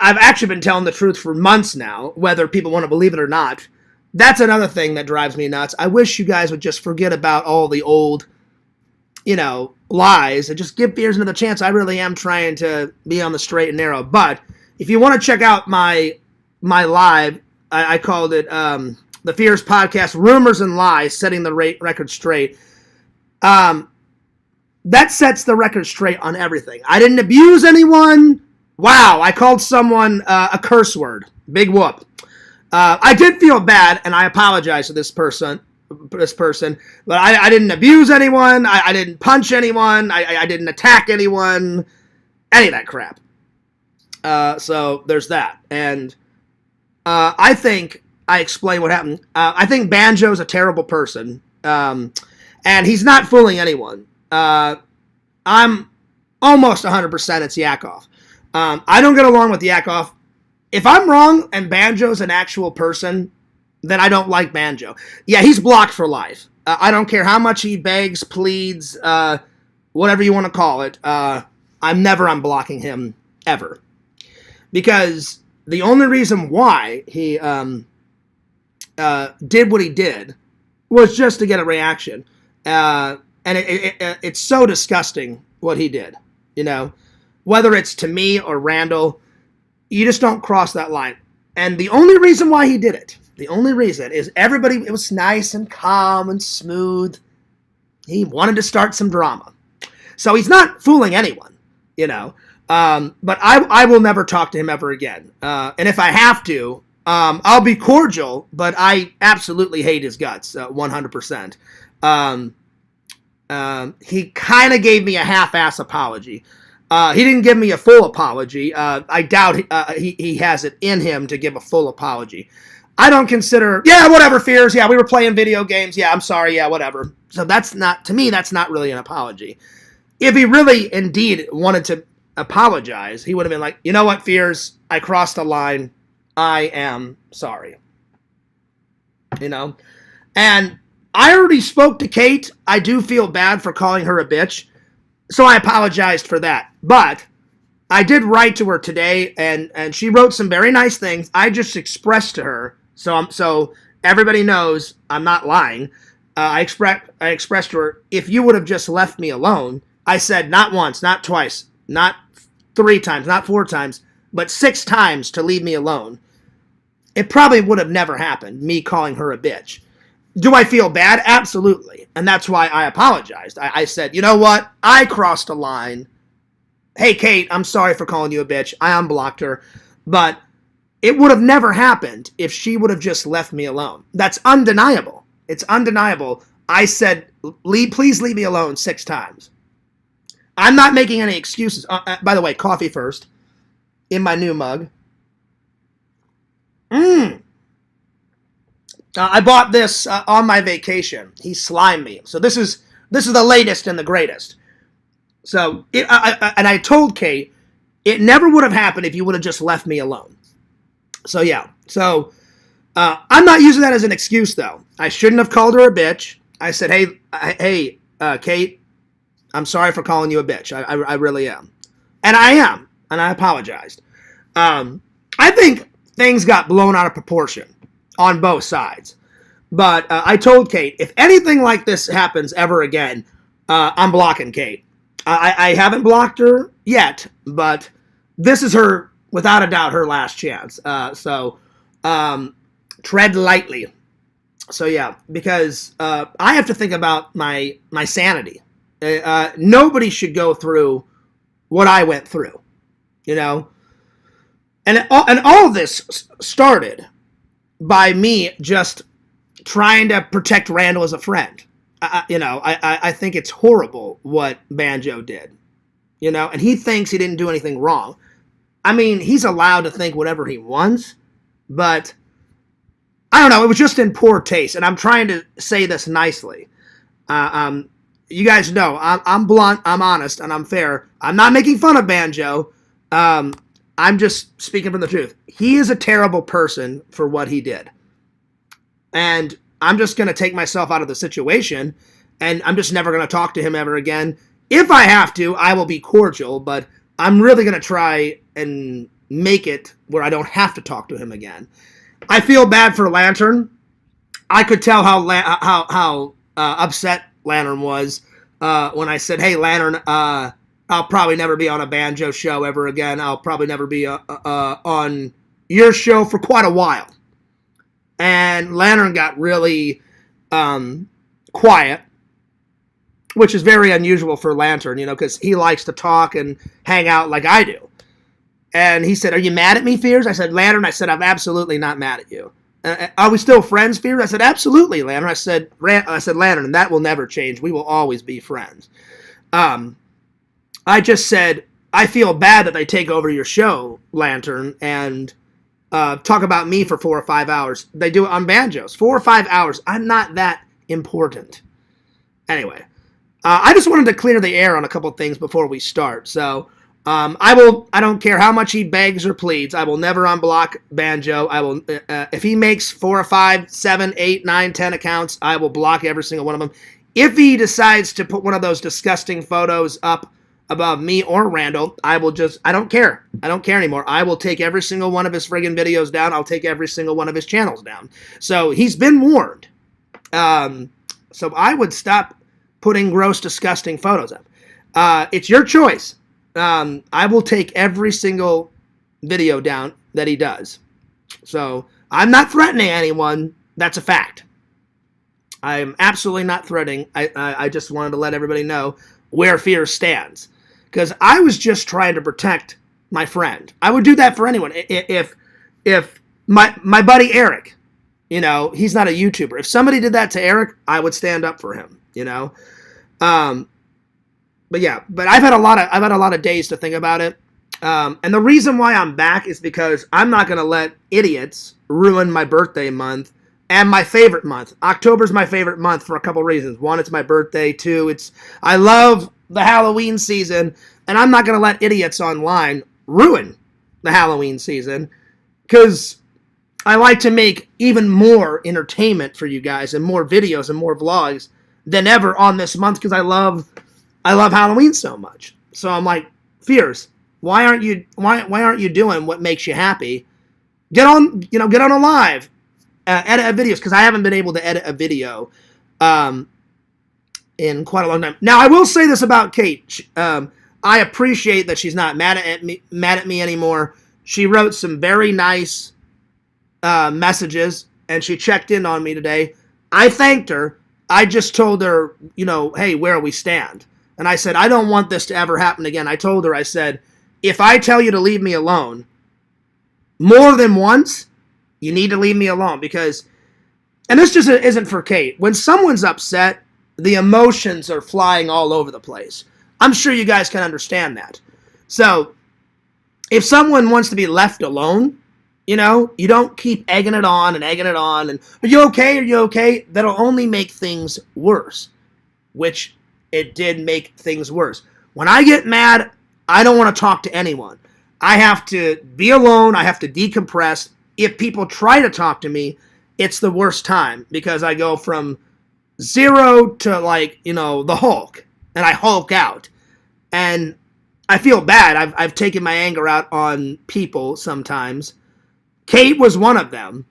I've actually been telling the truth for months now, whether people want to believe it or not. That's another thing that drives me nuts. I wish you guys would just forget about all the old, lies and just give fears another chance. I really am trying to be on the straight and narrow. But if you want to check out my live, I called it the Fears Podcast, Rumors and Lies, Setting the Record Straight. That sets the record straight on everything. I didn't abuse anyone. Wow, I called someone a curse word. Big whoop. I did feel bad, and I apologize to this person, but I didn't abuse anyone. I didn't punch anyone. I didn't attack anyone. Any of that crap. So there's that. And I think I explained what happened. I think Banjo's a terrible person, and he's not fooling anyone. I'm almost 100% it's Yakov. I don't get along with Yakov. If I'm wrong and Banjo's an actual person, then I don't like Banjo. Yeah, he's blocked for life. I don't care how much he begs, pleads, whatever you want to call it. I'm never unblocking him, ever. Because the only reason why he did what he did was just to get a reaction. And it's so disgusting what he did, Whether it's to me or Randall, you just don't cross that line. And the only reason why he did it, the only reason is it was nice and calm and smooth. He wanted to start some drama. So he's not fooling anyone, But I will never talk to him ever again. And if I have to, I'll be cordial, but I absolutely hate his guts, 100%. He kind of gave me a half-ass apology. He didn't give me a full apology. I doubt he has it in him to give a full apology. I don't consider, whatever, Fears. Yeah, we were playing video games. Yeah, I'm sorry. Yeah, whatever. So to me, that's not really an apology. If he really indeed wanted to apologize, he would have been like, you know what, Fears? I crossed the line. I am sorry. And I already spoke to Kate. I do feel bad for calling her a bitch. So I apologized for that. But I did write to her today, and she wrote some very nice things. I just expressed to her, so everybody knows I'm not lying. I expressed to her, if you would have just left me alone, I said not once, not twice, not 3 times, not 4 times, but 6 times to leave me alone. It probably would have never happened, me calling her a bitch. Do I feel bad? Absolutely. And that's why I apologized. I said, you know what? I crossed a line. Hey, Kate, I'm sorry for calling you a bitch. I unblocked her. But it would have never happened if she would have just left me alone. That's undeniable. It's undeniable. I said, please leave me alone 6 times. I'm not making any excuses. By the way, coffee first. In my new mug. I bought this on my vacation. He slimed me. So this is the latest and the greatest. So I told Kate, it never would have happened if you would have just left me alone. So yeah. So I'm not using that as an excuse though. I shouldn't have called her a bitch. I said, hey, Kate, I'm sorry for calling you a bitch. I really am, and I am, and I apologized. I think things got blown out of proportion on both sides. But I told Kate, if anything like this happens ever again, I'm blocking Kate. I haven't blocked her yet, but this is without a doubt, her last chance. So tread lightly. So yeah, because I have to think about my sanity. Nobody should go through what I went through, And all of this started by me just trying to protect Randall as a friend. I think it's horrible what Banjo did. And he thinks he didn't do anything wrong. I mean, he's allowed to think whatever he wants, but I don't know. It was just in poor taste, and I'm trying to say this nicely. You guys know I'm blunt, I'm honest, and I'm fair. I'm not making fun of Banjo. I'm just speaking from the truth. He is a terrible person for what he did. And I'm just going to take myself out of the situation, and I'm just never going to talk to him ever again. If I have to, I will be cordial, but I'm really going to try and make it where I don't have to talk to him again. I feel bad for Lantern. I could tell how upset Lantern was when I said, "Hey, Lantern, I'll probably never be on a banjo show ever again. I'll probably never be on your show for quite a while." And Lantern got really quiet, which is very unusual for Lantern, because he likes to talk and hang out like I do. And he said, "Are you mad at me, Fears?" I said, "Lantern," I said, "I'm absolutely not mad at you." "Are we still friends, Fears?" I said, "Absolutely, Lantern." I said, "Lantern, and that will never change. We will always be friends." I just said, "I feel bad that they take over your show, Lantern, and talk about me for 4 or 5 hours. They do it on banjos. 4 or 5 hours. I'm not that important." Anyway, I just wanted to clear the air on a couple things before we start. So I don't care how much he begs or pleads. I will never unblock Banjo. I will, if he makes 4 or 5, 7, 8, 9, 10 accounts, I will block every single one of them. If he decides to put one of those disgusting photos up above me or Randall, I don't care. I don't care anymore. I will take every single one of his friggin' videos down. I'll take every single one of his channels down. So he's been warned. So I would stop putting gross, disgusting photos up. It's your choice. I will take every single video down that he does. So I'm not threatening anyone. That's a fact. I am absolutely not threatening. I just wanted to let everybody know where Fear stands. Because I was just trying to protect my friend. I would do that for anyone. If my buddy Eric, he's not a YouTuber. If somebody did that to Eric, I would stand up for him, But I've had a lot of days to think about it. And the reason why I'm back is because I'm not going to let idiots ruin my birthday month and my favorite month. October's my favorite month for a couple reasons. One, it's my birthday. Two, I love the Halloween season, and I'm not going to let idiots online ruin the Halloween season, because I like to make even more entertainment for you guys and more videos and more vlogs than ever on this month, because I love Halloween so much. So I'm like, Fears, why aren't you doing what makes you happy? Get on a live, edit videos, because I haven't been able to edit a video in quite a long time. Now, I will say this about Kate. I appreciate that she's not mad at me anymore. She wrote some very nice messages, and she checked in on me today. I thanked her. I just told her, hey, where we stand. And I said, I don't want this to ever happen again. I told her, I said, if I tell you to leave me alone more than once, you need to leave me alone. Because, and this just isn't for Kate, when someone's upset, the emotions are flying all over the place. I'm sure you guys can understand that. So, if someone wants to be left alone, you don't keep egging it on, and are you okay? Are you okay? That'll only make things worse, which it did make things worse. When I get mad, I don't want to talk to anyone. I have to be alone. I have to decompress. If people try to talk to me, it's the worst time, because I go from 0 to the Hulk, and I Hulk out. And I feel bad. I've taken my anger out on people sometimes. Kate was one of them.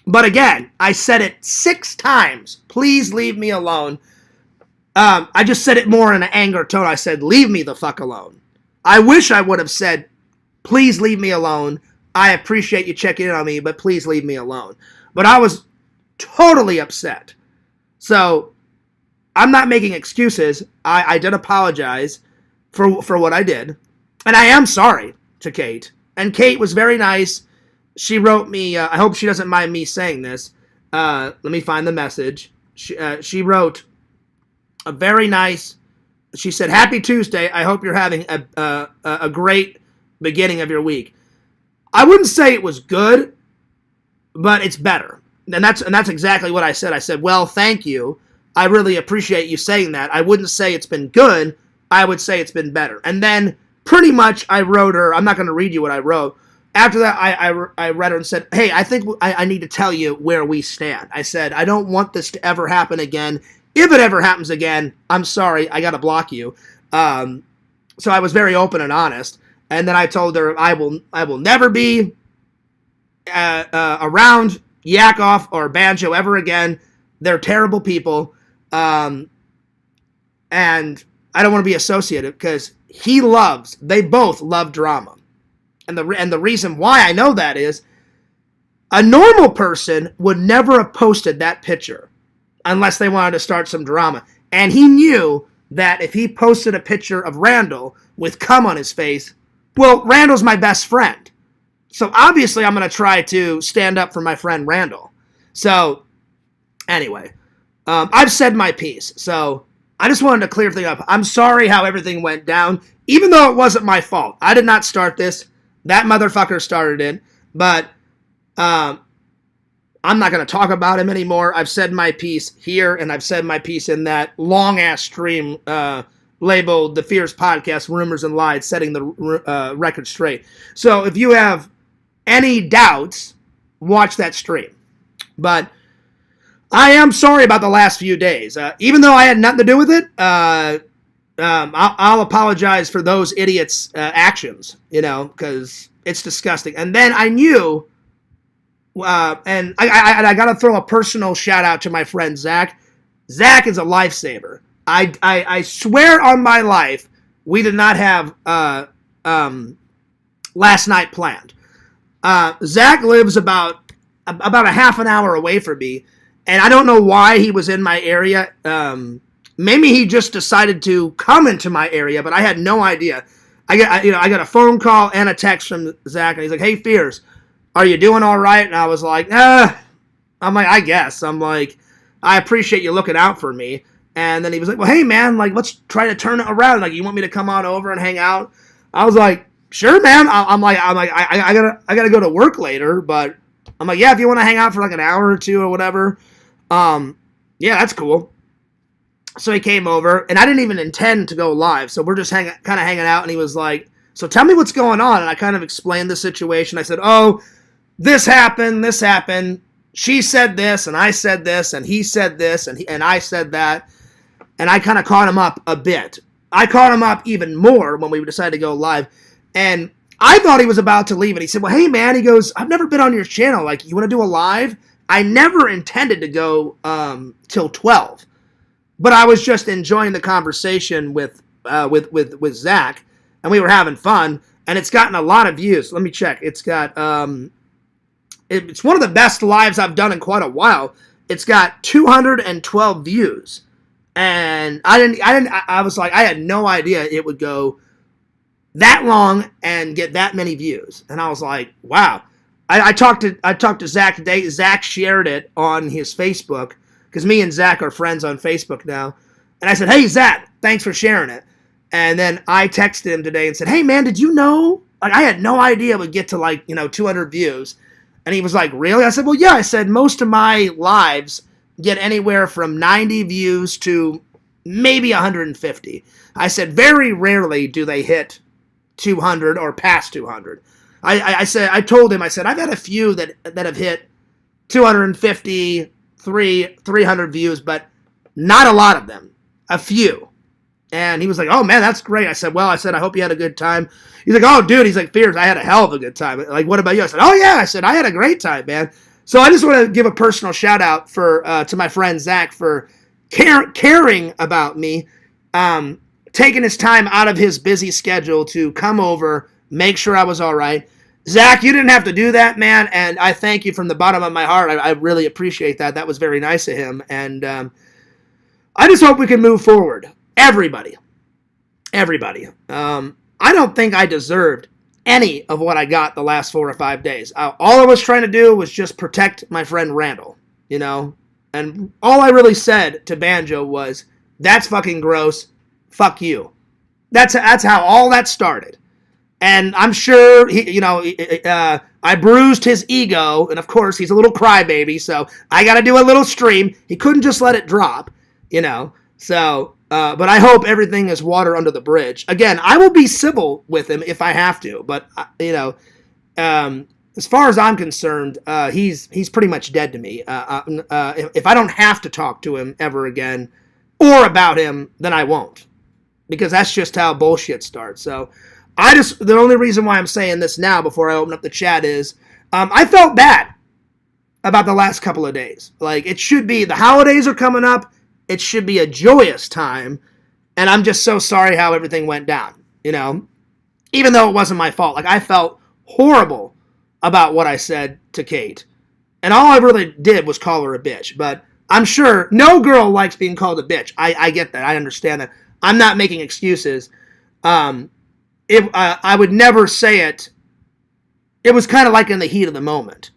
But again, I said it 6 times. Please leave me alone. I just said it more in an anger tone. I said, leave me the fuck alone. I wish I would have said, please leave me alone. I appreciate you checking in on me, but please leave me alone. But I was totally upset. So, I'm not making excuses. I did apologize for what I did. And I am sorry to Kate. And Kate was very nice. She wrote me, I hope she doesn't mind me saying this. Let me find the message. She wrote a very nice, she said, "Happy Tuesday. I hope you're having a great beginning of your week." I wouldn't say it was good, but it's better. And that's exactly what I said. I said, well, thank you. I really appreciate you saying that. I wouldn't say it's been good. I would say it's been better. And then pretty much I wrote her, I'm not going to read you what I wrote. After that, I read her and said, hey, I think I need to tell you where we stand. I said, I don't want this to ever happen again. If it ever happens again, I'm sorry, I got to block you. So I was very open and honest. And then I told her I will never be around Yakov or Banjo ever again. They're terrible people. And I don't want to be associated because they both love drama. And the reason why I know that is a normal person would never have posted that picture unless they wanted to start some drama. And he knew that if he posted a picture of Randall with cum on his face, well, Randall's my best friend. So obviously I'm going to try to stand up for my friend Randall. So anyway, I've said my piece. So I just wanted to clear everything up. I'm sorry how everything went down, even though it wasn't my fault. I did not start this. That motherfucker started it. But I'm not going to talk about him anymore. I've said my piece here, and I've said my piece in that long-ass stream labeled The Fierce Podcast, Rumors and Lies, Setting the Record Straight. So if you have any doubts, watch that stream. But I am sorry about the last few days. Even though I had nothing to do with it, I'll apologize for those idiots' actions, because it's disgusting. And then I knew... and I got to throw a personal shout out to my friend Zach. Zach is a lifesaver. I swear on my life, we did not have last night planned. Zach lives about a half an hour away from me, and I don't know why he was in my area. Maybe he just decided to come into my area, but I had no idea. I got a phone call and a text from Zach, and he's like, "Hey, Fierce, are you doing all right?" And I was like, I'm like, I guess. I'm like, I appreciate you looking out for me. And then he was like, well, hey, man, like, let's try to turn it around. Like, you want me to come on over and hang out? I was like, sure, man. I'm like, I gotta go to work later. But I'm like, yeah, if you want to hang out for like an hour or two or whatever, yeah, that's cool. So he came over, and I didn't even intend to go live. So we're just kind of hanging out, and he was like, so tell me what's going on. And I kind of explained the situation. I said, oh, this happened, she said this, and I said this, and he said this, and I said that, and I kind of caught him up a bit. I caught him up even more when we decided to go live, and I thought he was about to leave, and he said, well, hey, man, he goes, I've never been on your channel, like, you want to do a live? I never intended to go till 12, but I was just enjoying the conversation with Zach, and we were having fun, and it's gotten a lot of views. Let me check. It's got... it's one of the best lives I've done in quite a while. It's got 212 views. And I was like, I had no idea it would go that long and get that many views. And I was like, wow. I talked to Zach today. Zach shared it on his Facebook, because me and Zach are friends on Facebook now. And I said, hey, Zach, thanks for sharing it. And then I texted him today and said, hey, man, did you know? Like, I had no idea it would get to 200 views. And he was like, really? I said, well, yeah. I said, most of my lives get anywhere from 90 views to maybe 150. I said, very rarely do they hit 200 or past 200. I told him, I said, I've had a few that have hit 250, 300 views, but not a lot of them. A few. And he was like, oh, man, that's great. I said, I hope you had a good time. He's like, oh, dude, he's like, Fierce, I had a hell of a good time. Like, what about you? I said, oh, yeah. I said, I had a great time, man. So I just want to give a personal shout out to my friend Zach for caring about me, taking his time out of his busy schedule to come over, make sure I was all right. Zach, you didn't have to do that, man, and I thank you from the bottom of my heart. I really appreciate that. That was very nice of him, and I just hope we can move forward. Everybody. I don't think I deserved any of what I got the last 4 or 5 days. All I was trying to do was just protect my friend Randall, And all I really said to Banjo was, that's fucking gross. Fuck you. That's how all that started. And I'm sure, I bruised his ego, and of course, he's a little crybaby, so I got to do a little stream. He couldn't just let it drop, So, but I hope everything is water under the bridge. Again, I will be civil with him if I have to, but, as far as I'm concerned, he's pretty much dead to me. If I don't have to talk to him ever again or about him, then I won't. because that's just how bullshit starts. So the only reason why I'm saying this now before I open up the chat is I felt bad about the last couple of days. Like, it should be, the holidays are coming up. It should be a joyous time. And I'm just so sorry how everything went down, even though it wasn't my fault. Like, I felt horrible about what I said to Kate. And all I really did was call her a bitch. But I'm sure no girl likes being called a bitch. I get that. I understand that. I'm not making excuses. I would never say it. It was kind of like in the heat of the moment.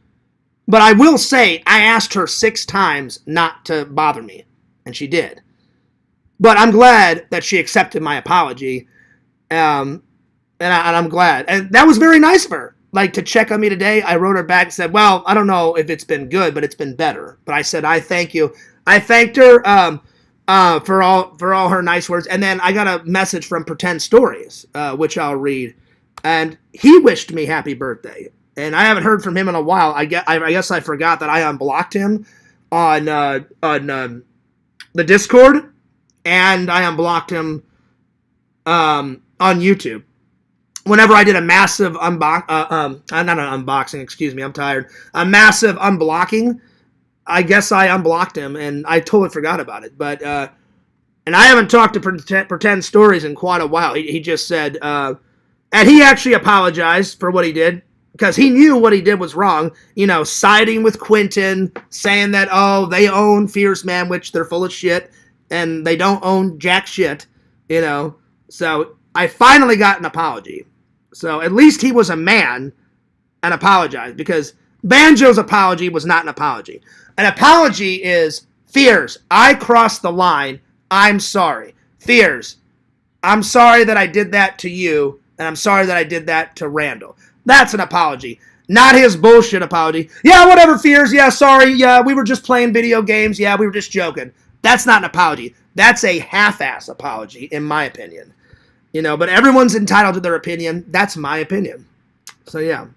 But I will say, I asked her 6 times not to bother me. And she did. But I'm glad that she accepted my apology. And I'm glad. And that was very nice of her. Like, to check on me today, I wrote her back and said, well, I don't know if it's been good, but it's been better. But I said, I thank you. I thanked her for all her nice words. And then I got a message from Pretend Stories, which I'll read. And he wished me happy birthday. And I haven't heard from him in a while. I guess I forgot that I unblocked him on the Discord. And I unblocked him on YouTube. Whenever I did a massive not an unboxing, excuse me, I'm tired. A massive unblocking, I guess I unblocked him, and I totally forgot about it. But and I haven't talked to Pretend Stories in quite a while. He just said, and he actually apologized for what he did, because he knew what he did was wrong. Siding with Quentin, saying that, oh, they own Fierce Man, which they're full of shit, and they don't own jack shit, So I finally got an apology. So at least he was a man and apologized, because Banjo's apology was not an apology. An apology is, Fears, I crossed the line. I'm sorry. Fears, I'm sorry that I did that to you, and I'm sorry that I did that to Randall. That's an apology. Not his bullshit apology. Yeah, whatever, Fears. Yeah, sorry. Yeah, we were just playing video games. Yeah, we were just joking. That's not an apology. That's a half-ass apology, in my opinion. But everyone's entitled to their opinion. That's my opinion. So, yeah.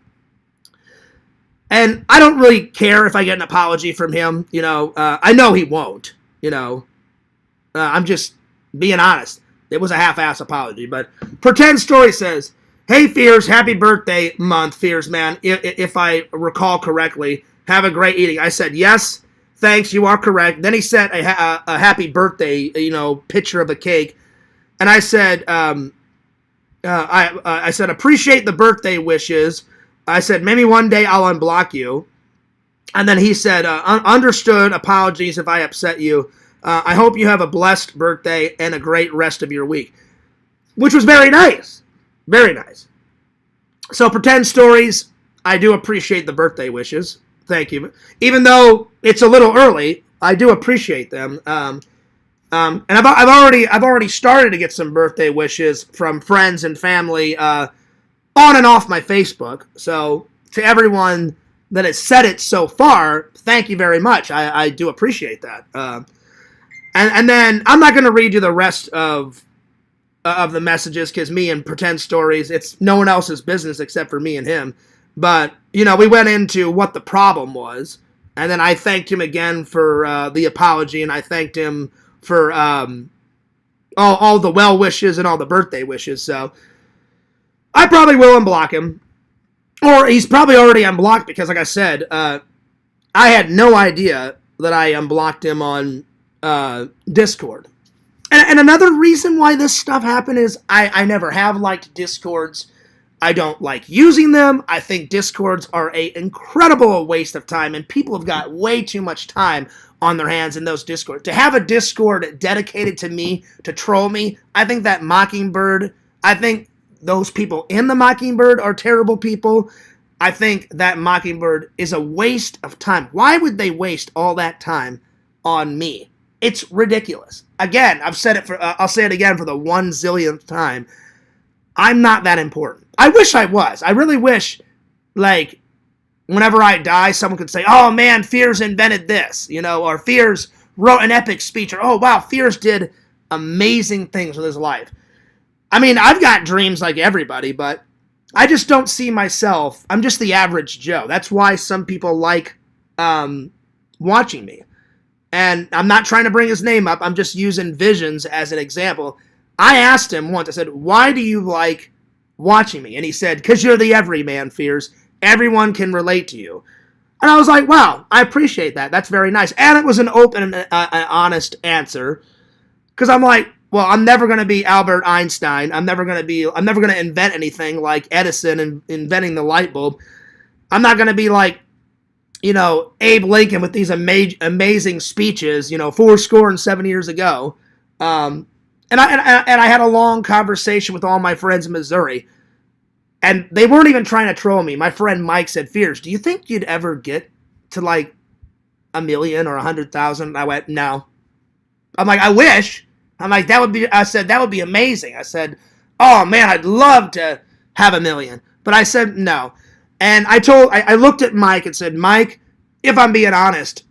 And I don't really care if I get an apology from him. I know he won't. I'm just being honest. It was a half-ass apology. But Pretend Story says, hey, Fears, happy birthday month, Fears Man. If I recall correctly, have a great eating. I said, yes, thanks, you are correct. Then he sent a happy birthday, picture of a cake. And I said, I said, appreciate the birthday wishes. I said, maybe one day I'll unblock you. And then he said, understood, apologies if I upset you. I hope you have a blessed birthday and a great rest of your week. Which was very nice. Very nice. So, Pretend Stories, I do appreciate the birthday wishes. Thank you. Even though it's a little early, I do appreciate them. And I've already started to get some birthday wishes from friends and family on and off my Facebook. So to everyone that has said it so far, thank you very much. I do appreciate that. And then I'm not going to read you the rest of the messages, because me and Pretend Stories, it's no one else's business except for me and him. But we went into what the problem was, and then I thanked him again for the apology, and I thanked him for all the well wishes and all the birthday wishes. So I probably will unblock him, or he's probably already unblocked, because like I said, I had no idea that I unblocked him on Discord. And another reason why this stuff happened is I never have liked Discords. I don't like using them. I think Discords are an incredible waste of time, and people have got way too much time on their hands in those Discords. To have a Discord dedicated to me, to troll me, I think that Mockingbird, I think those people in the Mockingbird are terrible people. I think that Mockingbird is a waste of time. Why would they waste all that time on me? It's ridiculous. Again, I've said it I'll say it again for the 1 zillionth time. I'm not that important. I wish I was. I really wish, like, whenever I die, someone could say, oh man, Fears invented this, or Fears wrote an epic speech, or oh wow, Fears did amazing things with his life. I mean, I've got dreams like everybody, but I just don't see myself. I'm just the average Joe. That's why some people like watching me. And I'm not trying to bring his name up. I'm just using Visions as an example. I asked him once, I said, why do you like watching me? And he said, because you're the everyman, Fears. Everyone can relate to you. And I was like, wow, I appreciate that. That's very nice. And it was an open and honest answer. Because I'm like, well, I'm never going to be Albert Einstein. I'm never going to invent anything like Edison and inventing the light bulb. I'm not going to be like, Abe Lincoln with these amazing speeches, 7 years ago. And I had a long conversation with all my friends in Missouri. And they weren't even trying to troll me. My friend Mike said, Fears, do you think you'd ever get to like 1 million or 100,000? And I went, no. I'm like, I wish. I'm like, that would be amazing. I said, oh man, I'd love to have 1 million. But I said, no. And I looked at Mike and said, Mike, if I'm being honest,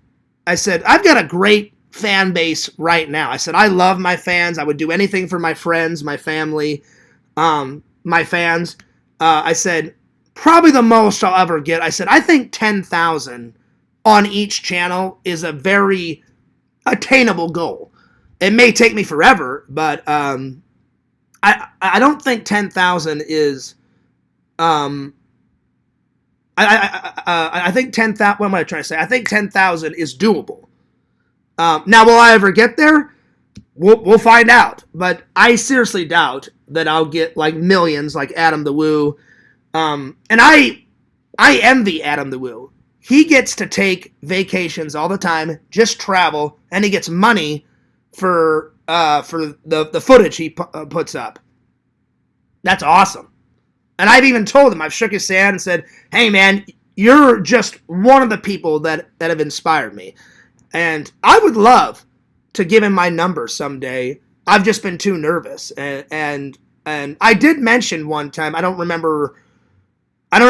I said, I've got a great fan base right now. I said, I love my fans. I would do anything for my friends, my family, my fans. I said, probably the most I'll ever get. I said, I think 10,000 on each channel is a very attainable goal. It may take me forever, but I don't think 10,000 is. I think 10,000. What am I trying to say? I think 10,000 is doable. Now, will I ever get there? We'll find out. But I seriously doubt that I'll get like millions like Adam the Woo. And I envy Adam the Woo. He gets to take vacations all the time, just travel, and he gets money for the footage he puts up. That's awesome. And I've even told him, I've shook his hand and said, hey man, you're just one of the people that have inspired me. And I would love to give him my number someday. I've just been too nervous. And I did mention one time, I don't know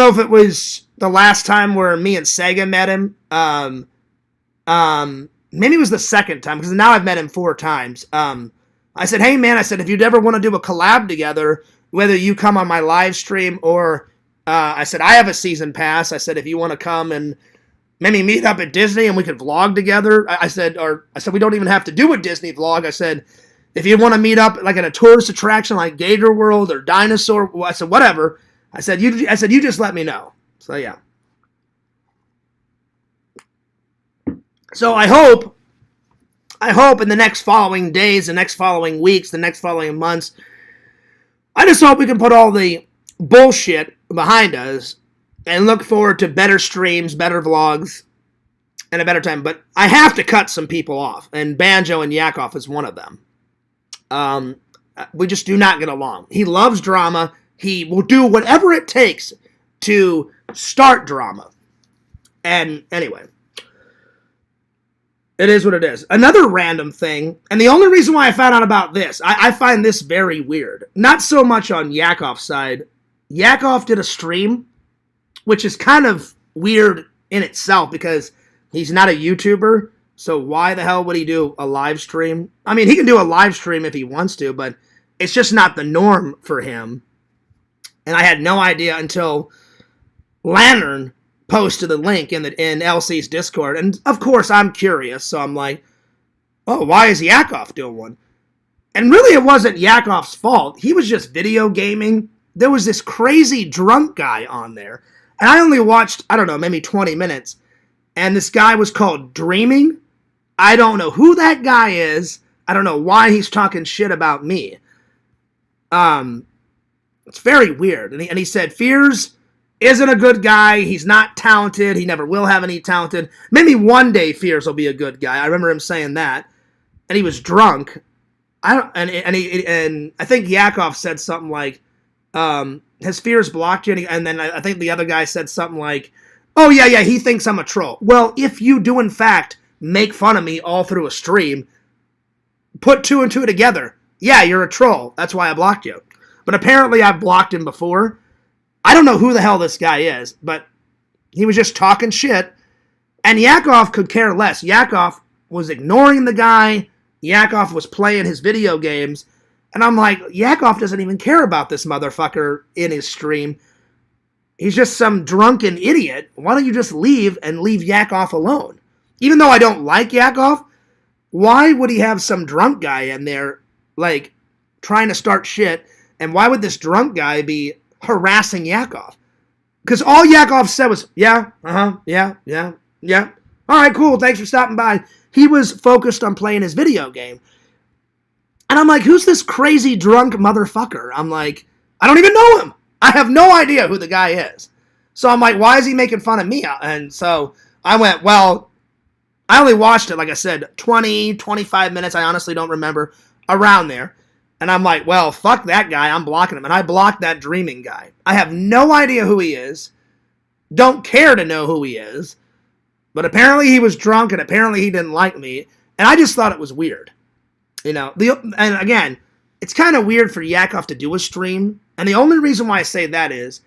if it was the last time where me and Sega met him. Maybe it was the second time, because now I've met him 4 times. I said, hey man, if you'd ever want to do a collab together, whether you come on my live stream or, I said, I have a season pass. I said, if you want to come and maybe meet up at Disney and we could vlog together. I said, we don't even have to do a Disney vlog. I said, if you want to meet up like at a tourist attraction like Gator World or Dinosaur, I said, whatever. I said, you just let me know. So yeah. So I hope in the next following days, the next following weeks, the next following months, I just hope we can put all the bullshit behind us and look forward to better streams, better vlogs, and a better time. But I have to cut some people off, and Banjo and Yakov is one of them. We just do not get along. He loves drama. He will do whatever it takes to start drama. And anyway, it is what it is. Another random thing, and the only reason why I found out about this, I find this very weird. Not so much on Yakov's side. Yakov did a stream, which is kind of weird in itself because he's not a YouTuber, so why the hell would he do a live stream? I mean, he can do a live stream if he wants to, but it's just not the norm for him. And I had no idea until Lantern posted the link in LC's Discord, and of course I'm curious, so I'm like, oh, why is Yakov doing one? And really it wasn't Yakov's fault. He was just video gaming. There was this crazy drunk guy on there, and I only watched, I don't know, maybe 20 minutes, and this guy was called Dreaming. I don't know who that guy is. I don't know why he's talking shit about me. It's very weird. And he said, Fears isn't a good guy. He's not talented. He never will have any talented. Maybe one day Fears will be a good guy. I remember him saying that. And he was drunk. And I think Yakov said something like, has Fears blocked you? And then I think the other guy said something like, oh yeah, he thinks I'm a troll. Well, if you do in fact make fun of me all through a stream, put 2 and 2 together. Yeah, you're a troll. That's why I blocked you. But apparently I've blocked him before. I don't know who the hell this guy is, but he was just talking shit. And Yakov could care less. Yakov was ignoring the guy. Yakov was playing his video games. And I'm like, Yakov doesn't even care about this motherfucker in his stream. He's just some drunken idiot. Why don't you just leave and leave Yakov alone? Even though I don't like Yakov, why would he have some drunk guy in there, like, trying to start shit, and why would this drunk guy be harassing Yakov? Because all Yakov said was, yeah, yeah. All right, cool, thanks for stopping by. He was focused on playing his video game. And I'm like, who's this crazy drunk motherfucker? I'm like, I don't even know him. I have no idea who the guy is. So I'm like, why is he making fun of me? And so I went, well, I only watched it, like I said, 20, 25 minutes. I honestly don't remember, around there. And I'm like, well, fuck that guy. I'm blocking him. And I blocked that dreaming guy. I have no idea who he is. Don't care to know who he is. But apparently he was drunk, and apparently he didn't like me. And I just thought it was weird. And again, it's kind of weird for Yakov to do a stream. And the only reason why I say that is,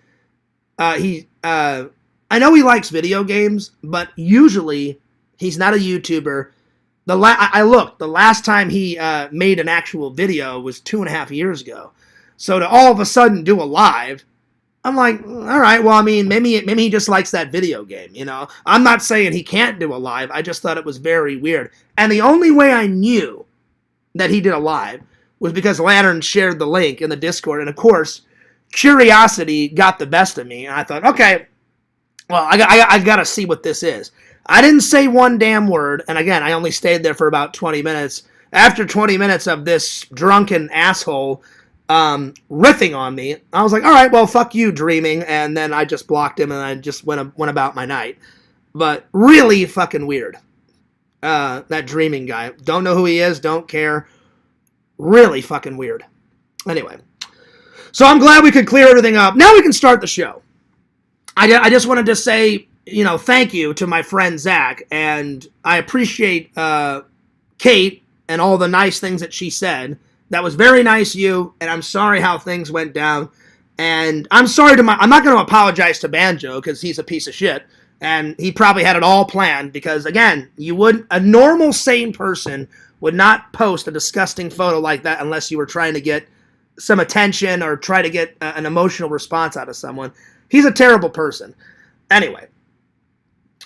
I know he likes video games, but usually he's not a YouTuber. I looked, the last time he made an actual video was 2.5 years ago. So to all of a sudden do a live, I'm like, all right, well, I mean, maybe he just likes that video game, I'm not saying he can't do a live. I just thought it was very weird. And the only way I knew that he did a live was because Lantern shared the link in the Discord. And of course, curiosity got the best of me. And I thought, okay, well, I got to see what this is. I didn't say one damn word. And again, I only stayed there for about 20 minutes. After 20 minutes of this drunken asshole riffing on me, I was like, all right, well, fuck you, dreaming. And then I just blocked him and I just went about my night. But really fucking weird. That dreaming guy. Don't know who he is. Don't care. Really fucking weird. Anyway. So I'm glad we could clear everything up. Now we can start the show. I just wanted to say, thank you to my friend Zach. And I appreciate Kate and all the nice things that she said. That was very nice of you. And I'm sorry how things went down. And I'm sorry I'm not going to apologize to Banjo because he's a piece of shit. And he probably had it all planned because, again, a normal sane person would not post a disgusting photo like that unless you were trying to get some attention or try to get an emotional response out of someone. He's a terrible person. Anyway,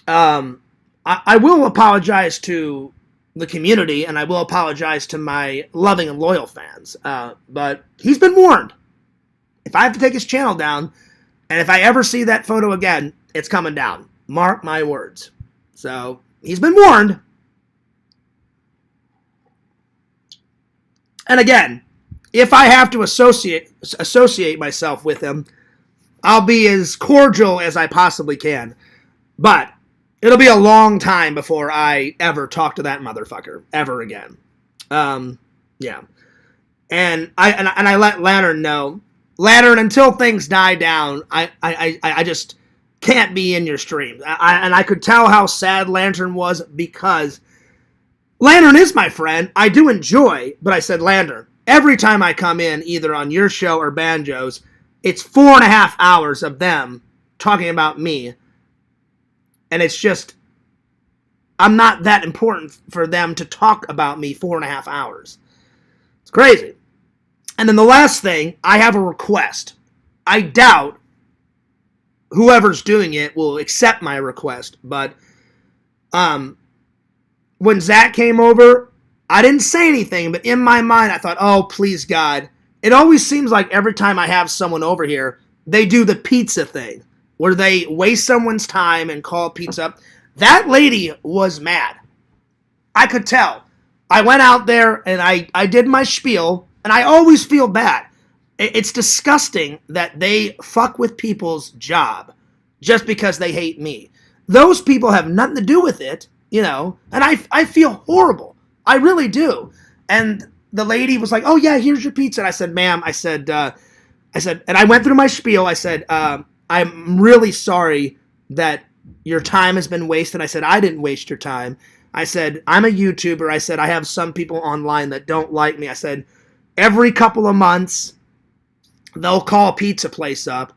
I will apologize to the community and I will apologize to my loving and loyal fans. But he's been warned. If I have to take his channel down, and if I ever see that photo again, it's coming down. Mark my words. So, he's been warned. And again, if I have to associate myself with him, I'll be as cordial as I possibly can. But it'll be a long time before I ever talk to that motherfucker ever again. Yeah. And I let Lantern know. Lantern, until things die down, I just can't be in your streams. And I could tell how sad Lantern was because Lantern is my friend. I do enjoy, but I said, Lantern, every time I come in, either on your show or Banjo's, it's 4.5 hours of them talking about me. And it's just, I'm not that important for them to talk about me 4.5 hours. It's crazy. And then the last thing, I have a request. I doubt whoever's doing it will accept my request. But when Zach came over, I didn't say anything, but in my mind I thought, oh, please God. It always seems like every time I have someone over here, they do the pizza thing, where they waste someone's time and call pizza up. That lady was mad. I could tell. I went out there and I did my spiel, and I always feel bad. It's disgusting that they fuck with people's job just because they hate me. Those people have nothing to do with it, and I feel horrible. I really do. And the lady was like, oh yeah, here's your pizza. And I said, ma'am, I said, and I went through my spiel. I said, I'm really sorry that your time has been wasted. I said, I didn't waste your time. I said, I'm a YouTuber. I said, I have some people online that don't like me. I said, every couple of months, they'll call a pizza place up.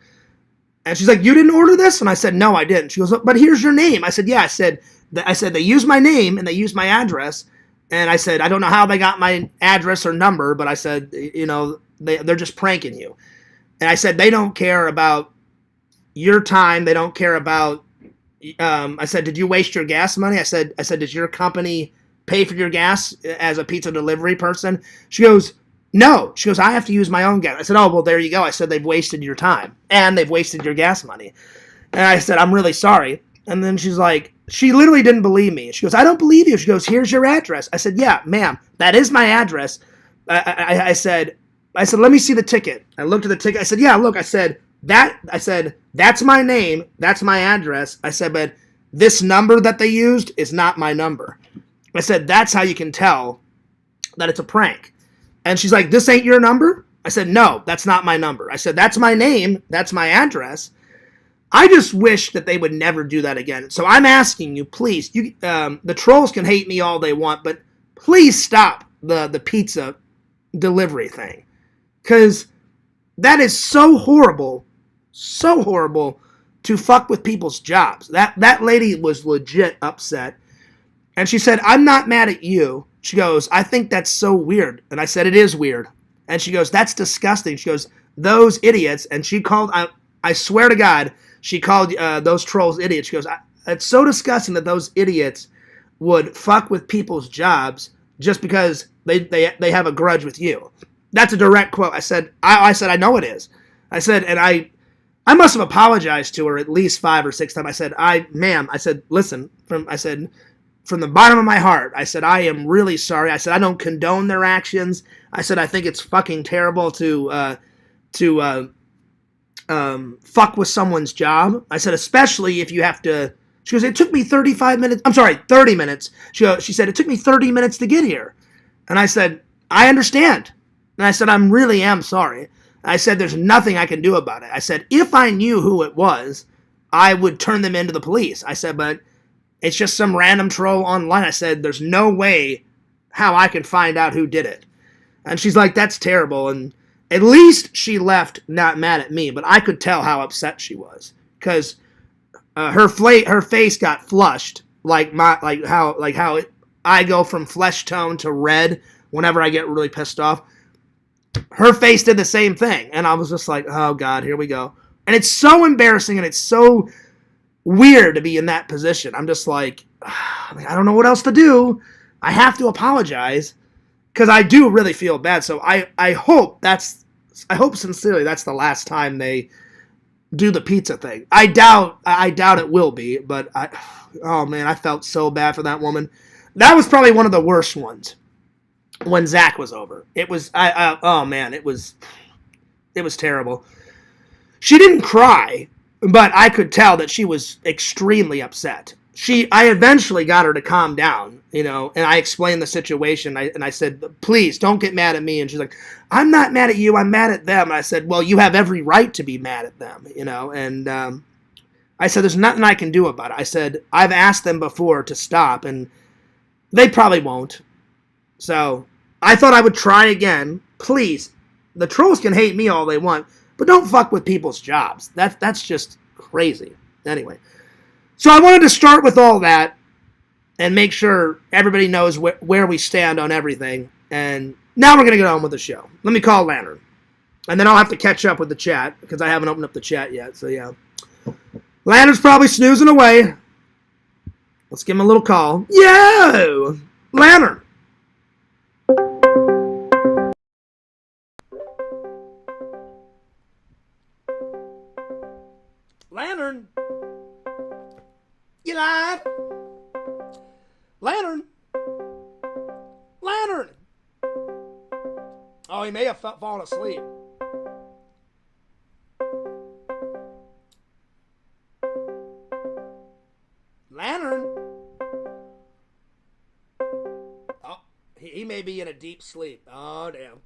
And she's like, you didn't order this? And I said, no, I didn't. She goes, but here's your name. I said, yeah. I said, they used my name and they used my address. And I said, I don't know how they got my address or number, but I said, they're just pranking you. And I said, they don't care about your time. They don't care about, I said, did you waste your gas money? I said, does your company pay for your gas as a pizza delivery person? She goes, No. She goes, I have to use my own gas. I said, oh, well, there you go. I said, they've wasted your time and they've wasted your gas money. And I said, I'm really sorry. And then she's like, she literally didn't believe me. She goes, I don't believe you. She goes, here's your address. I said, yeah, ma'am, that is my address. I said, let me see the ticket. I looked at the ticket. I said, yeah, look, I said, that's my name. That's my address. I said, but this number that they used is not my number. I said, that's how you can tell that it's a prank. And she's like, this ain't your number? I said, no, that's not my number. I said, that's my name. That's my address. I just wish that they would never do that again. So I'm asking you, please, the trolls can hate me all they want, but please stop the pizza delivery thing. Because that is so horrible to fuck with people's jobs. That lady was legit upset. And she said, I'm not mad at you. She goes, I think that's so weird. And I said, it is weird. And she goes, that's disgusting. She goes, those idiots. And she called, I swear to God, she called those trolls idiots. She goes, it's so disgusting that those idiots would fuck with people's jobs just because they have a grudge with you. That's a direct quote. I said, I know it is. I said, and I must have apologized to her at least 5 or 6 times. I said, ma'am, I said, listen, from the bottom of my heart, I said, I am really sorry. I said, I don't condone their actions. I said, I think it's fucking terrible to fuck with someone's job. I said, especially if you have to. She goes, it took me 30 minutes. She said, it took me 30 minutes to get here. And I said, I understand. And I said, I really am sorry. I said, there's nothing I can do about it. I said, if I knew who it was, I would turn them into the police. I said, but it's just some random troll online. I said, there's no way how I can find out who did it. And she's like, that's terrible. And at least she left not mad at me, but I could tell how upset she was because her face got flushed like how I go from flesh tone to red whenever I get really pissed off. Her face did the same thing, and I was just like, oh God, here we go. And it's so embarrassing, and it's so weird to be in that position. I'm just like, I don't know what else to do. I have to apologize because I do really feel bad. So I hope sincerely that's the last time they do the pizza thing. I doubt it will be, but oh man, I felt so bad for that woman. That was probably one of the worst ones when Zach was over. It was, oh man, it was terrible. She didn't cry, but I could tell that she was extremely upset. I eventually got her to calm down, and I explained the situation. I said, please don't get mad at me. And she's like, I'm not mad at you. I'm mad at them. And I said, well, you have every right to be mad at them, and I said, there's nothing I can do about it. I said, I've asked them before to stop and they probably won't. So I thought I would try again. Please, the trolls can hate me all they want, but don't fuck with people's jobs. That's just crazy. Anyway. So I wanted to start with all that and make sure everybody knows where we stand on everything. And now we're going to get on with the show. Let me call Lantern. And then I'll have to catch up with the chat because I haven't opened up the chat yet. So, yeah. Lantern's probably snoozing away. Let's give him a little call. Yo! Lantern! Lantern! You live? Lantern! Lantern! Oh, he may have fallen asleep. Lantern! Oh, he may be in a deep sleep. Oh, damn.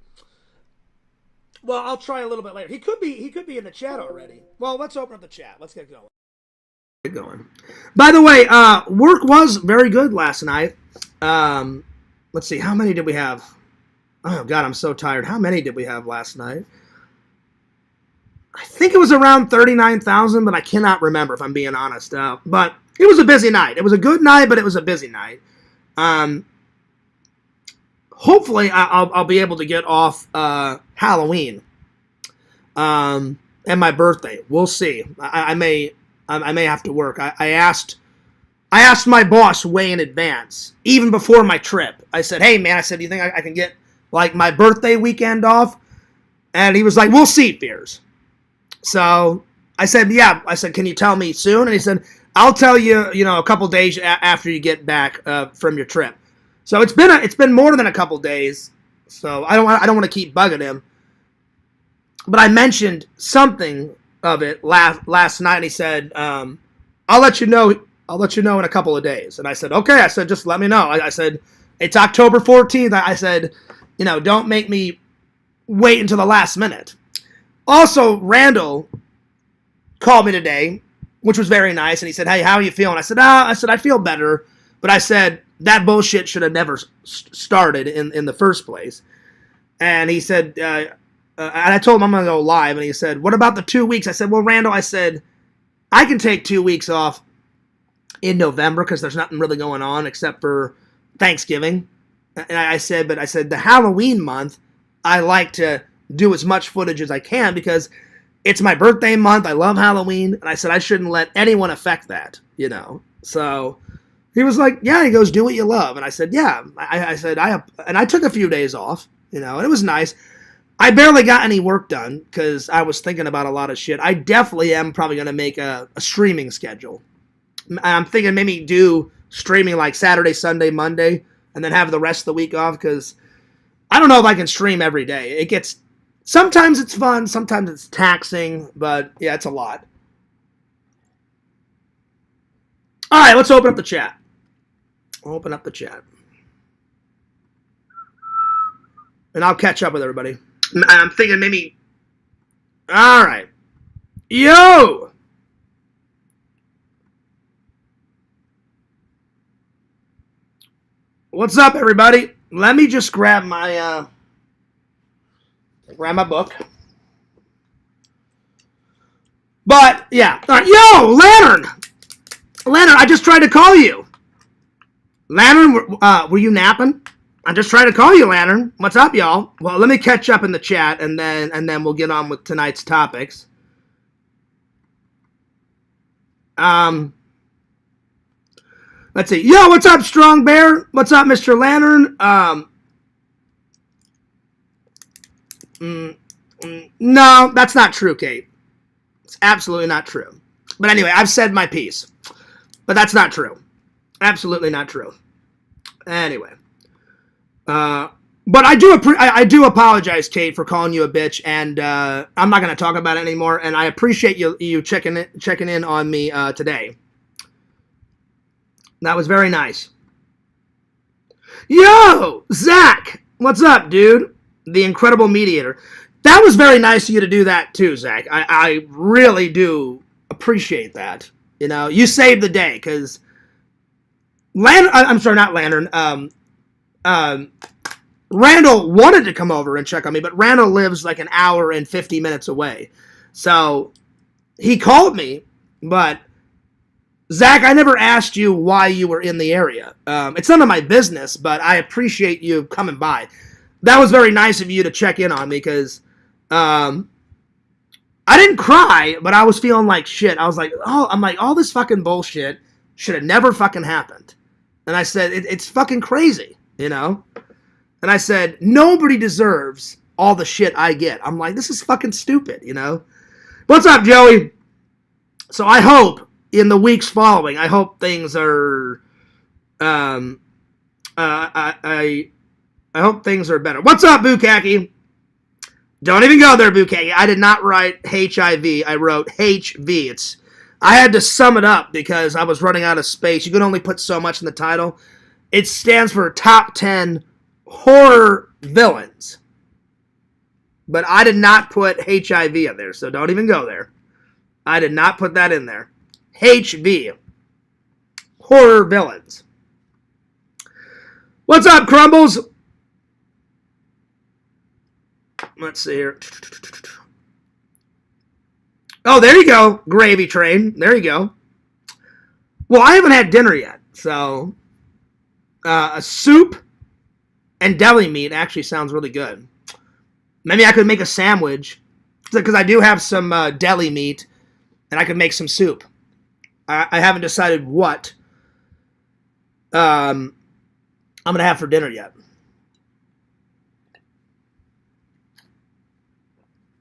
Well, I'll try a little bit later. He could be in the chat already. Well, let's open up the chat. Let's get going. By the way, work was very good last night. Let's see, how many did we have? Oh God, I'm so tired. How many did we have last night? I think it was around 39,000, but I cannot remember if I'm being honest. But it was a busy night. It was a good night, but it was a busy night. Hopefully, I'll be able to get off Halloween and my birthday. We'll see. I may have to work. I asked my boss way in advance, even before my trip. I said, hey, man, do you think I can get like my birthday weekend off. And he was like, we'll see, Fears. So I said, yeah. I said, can you tell me soon? And he said, I'll tell you, a couple days after you get back from your trip. So it's been more than a couple days. So I don't want to keep bugging him. But I mentioned something of it last night. And he said, I'll let you know in a couple of days. And I said, okay. I said, just let me know. I said, it's October 14th. I said, don't make me wait until the last minute. Also, Randall called me today, which was very nice, and he said, hey, how are you feeling? I said, I feel better, but I said, that bullshit should have never started in the first place. And he said, and I told him I'm going to go live, and he said, what about the 2 weeks? I said, well, Randall, I said, I can take 2 weeks off in November because there's nothing really going on except for Thanksgiving. And I said, the Halloween month, I like to do as much footage as I can because it's my birthday month. I love Halloween. And I said, I shouldn't let anyone affect that, So he was like, yeah, he goes, do what you love. And I said, yeah. I said, and I took a few days off, and it was nice. I barely got any work done because I was thinking about a lot of shit. I definitely am probably going to make a streaming schedule. I'm thinking maybe do streaming like Saturday, Sunday, Monday, and then have the rest of the week off because I don't know if I can stream every day. Sometimes it's fun, sometimes it's taxing, but yeah, it's a lot. All right, let's open up the chat. Open up the chat. And I'll catch up with everybody. I'm thinking maybe... All right. Yo! What's up, everybody? Let me just grab my book. But yeah, all right. Yo, Lantern, I just tried to call you. Lantern, were you napping? I just tried to call you, Lantern. What's up, y'all? Well, let me catch up in the chat, and then we'll get on with tonight's topics. Let's see. Yo, what's up, Strong Bear? What's up, Mr. Lantern? No, that's not true, Kate. It's absolutely not true. But anyway, I've said my piece. But that's not true. Absolutely not true. Anyway. But I do apologize, Kate, for calling you a bitch, and I'm not going to talk about it anymore, and I appreciate you checking in on me today. That was very nice. Yo, Zach, what's up, dude? The Incredible Mediator. That was very nice of you to do that too, Zach. I really do appreciate that. You saved the day because Randall wanted to come over and check on me, but Randall lives like an hour and 50 minutes away. So he called me, but Zach, I never asked you why you were in the area. It's none of my business, but I appreciate you coming by. That was very nice of you to check in on me because I didn't cry, but I was feeling like shit. I was like, all this fucking bullshit should have never fucking happened. And I said, it's fucking crazy, And I said, nobody deserves all the shit I get. I'm like, this is fucking stupid, What's up, Joey? So I hope in the weeks following, I hope things are, I hope things are better. What's up, Bukaki? Don't even go there, Bukaki. I did not write HIV. I wrote HV. I had to sum it up because I was running out of space. You can only put so much in the title. It stands for Top 10 Horror Villains. But I did not put HIV in there, so don't even go there. I did not put that in there. HV. Horror Villains. What's up, Crumbles? Let's see here. Oh, there you go. Gravy Train. There you go. Well, I haven't had dinner yet, so a soup and deli meat actually sounds really good. Maybe I could make a sandwich because I do have some deli meat, and I could make some soup. I haven't decided what I'm going to have for dinner yet.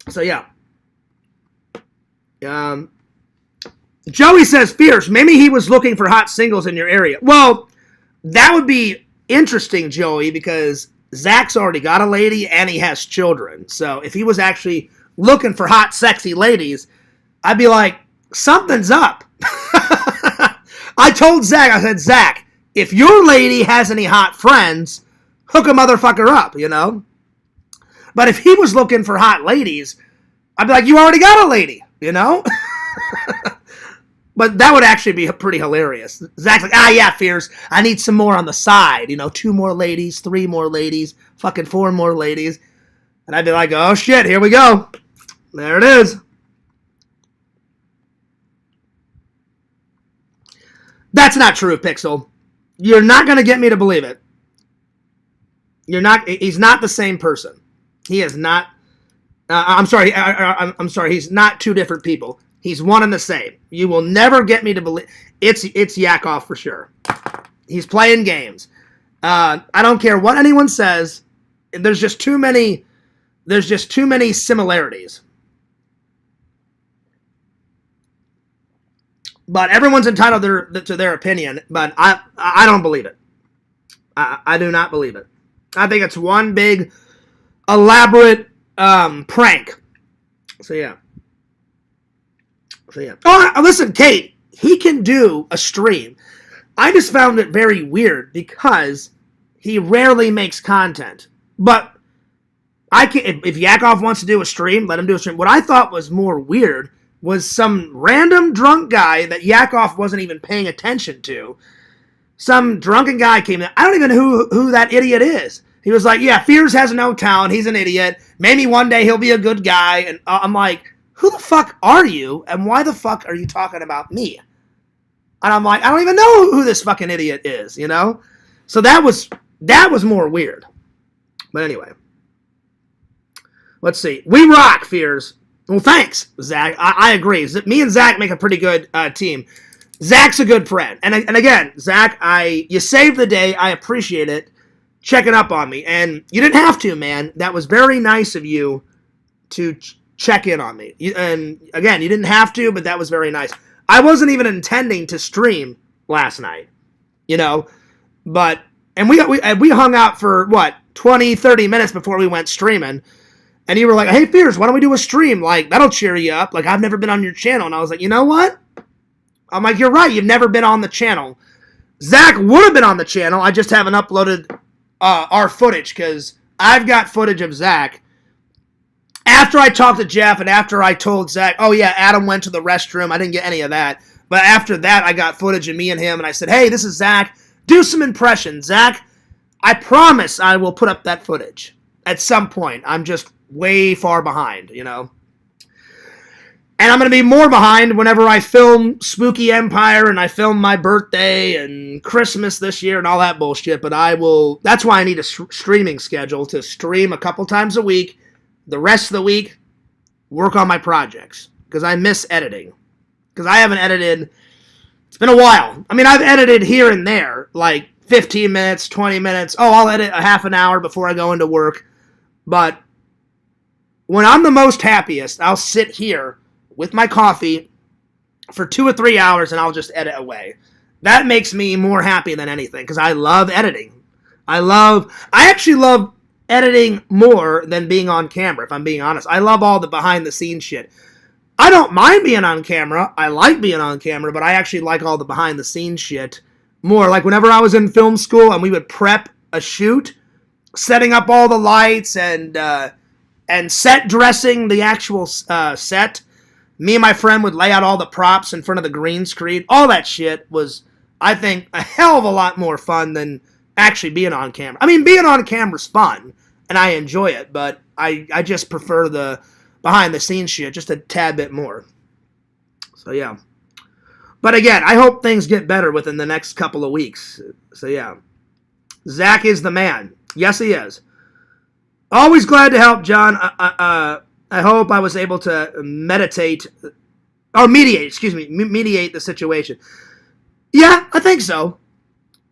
So yeah. Joey says, Fierce, maybe he was looking for hot singles in your area. Well, that would be interesting, Joey, because Zach's already got a lady and he has children. So if he was actually looking for hot, sexy ladies, I'd be like, something's up. I told Zach, I said, Zach, if your lady has any hot friends, hook a motherfucker up, you know? But if he was looking for hot ladies, I'd be like, you already got a lady, you know? But that would actually be pretty hilarious. Zach's like, yeah, Fierce, I need some more on the side. 2 more ladies, 3 more ladies, fucking 4 more ladies. And I'd be like, oh shit, here we go. There it is. That's not true, Pixel. You're not going to get me to believe it. He's not the same person. He is not, I'm sorry, he's not 2 different people. He's one and the same. You will never get me to believe it's Yakov for sure. He's playing games. I don't care what anyone says. There's just too many similarities. But everyone's entitled to their opinion. But I don't believe it. I do not believe it. I think it's one big elaborate prank. So yeah. Oh, listen, Kate, he can do a stream. I just found it very weird because he rarely makes content. But if Yakov wants to do a stream, let him do a stream. What I thought was more weird was some random drunk guy that Yakov wasn't even paying attention to. Some drunken guy came in. I don't even know who that idiot is. He was like, yeah, Fears has no talent. He's an idiot. Maybe one day he'll be a good guy. And I'm like, who the fuck are you, and why the fuck are you talking about me? And I'm like, I don't even know who this fucking idiot is, you know? So that was more weird. But anyway. Let's see. We rock, Fears. Well, thanks, Zach. I agree. Me and Zach make a pretty good team. Zach's a good friend. And again, Zach, you saved the day. I appreciate it. Checking up on me. And you didn't have to, man. That was very nice of you to check in on me. And again, you didn't have to, but that was very nice. I wasn't even intending to stream last night, but, and we hung out for 20, 30 minutes before we went streaming. And you were like, hey, Fears, why don't we do a stream? Like, that'll cheer you up. Like, I've never been on your channel. And I was like, you know what? I'm like, you're right. You've never been on the channel. Zach would have been on the channel. I just haven't uploaded our footage because I've got footage of Zach. After I talked to Jeff and after I told Zach, oh yeah, Adam went to the restroom, I didn't get any of that. But after that, I got footage of me and him, and I said, hey, this is Zach. Do some impressions. Zach, I promise I will put up that footage at some point. I'm just way far behind, And I'm going to be more behind whenever I film Spooky Empire and I film my birthday and Christmas this year and all that bullshit. But that's why I need a streaming schedule to stream a couple times a week. The rest of the week, work on my projects. Because I miss editing. Because I haven't edited. It's been a while. I mean, I've edited here and there. Like 15 minutes, 20 minutes. Oh, I'll edit a half an hour before I go into work. But when I'm the most happiest, I'll sit here with my coffee for 2 or 3 hours and I'll just edit away. That makes me more happy than anything. Because I love editing. I actually love editing more than being on camera, if I'm being honest. I love all the behind-the-scenes shit. I don't mind being on camera. I like being on camera, but I actually like all the behind-the-scenes shit more. Like whenever I was in film school and we would prep a shoot, setting up all the lights and set dressing the actual set, me and my friend would lay out all the props in front of the green screen. All that shit was, I think, a hell of a lot more fun than actually being on camera. I mean, being on camera's fun, and I enjoy it, but I just prefer the behind-the-scenes shit just a tad bit more. So, yeah. But again, I hope things get better within the next couple of weeks. So, yeah. Zach is the man. Yes, he is. Always glad to help, John. I hope I was able to mediate the situation. Yeah, I think so.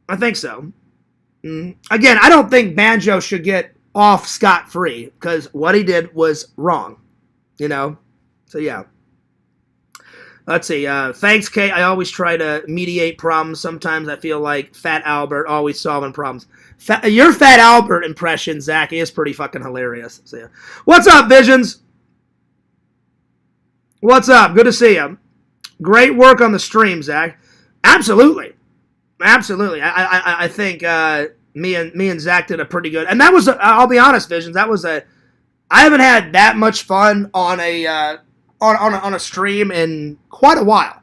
Again, I don't think Banjo should get off scot-free because what he did was wrong. you know? So, yeah. Let's see. Thanks, Kate. I always try to mediate problems. Sometimes I feel like Fat Albert always solving problems. Your Fat Albert impression, Zach, is pretty fucking hilarious. So, yeah. What's up, Visions? What's up? Good to see you. Great work on the stream, Zach. Absolutely. Absolutely. I think me and Zach did a pretty good. And that was, I'll be honest, Visions, that was I haven't had that much fun on a on a stream in quite a while.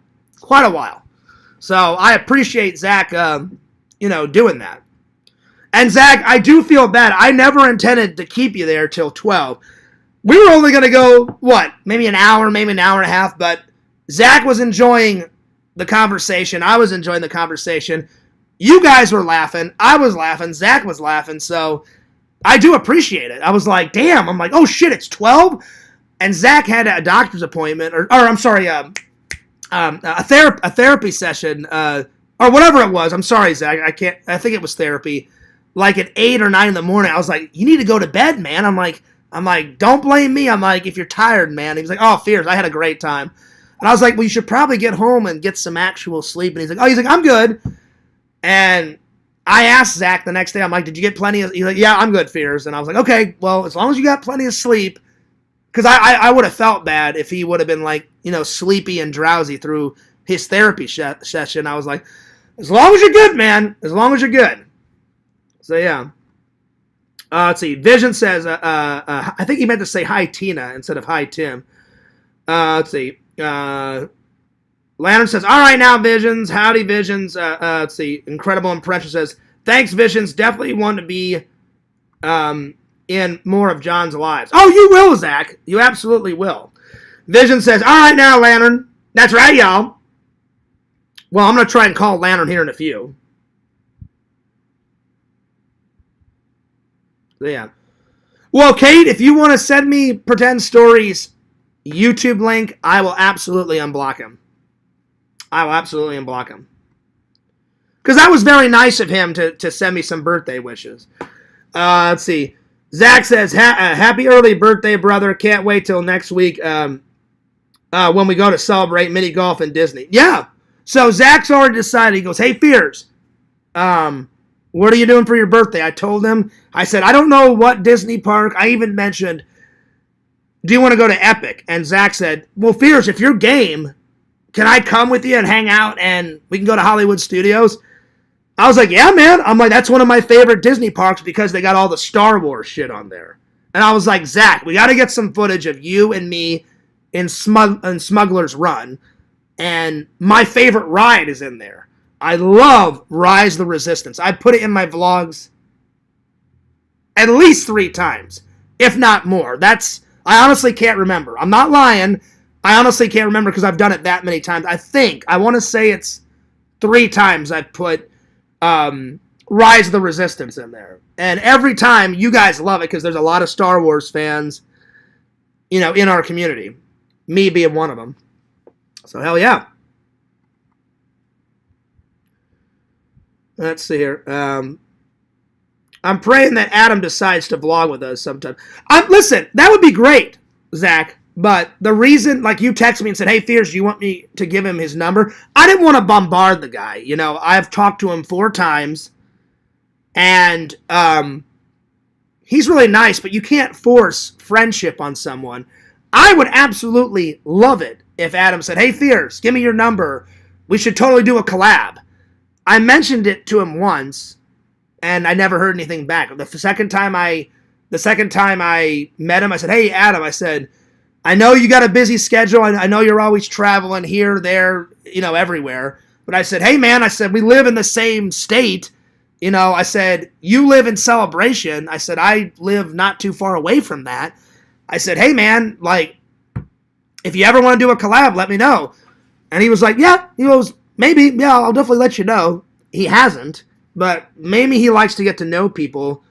So I appreciate Zach, doing that. And Zach, I do feel bad. I never intended to keep you there till 12. We were only going to go, maybe an hour, maybe an hour and a half, but Zach was enjoying the conversation. I was enjoying the conversation. You guys were laughing. I was laughing. Zach was laughing. So I do appreciate it. I was like, damn. I'm like, oh shit, it's 12? And Zach had a doctor's appointment, or I'm sorry, a therapy session, or whatever it was. I'm sorry, Zach. I think it was therapy. Like at 8 or 9 in the morning. I was like, you need to go to bed, man. I'm like, don't blame me. I'm like, if you're tired, man. He was like, oh, Fears, I had a great time. And I was like, well, you should probably get home and get some actual sleep. And he's like, I'm good. And I asked Zach the next day, I'm like, did you get plenty of, he's like, yeah, I'm good, Fears. And I was like, okay, well, as long as you got plenty of sleep, because I would have felt bad if he would have been like, sleepy and drowsy through his therapy session. I was like, as long as you're good, man, as long as you're good. So, yeah. Let's see. Vision says, I think he meant to say hi, Tina, instead of hi, Tim. Let's see. Lantern says, all right now, Visions. Howdy, Visions. Let's see. Incredible Impression says, thanks, Visions. Definitely want to be in more of John's lives. Oh, you will, Zach. You absolutely will. Vision says, all right now, Lantern. That's right, y'all. Well, I'm going to try and call Lantern here in a few. So, yeah. Well, Kate, if you want to send me Pretend Stories YouTube link, I will absolutely unblock him. Because that was very nice of him to send me some birthday wishes. Let's see. Zach says, happy early birthday, brother. Can't wait till next week when we go to celebrate mini golf in Disney. Yeah. So Zach's already decided. He goes, hey, Fears, what are you doing for your birthday? I told him. I said, I don't know what Disney park. I even mentioned, do you want to go to Epic? And Zach said, well, Fears, if you're game, can I come with you and hang out and we can go to Hollywood Studios? I was like, yeah, man. I'm like, that's one of my favorite Disney parks because they got all the Star Wars shit on there. And I was like, Zach, we got to get some footage of you and me in Smuggler's Run. And my favorite ride is in there. I love Rise the Resistance. I put it in my vlogs at least 3 times, if not more. I honestly can't remember. I'm not lying. I honestly can't remember because I've done it that many times. I want to say it's 3 times I've put Rise of the Resistance in there. And every time, you guys love it because there's a lot of Star Wars fans, in our community. Me being one of them. So, hell yeah. Let's see here. I'm praying that Adam decides to vlog with us sometime. Listen, that would be great, Zach. But the reason, like you texted me and said, hey, Fears, do you want me to give him his number? I didn't want to bombard the guy. I've talked to him 4 times. And he's really nice, but you can't force friendship on someone. I would absolutely love it if Adam said, hey, Fears, give me your number. We should totally do a collab. I mentioned it to him once, and I never heard anything back. The second time I met him, I said, hey, Adam, I said, I know you got a busy schedule. I know you're always traveling here, there, everywhere. But I said, hey, man, we live in the same state. I said, you live in Celebration. I said, I live not too far away from that. I said, hey, man, like, if you ever want to do a collab, let me know. And he was like, yeah. He goes, maybe. Yeah, I'll definitely let you know. He hasn't. But maybe he likes to get to know people.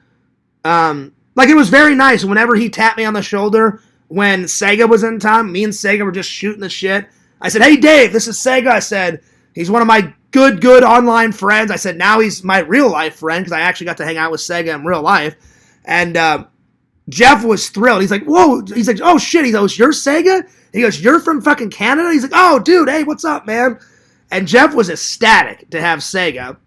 It was very nice. Whenever he tapped me on the shoulder when Sega was in town, me and Sega were just shooting the shit. I said, hey, Dave, this is Sega. I said, he's one of my good online friends. I said, now he's my real life friend because I actually got to hang out with Sega in real life. And Jeff was thrilled. He's like, whoa. He's like, oh, shit. He goes, you're Sega? He goes, you're from fucking Canada? He's like, oh, dude, hey, what's up, man? And Jeff was ecstatic to have Sega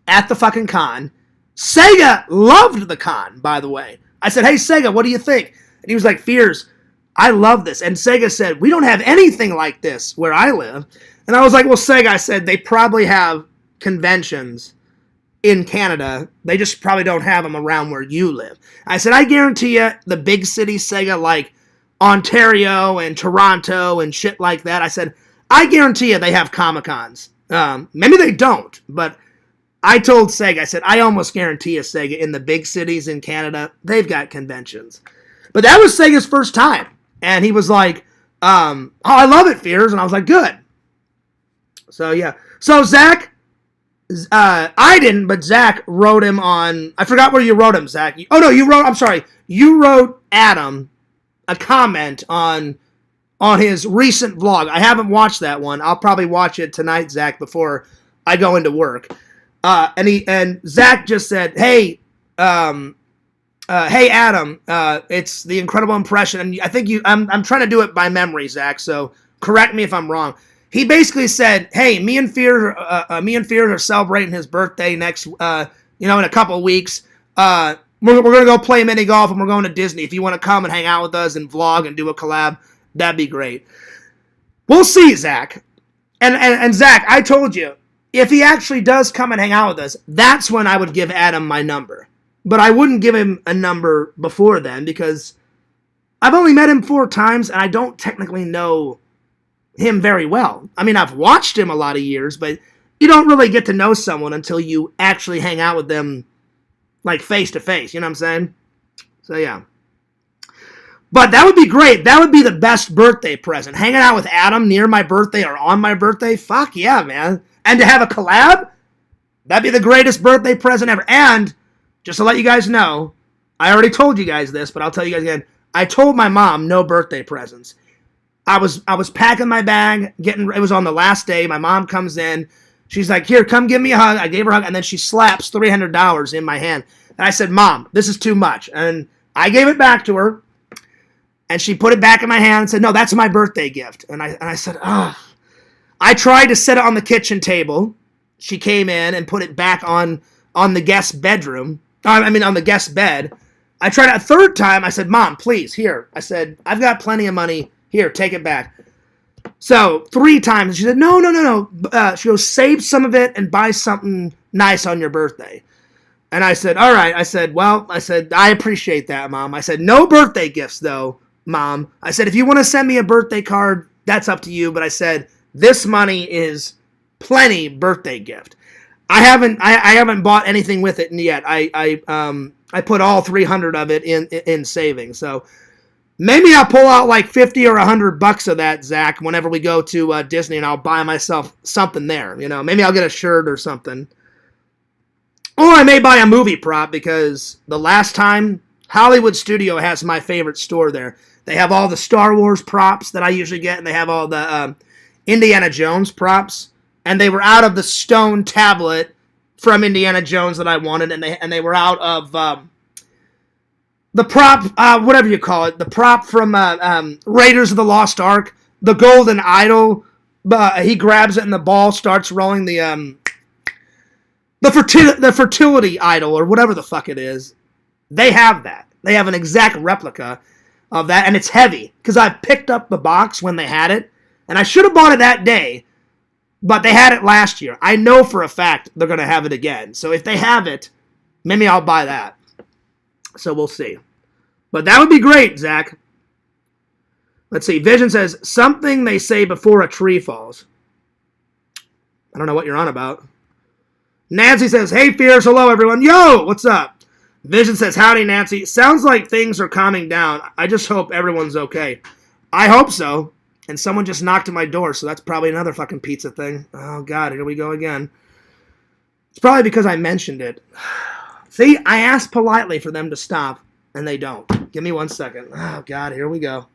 at the fucking con. Sega loved the con, by the way. I said, hey, Sega, what do you think? And he was like, Fears, I love this. And Sega said, we don't have anything like this where I live. And I was like, well, Sega, I said, they probably have conventions in Canada. They just probably don't have them around where you live. I said, I guarantee you the big city Sega like Ontario and Toronto and shit like that. I said, I guarantee you they have Comic-Cons. Maybe they don't, but I told Sega, I said, I almost guarantee you, Sega, in the big cities in Canada, they've got conventions. But that was Sega's first time. And he was like, oh, I love it, Fears. And I was like, good. So, yeah. So, Zach, I didn't, but Zach wrote him on, I forgot where you wrote him, Zach. Oh, no, you wrote Adam a comment on his recent vlog. I haven't watched that one. I'll probably watch it tonight, Zach, before I go into work. And Zach just said, hey, hey Adam, it's the incredible impression. And I think I'm trying to do it by memory, Zach. So correct me if I'm wrong. He basically said, hey, me and Fears are celebrating his birthday next, in a couple of weeks. We're going to go play mini golf and we're going to Disney. If you want to come and hang out with us and vlog and do a collab, that'd be great. We'll see, Zach. And Zach, I told you, if he actually does come and hang out with us, that's when I would give Adam my number. But I wouldn't give him a number before then because I've only met him 4 times and I don't technically know him very well. I mean, I've watched him a lot of years, but you don't really get to know someone until you actually hang out with them like face to face. You know what I'm saying? So, yeah. But that would be great. That would be the best birthday present. Hanging out with Adam near my birthday or on my birthday. Fuck yeah, man. And to have a collab, that'd be the greatest birthday present ever. And just to let you guys know, I already told you guys this, but I'll tell you guys again. I told my mom no birthday presents. I was packing my bag, it was on the last day. My mom comes in. She's like, here, come give me a hug. I gave her a hug, and then she slaps $300 in my hand. And I said, Mom, this is too much. And I gave it back to her, and she put it back in my hand and said, no, that's my birthday gift. And I said, oh. I tried to set it on the kitchen table. She came in and put it back on the guest bedroom. On the guest bed. I tried it a third time. I said, Mom, please, here. I said, I've got plenty of money. Here, take it back. So 3 times. She said, no. She goes, save some of it and buy something nice on your birthday. And I said, all right. I said, I appreciate that, Mom. I said, no birthday gifts, though, Mom. I said, if you want to send me a birthday card, that's up to you. But I said, this money is plenty birthday gift. I haven't bought anything with it yet. I put all 300 of it in savings. So maybe I'll pull out like 50 or $100 of that, Zach, whenever we go to Disney, and I'll buy myself something there. You know, maybe I'll get a shirt or something. Or I may buy a movie prop because the last time, Hollywood Studio has my favorite store there. They have all the Star Wars props that I usually get, and they have all the Indiana Jones props. And they were out of the stone tablet from Indiana Jones that I wanted, and they were out of the prop, whatever you call it, the prop from Raiders of the Lost Ark, the golden idol. He grabs it and the ball starts rolling. The fertility idol or whatever the fuck it is. They have that. They have an exact replica of that, and it's heavy because I picked up the box when they had it, and I should have bought it that day. But they had it last year. I know for a fact they're going to have it again. So if they have it, maybe I'll buy that. So we'll see. But that would be great, Zach. Let's see. Vision says, something they say before a tree falls. I don't know what you're on about. Nancy says, hey, Fears. Hello, everyone. Yo, what's up? Vision says, howdy, Nancy. Sounds like things are calming down. I just hope everyone's okay. I hope so. And someone just knocked at my door, so that's probably another fucking pizza thing. Oh, God, here we go again. It's probably because I mentioned it. See, I asked politely for them to stop, and they don't. Give me 1 second. Oh, God, here we go.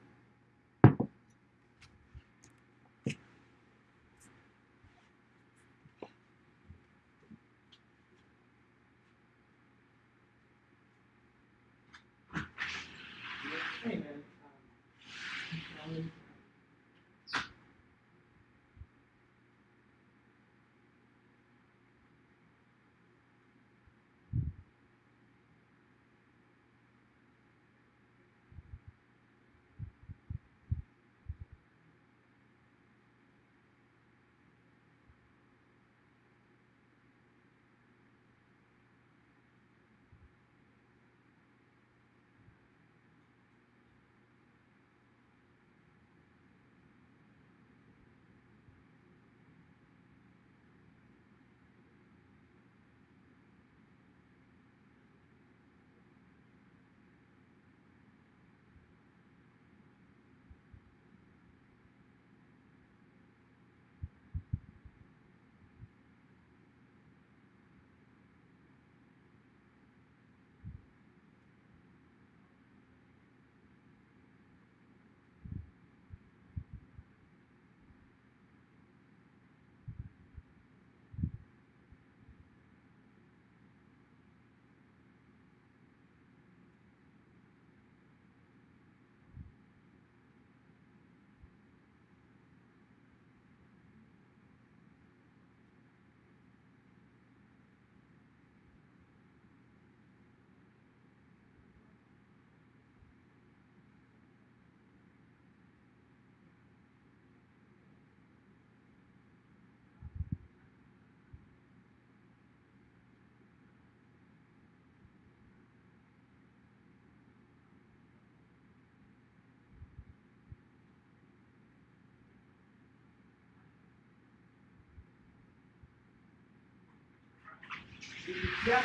Yep.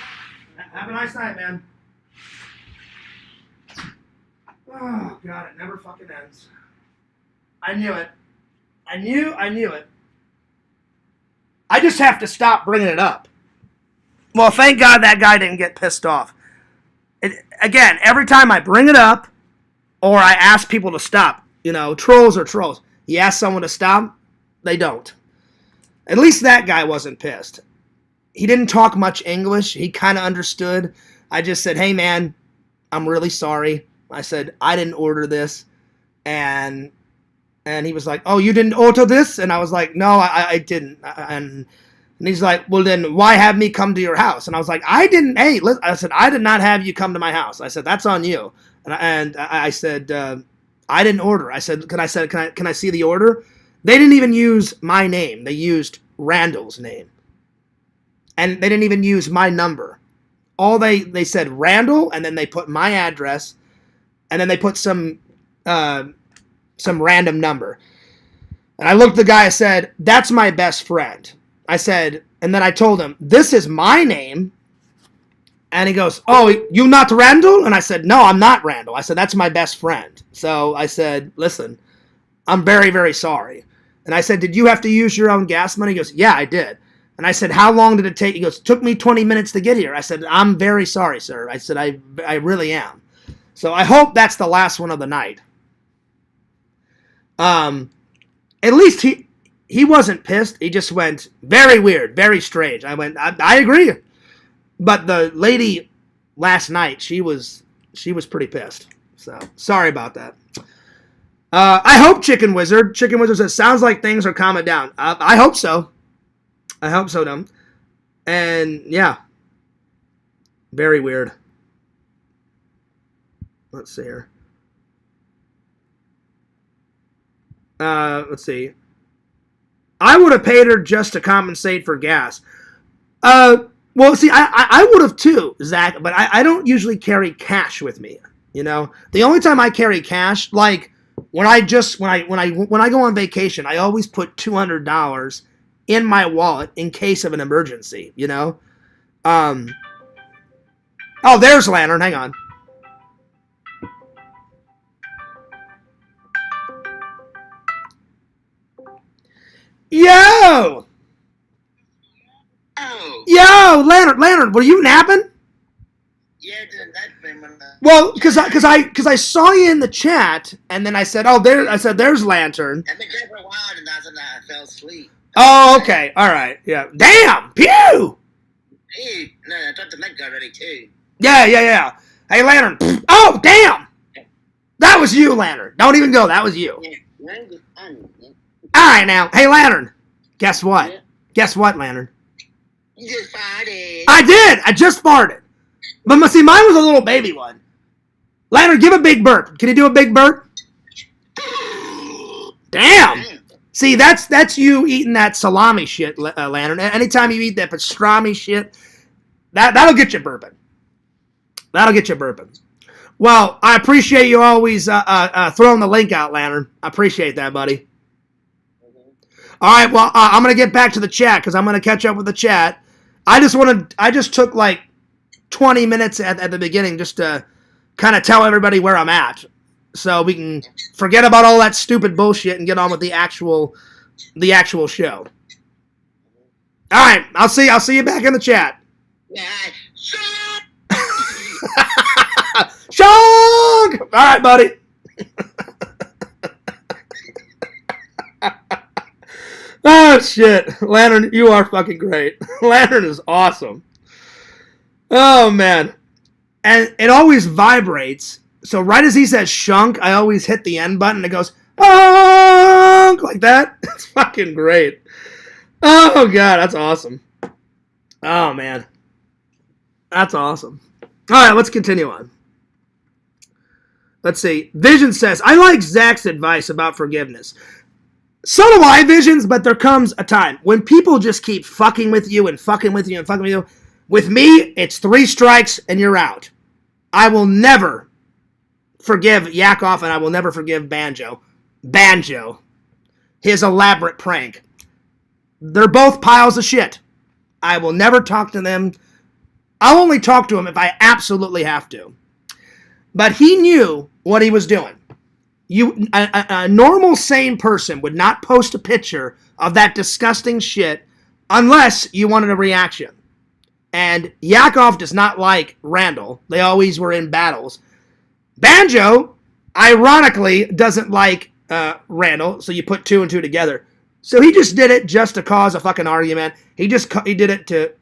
Have a nice night, man. Oh, God, it never fucking ends. I knew it. I knew it. I just have to stop bringing it up. Well, thank God that guy didn't get pissed off. Again, every time I bring it up or I ask people to stop, trolls are trolls. You ask someone to stop, they don't. At least that guy wasn't pissed. He didn't talk much English. He kind of understood. I just said, hey, man, I'm really sorry. I said, I didn't order this. And he was like, oh, you didn't order this? And I was like, no, I didn't. And he's like, well, then why have me come to your house? And I was like, I didn't. Hey, listen, I said, I did not have you come to my house. I said, that's on you. And I said, I didn't order. I said, can I see the order? They didn't even use my name. They used Randall's name. And they didn't even use my number. All they said Randall, and then they put my address, and then they put some random number. And I looked at the guy, I said, that's my best friend. I said, and then I told him, this is my name. And he goes, oh, you not Randall? And I said, no, I'm not Randall. I said, that's my best friend. So I said, listen, I'm very, very sorry. And I said, did you have to use your own gas money? He goes, yeah, I did. And I said, how long did it take? He goes, it took me 20 minutes to get here. I said, I'm very sorry, sir. I said, I really am. So I hope that's the last one of the night. At least he wasn't pissed. He just went, very weird, very strange. I went, I agree. But the lady last night, she was pretty pissed. So sorry about that. I hope Chicken Wizard says, sounds like things are calming down. I hope so. I hope so, Dumb. And yeah, very weird. Let's see here. Let's see. I would have paid her just to compensate for gas. Well, see, I would have too, Zach, but I don't usually carry cash with me. The only time I carry cash, like when I go on vacation, I always put $200 in my wallet in case of an emergency. Oh, there's Lantern. Hang on. Yo! Oh. Yo, Lantern, were you napping? Yeah, well, because I saw you in the chat, and then I said, there's Lantern. I've been there for a while, and then I fell asleep. Oh, okay, all right, yeah. Damn, pew! Hey, no, I dropped the link already too. Yeah. Hey, Lantern. Oh, damn! That was you, Lantern. Don't even go. That was you. Yeah. All right, now. Hey, Lantern. Guess what? Yeah. Guess what, Lantern? You just farted. I did. I just farted. But see, mine was a little baby one. Lantern, give a big burp. Can you do a big burp? Damn. See, that's you eating that salami shit, Lantern. Anytime you eat that pastrami shit, that'll get you burping. That'll get you burping. Well, I appreciate you always throwing the link out, Lantern. I appreciate that, buddy. All right, well, I'm going to get back to the chat because I'm going to catch up with the chat. I just took like 20 minutes at the beginning just to kind of tell everybody where I'm at so we can forget about all that stupid bullshit and get on with the actual show. All right, I'll see you back in the chat. Yeah. Shong! All right, buddy. Oh, shit. Lantern, you are fucking great. Lantern is awesome. Oh, man. And it always vibrates. So right as he says shunk, I always hit the end button and it goes, honk, like that. It's fucking great. Oh, God, that's awesome. Oh, man. That's awesome. All right, let's continue on. Let's see. Vision says, I like Zach's advice about forgiveness. So do I, Visions, but there comes a time when people just keep fucking with you and fucking with you and fucking with you. With me, it's 3 strikes and you're out. I will never forgive Yakov and I will never forgive Banjo. His elaborate prank. They're both piles of shit. I will never talk to them I'll only talk to him if I absolutely have to. But he knew what he was doing. A normal, sane person would not post a picture of that disgusting shit unless you wanted a reaction. And Yakov does not like Randall. They always were in battles. Banjo, ironically, doesn't like Randall, so you put two and two together. So he just did it just to cause a fucking argument. He did it to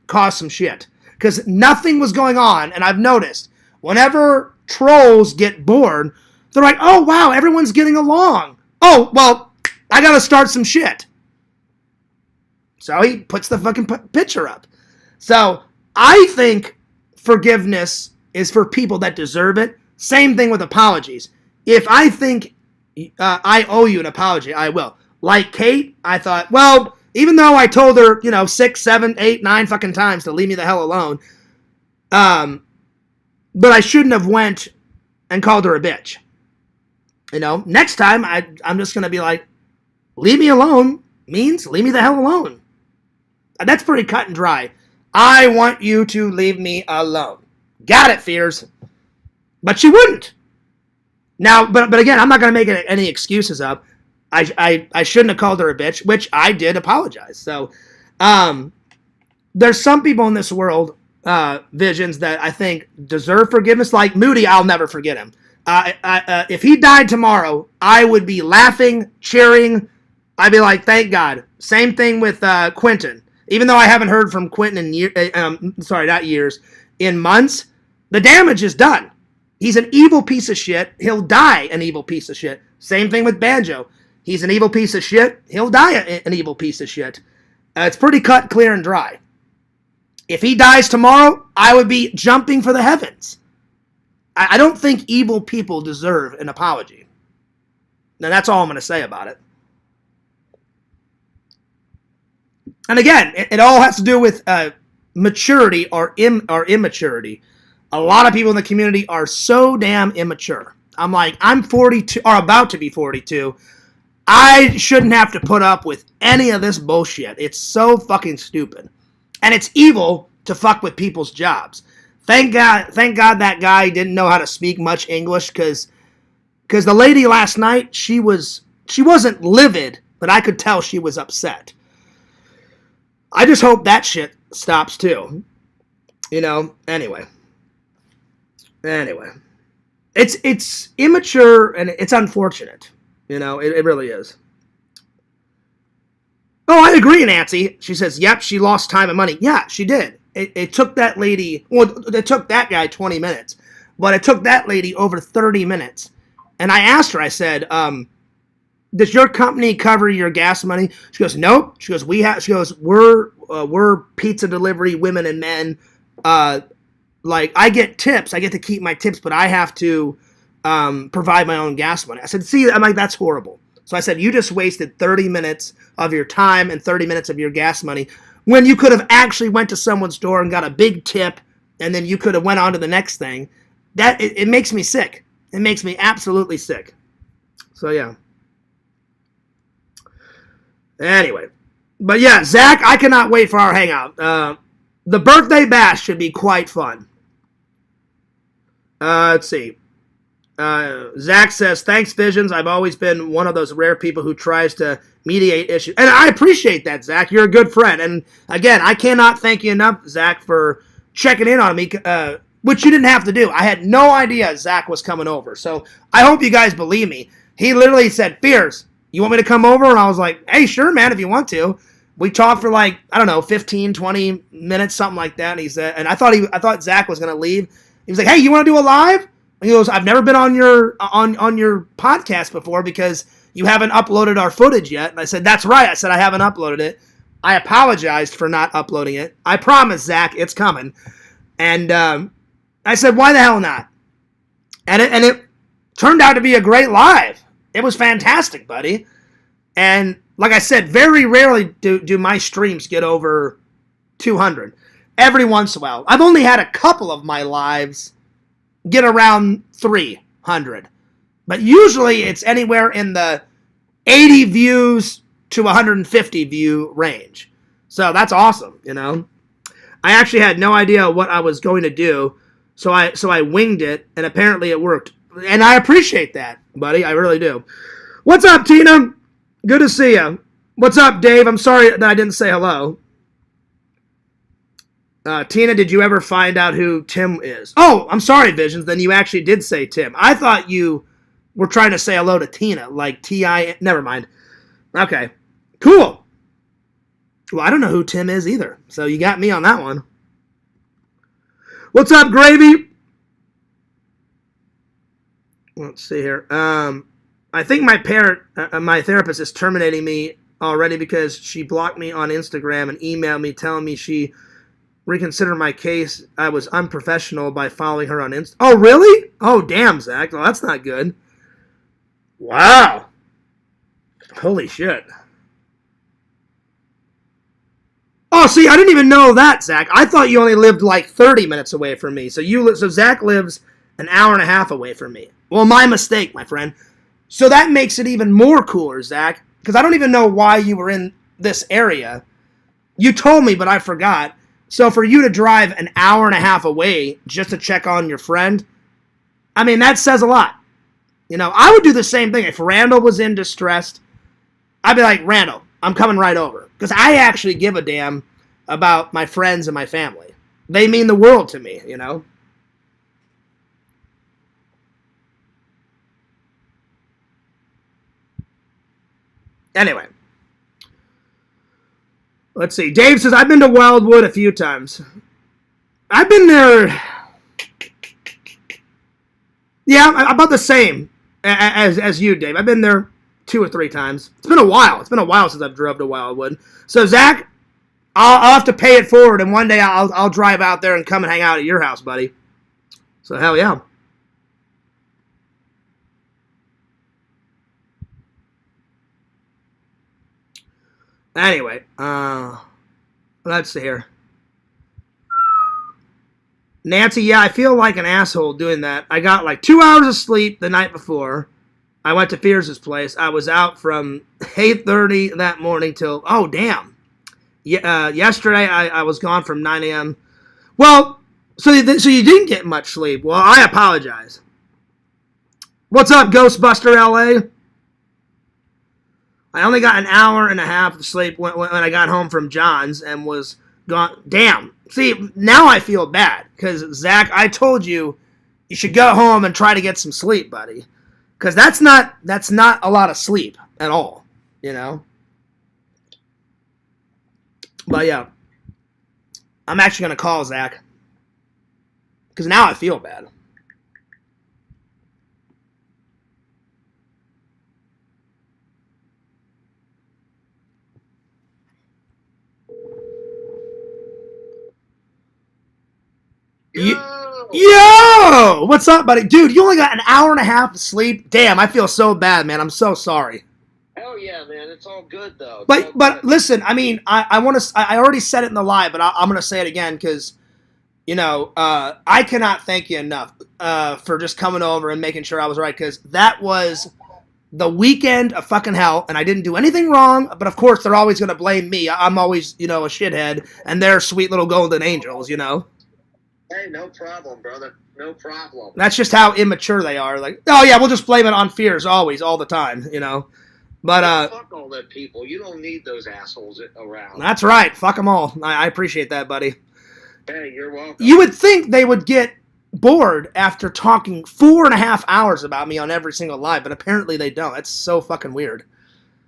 cause some shit. Because nothing was going on, and I've noticed, whenever trolls get bored, they're like, oh, wow, everyone's getting along. Oh, well, I gotta start some shit. So he puts the fucking picture up. So I think forgiveness is for people that deserve it. Same thing with apologies. If I think I owe you an apology, I will. Like Kate, I thought, well, even though I told her, 6, 7, 8, 9 fucking times to leave me the hell alone, but I shouldn't have went and called her a bitch. Next time, I'm just going to be like, leave me alone means leave me the hell alone. That's pretty cut and dry. I want you to leave me alone. Got it, Fears. But she wouldn't. Now, but again, I'm not going to make any excuses up. I shouldn't have called her a bitch, which I did apologize. So, there's some people in this world, Visions, that I think deserve forgiveness. Like Moody, I'll never forget him. If he died tomorrow, I would be laughing, cheering. I'd be like, thank God. Same thing with Quentin. Even though I haven't heard from Quentin in months, the damage is done. He's an evil piece of shit. He'll die an evil piece of shit. Same thing with Banjo. He's an evil piece of shit. He'll die an evil piece of shit. It's pretty cut, clear, and dry. If he dies tomorrow, I would be jumping for the heavens. I don't think evil people deserve an apology. Now, that's all I'm going to say about it. And again, it all has to do with maturity or immaturity. A lot of people in the community are so damn immature. I'm like, I'm 42, or about to be 42. I shouldn't have to put up with any of this bullshit. It's so fucking stupid. And it's evil to fuck with people's jobs. Thank God that guy didn't know how to speak much English, because the lady last night, she wasn't livid, but I could tell she was upset. I just hope that shit stops too. Anyway. It's immature and it's unfortunate. It really is. Oh, I agree, Nancy. She says, yep, she lost time and money. Yeah, she did. It took that lady, it took that guy 20 minutes, but it took that lady over 30 minutes. And I asked her, I said, does your company cover your gas money? She goes, nope. She goes, we're pizza delivery women and men. Like, I get tips. I get to keep my tips, but I have to provide my own gas money. I said, see, I'm like, that's horrible. So I said, you just wasted 30 minutes of your time and 30 minutes of your gas money when you could have actually went to someone's door and got a big tip, and then you could have went on to the next thing. It makes me sick. It makes me absolutely sick. So, yeah. Anyway. But, yeah, Zach, I cannot wait for our hangout. The birthday bash should be quite fun. Let's see. Zach says, thanks, Visions. I've always been one of those rare people who tries to mediate issues. And I appreciate that, Zach. You're a good friend. And, again, I cannot thank you enough, Zach, for checking in on me, which you didn't have to do. I had no idea Zach was coming over. So I hope you guys believe me. He literally said, Fears, you want me to come over? And I was like, hey, sure, man, if you want to. We talked for 15, 20 minutes, something like that. And he said, and I thought Zach was going to leave. He was like, hey, you want to do a live? And he goes, I've never been on your podcast before because you haven't uploaded our footage yet. And I said, that's right. I said, I haven't uploaded it. I apologized for not uploading it. I promise, Zach, it's coming. And I said, why the hell not? And it turned out to be a great live. It was fantastic, buddy. And like I said, very rarely do my streams get over 200. Every once in a while. I've only had a couple of my lives get around 300. But usually it's anywhere in the 80 views to 150 view range. So that's awesome, I actually had no idea what I was going to do, so I winged it, and apparently it worked. And I appreciate that, buddy. I really do. What's up, Tina? Good to see you. What's up, Dave? I'm sorry that I didn't say hello. Tina, did you ever find out who Tim is? Oh, I'm sorry, Visions. Then you actually did say Tim. I thought you were trying to say hello to Tina, like T-I... Never mind. Okay. Cool. Well, I don't know who Tim is either, so you got me on that one. What's up, Gravy? Let's see here. I think my therapist is terminating me already because she blocked me on Instagram and emailed me telling me she reconsidered my case. I was unprofessional by following her on Insta. Oh, really? Oh, damn, Zach. Well, that's not good. Wow. Holy shit. Oh, see, I didn't even know that, Zach. I thought you only lived like 30 minutes away from me. So Zach lives an hour and a half away from me. Well, my mistake, my friend. So that makes it even more cooler, Zach, because I don't even know why you were in this area. You told me, but I forgot. So for you to drive an hour and a half away just to check on your friend, I mean, that says a lot. You know, I would do the same thing. If Randall was in distress, I'd be like, Randall, I'm coming right over. Because I actually give a damn about my friends and my family. They mean the world to me, you know. Anyway. Let's see. Dave says, I've been to Wildwood a few times. I've been there... Yeah, about the same as you, Dave. I've been there 2 or 3 times. It's been a while. It's been a while since I've drove to Wildwood. So, Zach, I'll have to pay it forward, and one day I'll drive out there and come and hang out at your house, buddy. So, hell yeah. Anyway, let's see here. Nancy, yeah, I feel like an asshole doing that. I got like 2 hours of sleep the night before. I went to Fierce's place. I was out from 8:30 that morning till, oh, damn. Yesterday, I was gone from 9 a.m. Well, so you didn't get much sleep. Well, I apologize. What's up, Ghostbuster LA? I only got an hour and a half of sleep when I got home from John's and was gone. Damn. See, now I feel bad because, Zach, I told you should go home and try to get some sleep, buddy. Because that's not a lot of sleep at all, you know? But, yeah. I'm actually going to call Zach. Because now I feel bad. Yo! What's up, buddy? Dude, you only got an hour and a half of sleep? Damn, I feel so bad, man. I'm so sorry. Hell yeah, man. It's all good, though. But listen, I mean, I already said it in the live, but I'm going to say it again because, you know, I cannot thank you enough for just coming over and making sure I was right because that was the weekend of fucking hell, and I didn't do anything wrong, but of course they're always going to blame me. I'm always, you know, a shithead, and they're sweet little golden angels, you know? Hey, no problem, brother. No problem. That's just how immature they are. Like, oh yeah, we'll just blame it on fears always, all the time, you know. But fuck all that people. You don't need those assholes around. That's right. Fuck them all. I appreciate that, buddy. Hey, you're welcome. You would think they would get bored after talking 4.5 hours about me on every single live, but apparently they don't. That's so fucking weird.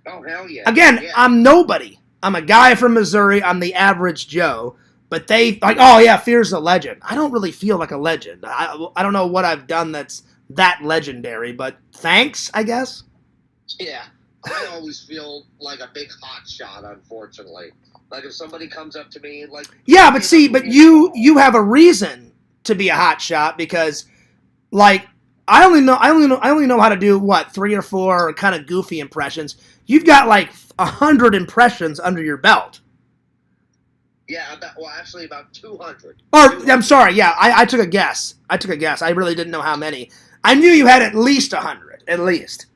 Oh hell yeah. Again, yeah. I'm nobody. I'm a guy from Missouri. I'm the average Joe. But they, like, oh yeah, Fear's a legend. I don't really feel like a legend. I don't know what I've done that's that legendary, but thanks, I guess. Yeah, I always feel like a big hot shot, unfortunately. Like if somebody comes up to me, like... Yeah, but see, but you have a reason to be a hot shot because, like, I only know how to do, what, 3 or 4 kind of goofy impressions. You've got, like, 100 impressions under your belt. Yeah, about 200. Or, I'm sorry, yeah, I took a guess. I really didn't know how many. I knew you had at least 100, at least.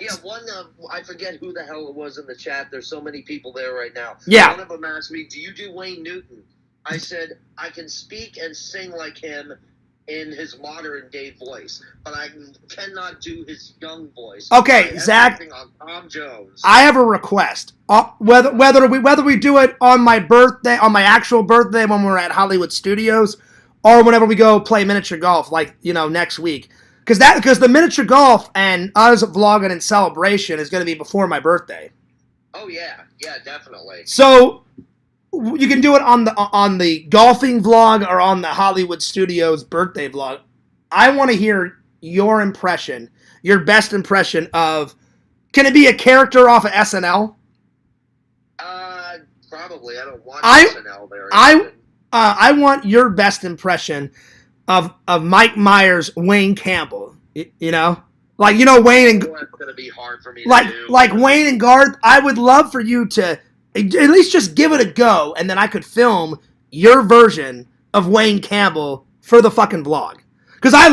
Yeah, one I forget who the hell it was in the chat. There's so many people there right now. Yeah. One of them asked me, do you do Wayne Newton? I said, I can speak and sing like him in his modern day voice, but I cannot do his young voice. Okay, Zach. On Tom Jones. I have a request. Whether we do it on my birthday, on my actual birthday when we're at Hollywood Studios, or whenever we go play miniature golf, like next week, because the miniature golf and us vlogging in celebration is going to be before my birthday. Oh yeah, definitely. So you can do it on the golfing vlog or on the Hollywood Studios birthday vlog. I want to hear your impression, your best impression of. Can it be a character off of SNL? Probably. I don't watch SNL very often. I want your best impression of Mike Myers, Wayne Campbell. Wayne and that's gonna be hard for me to do. Like Wayne and Garth. I would love for you to at least just give it a go, and then I could film your version of Wayne Campbell for the fucking vlog. Because I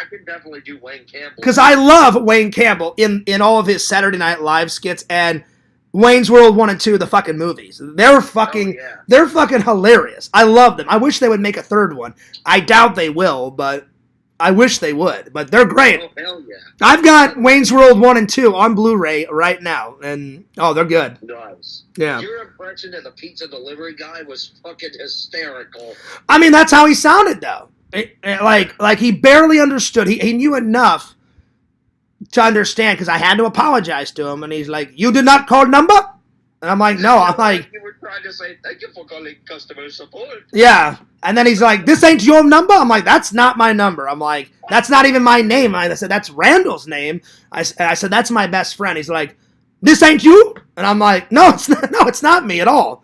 can definitely do Wayne Campbell. Because I love Wayne Campbell in all of his Saturday Night Live skits and Wayne's World 1 and 2, the fucking movies. They're fucking hilarious. I love them. I wish they would make a third one. I doubt they will, but I wish they would. But they're great. Oh, hell yeah. I've got Wayne's World 1 and 2 on Blu-ray right now, and they're good. Nice. Yeah. Your impression of the pizza delivery guy was fucking hysterical. I mean, that's how he sounded, though. Like he barely understood. He knew enough to understand because I had to apologize to him, and he's like, "You did not call number?" And I'm like, "No." I'm like, "You were trying to say thank you for calling customer support." Yeah, and then he's like, "This ain't your number." I'm like, "That's not my number." I'm like, "That's not even my name." I said, "That's Randall's name." I said, "That's my best friend." He's like, "This ain't you?" And I'm like, "No, it's not. No, it's not me at all."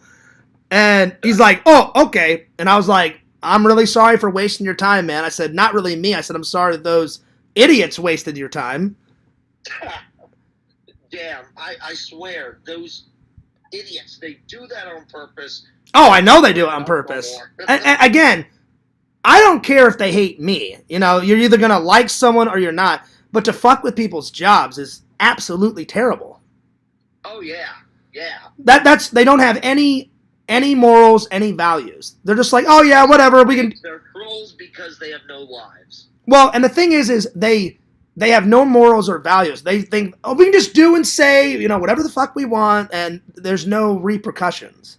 And he's like, "Oh, okay." And I was like, "I'm really sorry for wasting your time, man." I said, "Not really me." I said, "I'm sorry that those idiots wasted your time." Damn, I swear, those idiots, they do that on purpose. Oh, I know they do it on purpose. And again, I don't care if they hate me. You're either going to like someone or you're not. But to fuck with people's jobs is absolutely terrible. Oh, yeah. Yeah. They don't have any morals, any values. They're just like, oh, yeah, whatever. They're trolls because they have no lives. Well, and the thing is they have no morals or values. They think, oh, we can just do and say, whatever the fuck we want, and there's no repercussions.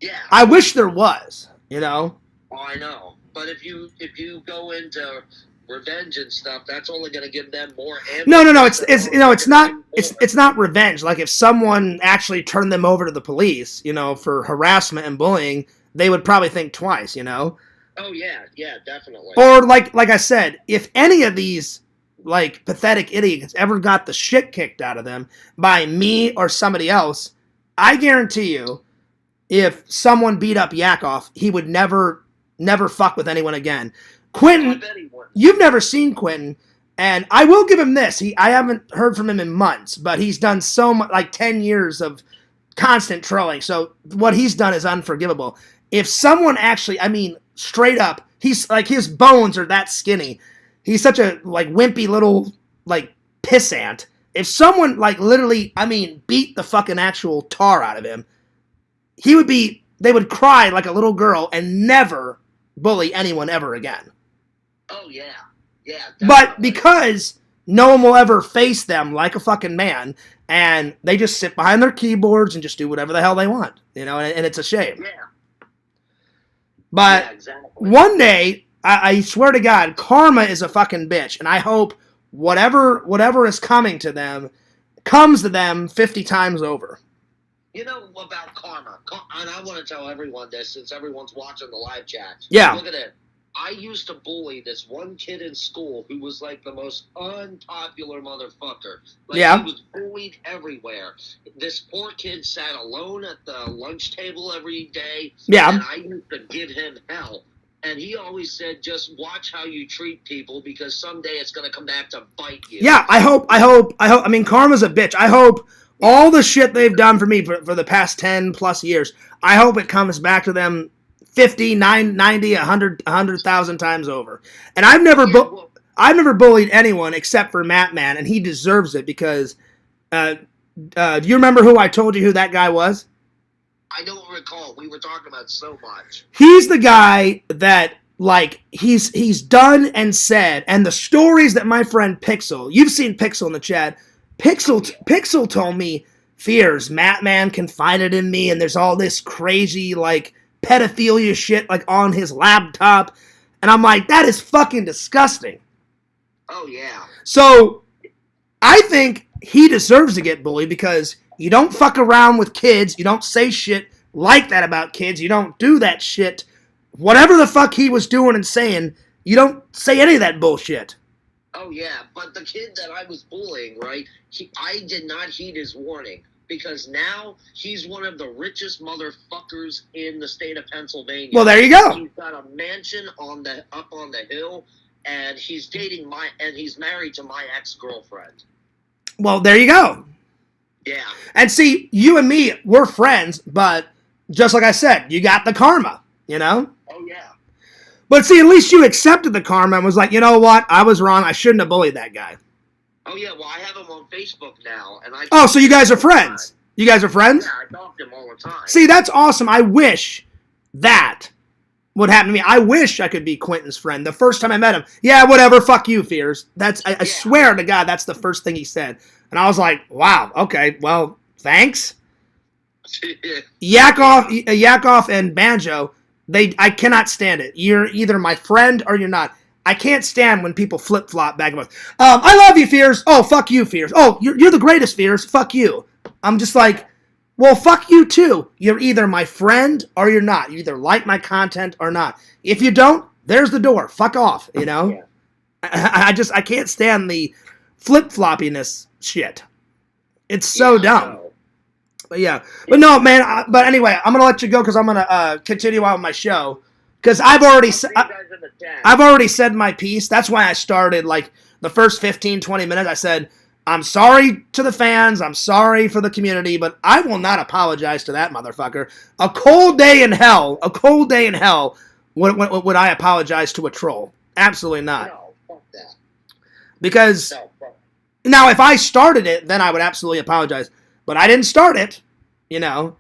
Yeah. I wish there was, Oh, I know. But if you go into revenge and stuff, that's only going to give them more ammo. No. It's not revenge. Like if someone actually turned them over to the police, for harassment and bullying, they would probably think twice, Oh, yeah, definitely. Or like I said, if any of these like pathetic idiots ever got the shit kicked out of them by me or somebody else, I guarantee you, if someone beat up Yakov, he would never fuck with anyone again. Quentin, you've never seen Quentin, and I will give him this. I haven't heard from him in months, but he's done so much, like 10 years of constant trolling. So what he's done is unforgivable. If someone actually, I mean, straight up, he's like, his bones are that skinny. He's such a like wimpy little like pissant. If someone like literally, I mean, beat the fucking actual tar out of him, they would cry like a little girl and never bully anyone ever again. Oh yeah. Yeah. Definitely. But because no one will ever face them like a fucking man, and they just sit behind their keyboards and just do whatever the hell they want, and it's a shame. Yeah. But yeah, exactly. One day, I swear to God, karma is a fucking bitch, and I hope whatever is coming to them comes to them 50 times over. You know about karma, and I want to tell everyone this since everyone's watching the live chat. Yeah. Look at it. I used to bully this one kid in school who was like the most unpopular motherfucker. Like, yeah. He was bullied everywhere. This poor kid sat alone at the lunch table every day. Yeah. And I used to give him hell. And he always said, just watch how you treat people because someday it's going to come back to bite you. Yeah, I hope. I mean, karma's a bitch. I hope all the shit they've done for me for the past 10 plus years, I hope it comes back to them 50, 90, 100,000 times over. And I've never bullied anyone except for Matt Man, and he deserves it because do you remember who I told you who that guy was? I don't recall. We were talking about so much. He's the guy that, like, he's done and said, and the stories that my friend Pixel, you've seen Pixel in the chat, Pixel told me, Fears, Mattman confided in me, and there's all this crazy, like, pedophilia shit, like, on his laptop, and I'm like, that is fucking disgusting. Oh, yeah. So, I think he deserves to get bullied because you don't fuck around with kids, you don't say shit like that about kids, you don't do that shit. Whatever the fuck he was doing and saying, you don't say any of that bullshit. Oh, yeah, but the kid that I was bullying, right, I did not heed his warning. Because now he's one of the richest motherfuckers in the state of Pennsylvania. Well, there you go. He's got a mansion up on the hill, and he's he's married to my ex-girlfriend. Well, there you go. Yeah. And see, you and me, we're friends, but just like I said, you got the karma, you know? Oh, yeah. But see, at least you accepted the karma and was like, you know what? I was wrong. I shouldn't have bullied that guy. Oh, yeah, well, I have him on Facebook now. And oh, so you guys are friends? You guys are friends? Yeah, I talk to him all the time. See, that's awesome. I wish that would happen to me. I wish I could be Quentin's friend. The first time I met him, yeah, whatever, fuck you, Fears. I swear to God, that's the first thing he said. And I was like, wow, okay, well, thanks. Yakov and Banjo, I cannot stand it. You're either my friend or you're not. I can't stand when people flip-flop back and forth. I love you, Fears. Oh, fuck you, Fears. Oh, you're the greatest, Fears. Fuck you. I'm just like, well, fuck you, too. You're either my friend or you're not. You either like my content or not. If you don't, there's the door. Fuck off, you know? Yeah. I can't stand the flip-floppiness shit. It's so dumb. But yeah. But no, man, but anyway, I'm going to let you go because I'm going to continue on with my show. Because I've already said my piece. That's why I started, like, the first 15, 20 minutes. I said, I'm sorry to the fans. I'm sorry for the community. But I will not apologize to that motherfucker. A cold day in hell would I apologize to a troll. Absolutely not. No, fuck that. Because, now, if I started it, then I would absolutely apologize. But I didn't start it, you know.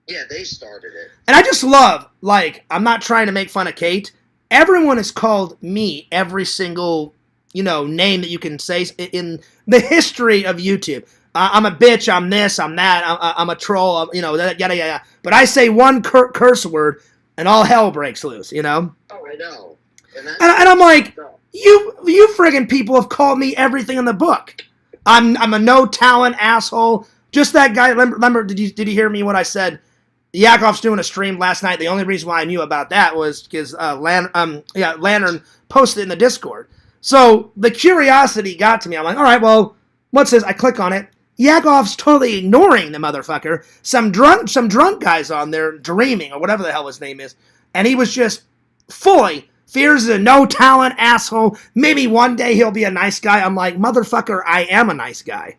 Yeah, they started it. And I just love, like, I'm not trying to make fun of Kate. Everyone has called me every single, you know, name that you can say in the history of YouTube. I'm a bitch, I'm this, I'm that, I'm a troll, you know, yada, yada. But I say one curse word, and all hell breaks loose, you know? Oh, I know. And I'm like, you friggin' people have called me everything in the book. I'm a no-talent asshole. Just that guy, remember, did you hear me what I said? Yakov's doing a stream last night. The only reason why I knew about that was because Lantern posted it in the Discord. So the curiosity got to me. I'm like, all right, well, what's this? I click on it. Yakov's totally ignoring the motherfucker. Some drunk guy's on there dreaming or whatever the hell his name is, and he was just fully Fears is a no-talent asshole. Maybe one day he'll be a nice guy. I'm like, motherfucker, I am a nice guy.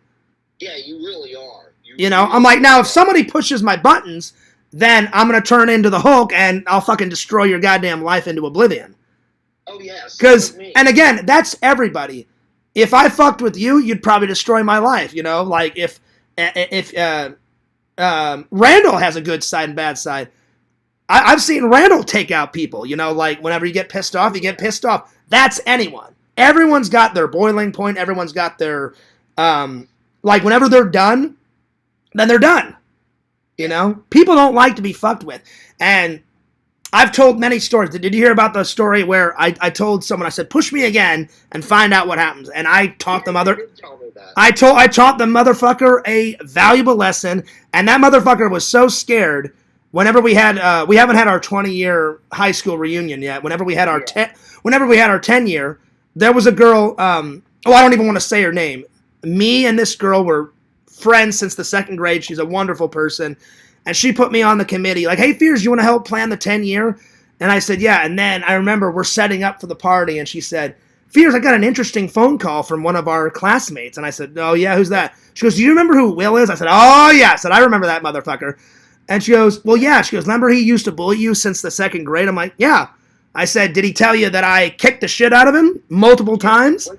Yeah, you really are. You know, I'm like, now if somebody pushes my buttons, then I'm going to turn into the Hulk and I'll fucking destroy your goddamn life into oblivion. Oh, yes. Because, and again, that's everybody. If I fucked with you, you'd probably destroy my life, you know? Like, if Randall has a good side and bad side, I've seen Randall take out people, you know? Like, whenever you get pissed off, you get pissed off. That's anyone. Everyone's got their boiling point. Everyone's got their, like, whenever they're done, then they're done. You know? People don't like to be fucked with. And I've told many stories. Did you hear about the story where I told someone, I said, push me again and find out what happens. And I taught the I taught the motherfucker a valuable lesson. And that motherfucker was so scared whenever we haven't had our 20-year high school reunion yet. Whenever we had our 10-year, there was a girl, I don't even want to say her name. Me and this girl were friends since the second grade. She's a wonderful person. And she put me on the committee, like, hey, Fears, you want to help plan the 10-year? And I said, yeah. And then I remember we're setting up for the party, and she said, Fears, I got an interesting phone call from one of our classmates. And I said, oh, yeah, who's that? She goes, do you remember who Will is? I said, oh, yeah. I said, I remember that motherfucker. And she goes, well, yeah. She goes, remember he used to bully you since the second grade? I'm like, yeah. I said, did he tell you that I kicked the shit out of him multiple times?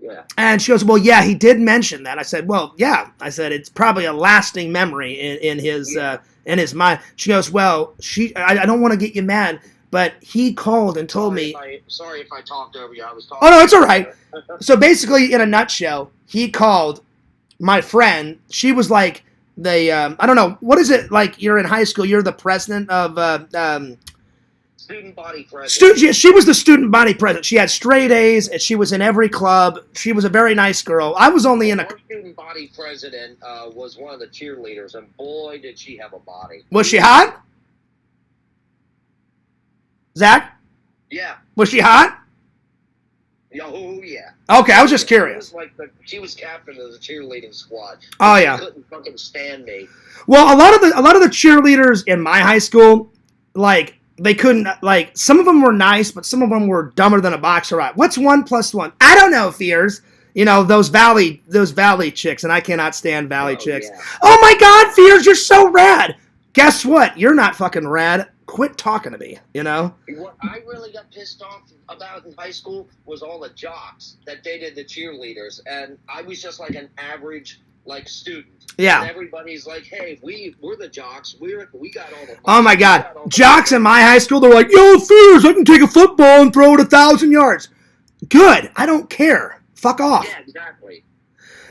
Yeah. And she goes, well, yeah, he did mention that. I said, well, yeah. I said, it's probably a lasting memory in his mind. She goes, well, I don't want to get you mad, but he called and told me. Sorry if I talked over you. I was talking. Oh, no, it's all right. So basically, in a nutshell, he called my friend. She was like I don't know, what is it, like you're in high school, you're the president of student body president. She was the student body president. She had straight A's, and she was in every club. She was a very nice girl. I was only in a... Our student body president was one of the cheerleaders, and boy, did she have a body. Was she hot? Zach? Yeah. Was she hot? Oh, yeah. Okay, I was just curious. She was captain of the cheerleading squad. Oh, yeah. She couldn't fucking stand me. Well, a lot of the cheerleaders in my high school, like... They couldn't, like, some of them were nice, but some of them were dumber than a boxer rat. What's 1 + 1? I don't know, Fears. You know, those valley chicks, and I cannot stand valley chicks. Yeah. Oh my God, Fears, you're so rad. Guess what? You're not fucking rad. Quit talking to me, you know? What I really got pissed off about in high school was all the jocks that dated the cheerleaders, and I was just like an average, like, student. Yeah. And everybody's like, hey, we're the jocks. We got all the money. Oh, my God. Jocks in my high school, they're like, yo, Fears, I can take a football and throw it 1,000 yards. Good. I don't care. Fuck off. Yeah, exactly.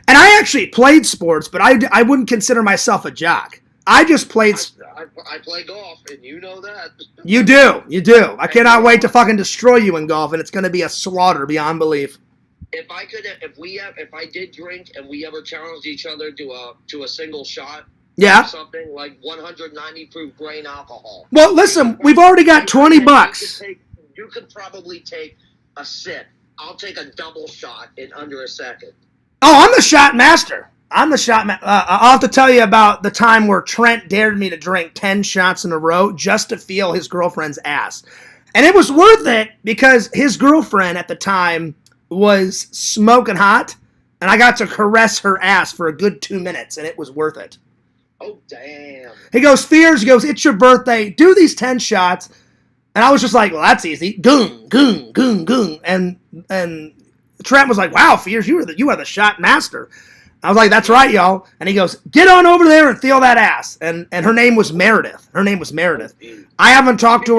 And I actually played sports, but I wouldn't consider myself a jock. I just played... I play golf, and you know that. You do. I cannot wait to fucking destroy you in golf, and it's going to be a slaughter beyond belief. If I did drink and we ever challenged each other to a single shot, yeah, something like 190 proof grain alcohol. Well, listen, we've already got $20. You could probably take a sip. I'll take a double shot in under a second. Oh, I'm the shot master. I'll have to tell you about the time where Trent dared me to drink 10 shots in a row just to feel his girlfriend's ass. And it was worth it because his girlfriend at the time was smoking hot, and I got to caress her ass for a good 2 minutes, and it was worth it. Oh, damn. He goes, Fears, he goes, it's your birthday, do these 10 shots. And I was just like, well, that's easy. Goon, goon, goon, goon. And Trent was like, wow, Fears, you are the shot master. I was like, that's right, y'all. And he goes, get on over there and feel that ass. And her name was Meredith. I haven't talked to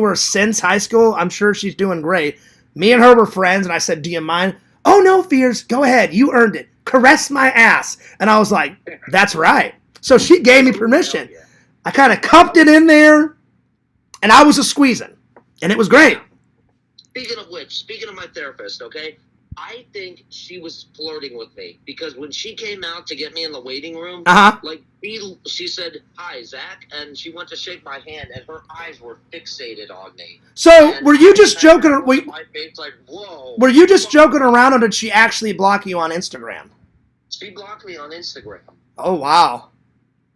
her since high school. I'm sure she's doing great. Me and her were friends, and I said, do you mind? Oh, no, Fears. Go ahead. You earned it. Caress my ass. And I was like, that's right. So she gave me permission. I kind of cupped it in there, and I was a squeezing. And it was great. Speaking of which, speaking of my therapist, okay, I think she was flirting with me because when she came out to get me in the waiting room, like she said, hi, Zach, and she went to shake my hand, and her eyes were fixated on me. So, were you just joking? My face, like, whoa. Were you just joking around, or did she actually block you on Instagram? She blocked me on Instagram. Oh, wow.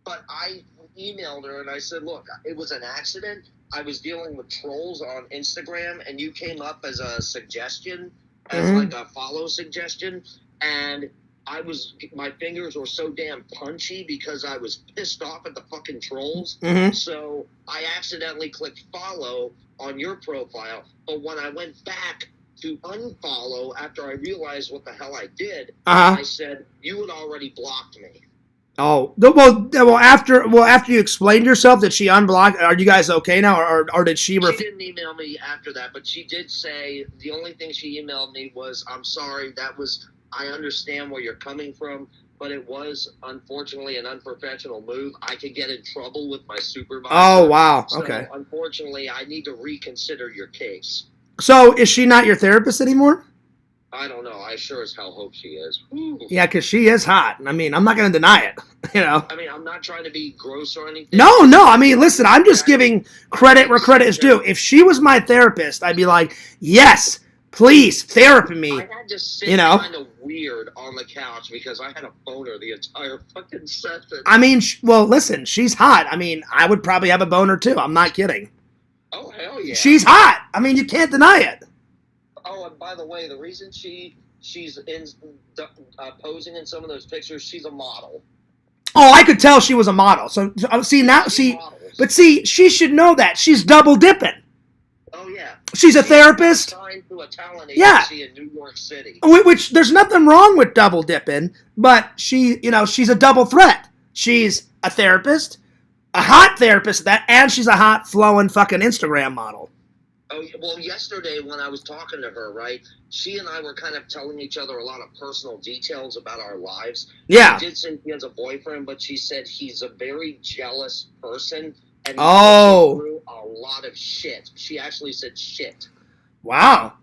But I emailed her, and I said, look, it was an accident. I was dealing with trolls on Instagram, and you came up as a suggestion, as like a follow suggestion, and my fingers were so damn punchy because I was pissed off at the fucking trolls. So I accidentally clicked follow on your profile, but when I went back to unfollow after I realized what the hell I did, I said you had already blocked me. Oh, well, after you explained yourself, did she unblock? Are you guys okay now, or did she? She didn't email me after that, but she did say the only thing she emailed me was, "I'm sorry. I understand where you're coming from, but it was unfortunately an unprofessional move. I could get in trouble with my supervisor. Oh, wow. So, okay. Unfortunately, I need to reconsider your case." So, is she not your therapist anymore? I don't know. I sure as hell hope she is. Yeah, because she is hot. I mean, I'm not going to deny it. You know. I mean, I'm not trying to be gross or anything. No. I mean, listen, I'm just giving credit where credit is due. If she was my therapist, I'd be like, yes, please, therapy me. I had to sit kind of weird on the couch because I had a boner the entire fucking session. I mean, well, listen, she's hot. I mean, I would probably have a boner too. I'm not kidding. Oh, hell yeah. She's hot. I mean, you can't deny it. Oh, and by the way, the reason she's in posing in some of those pictures, she's a model. Oh, I could tell she was a model. But she should know that she's double dipping. Oh yeah. She's a therapist. Signed to a talent Yeah. agency in New York City. Which there's nothing wrong with double dipping, but she's a double threat. She's a therapist, a hot therapist, and she's a hot flowing fucking Instagram model. Oh, well, yesterday when I was talking to her, right, she and I were kind of telling each other a lot of personal details about our lives. Yeah. She did say he has a boyfriend, but she said he's a very jealous person, and he Oh. puts through a lot of shit. She actually said shit. Wow.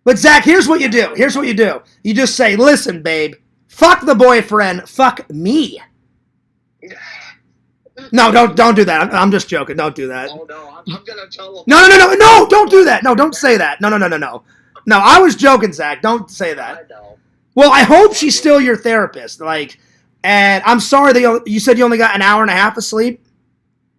But Zach, here's what you do. Here's what you do. You just say, listen, babe, fuck the boyfriend, fuck me. No, don't do that. I'm just joking. Don't do that. Oh, no, I'm going to tell him. No, don't do that. No, don't say that. No. No, I was joking, Zach. Don't say that. I know. Well, I hope she's still your therapist. And I'm sorry that you said you only got an hour and a half of sleep.